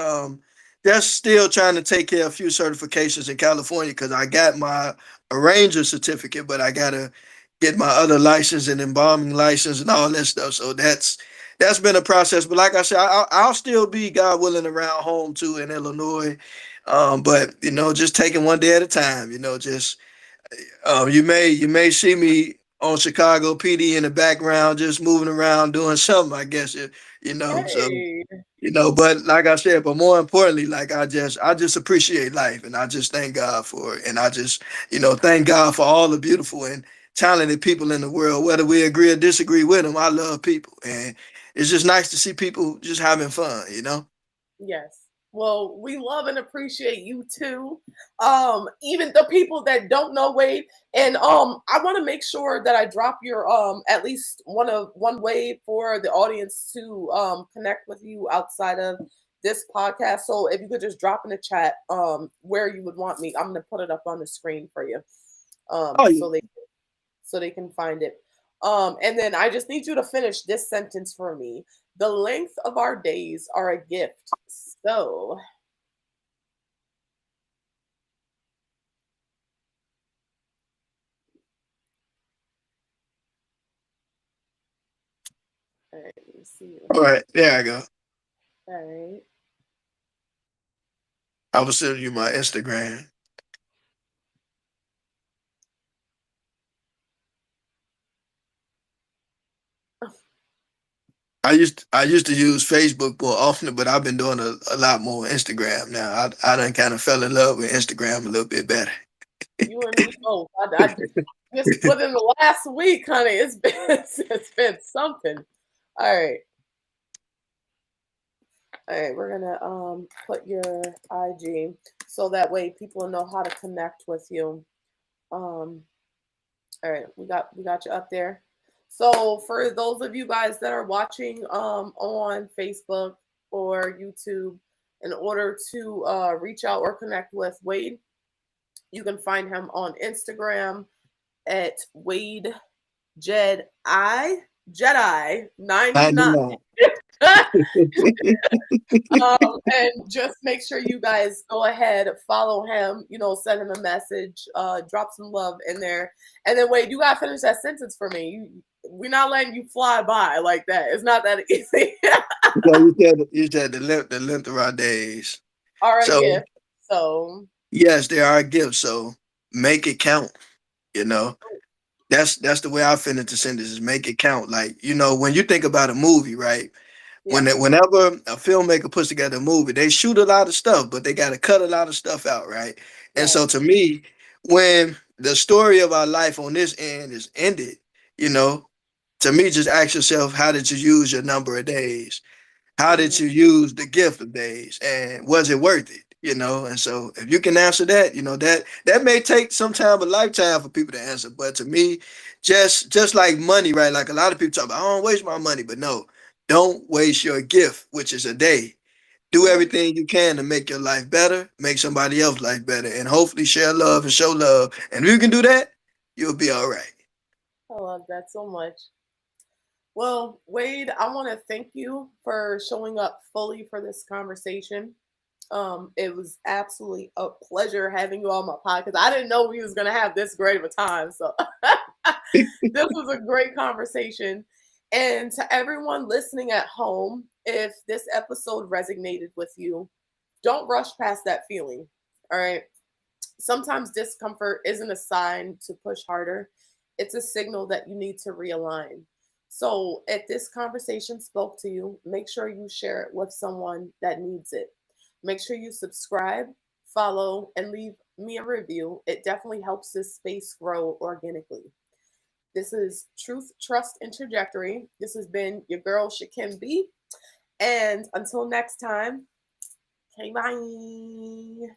just still trying to take care of a few certifications in California because I got my arranger certificate, but I gotta get my other license and embalming license and all that stuff. So that's been a process. But like I said, I'll still be, God willing, around home too in Illinois. But just taking one day at a time. Just you may see me on Chicago PD in the background, just moving around doing something. I guess so. Hey, But like I said, but more importantly, like I just appreciate life, and I just thank God for it, and I just thank God for all the beautiful and talented people in the world. Whether we agree or disagree with them, I love people, and it's just nice to see people just having fun. yes. Well, we love and appreciate you too. Even the people that don't know Wade. And I want to make sure that I drop your at least one way for the audience to connect with you outside of this podcast. So if you could just drop in the chat where you would want me, I'm gonna put it up on the screen for you. Oh yeah. So they can find it. And then I just need you to finish this sentence for me. The length of our days are a gift. So, all right, let me see. All right, there I go. All right. I was sending you my Instagram. I used to use Facebook more often, but I've been doing a lot more Instagram now. I done kind of fell in love with Instagram a little bit better. You and me both. I just within the last week, honey, it's been it's been something. All right. All right, we're gonna put your IG so that way people know how to connect with you. Um, all right, we got you up there. So for those of you guys that are watching on Facebook or YouTube, in order to reach out or connect with Wade, you can find him on Instagram at Wade Jedi I 99. know. And just make sure you guys go ahead, follow him, send him a message, drop some love in there. And then wait, you gotta finish that sentence for me. We're not letting you fly by like that. It's not that easy. So you said the length of our days. All right, So yeah. So yes, they are a gift. So make it count. You know, that's the way I finish the sentence is make it count. Like, when you think about a movie, right? yeah, Whenever a filmmaker puts together a movie, they shoot a lot of stuff, but they got to cut a lot of stuff out, right? And right. so to me, when the story of our life on this end is ended, you know, to me, just ask yourself, how did you use your number of days? How did Mhm. you use the gift of days? And was it worth it? And so if you can answer that, that may take some time, a lifetime for people to answer. But to me, just like money, right? Like a lot of people talk about, I don't waste my money, but no, don't waste your gift, which is a day. Do Yeah, everything you can to make your life better, make somebody else's life better, and hopefully share love and show love. And if you can do that, you'll be all right. I love that so much. Well, Wade, I want to thank you for showing up fully for this conversation. It was absolutely a pleasure having you on my podcast. I didn't know we was gonna have this great of a time, so this was a great conversation. And to everyone listening at home, if this episode resonated with you, don't rush past that feeling. All right. Sometimes discomfort isn't a sign to push harder, it's a signal that you need to realign. So, if this conversation spoke to you, make sure you share it with someone that needs it. Make sure you subscribe, follow, and leave me a review. It definitely helps this space grow organically. This is Truth, Trust, and Trajectory. This has been your girl, Shakim B. And until next time, okay, bye.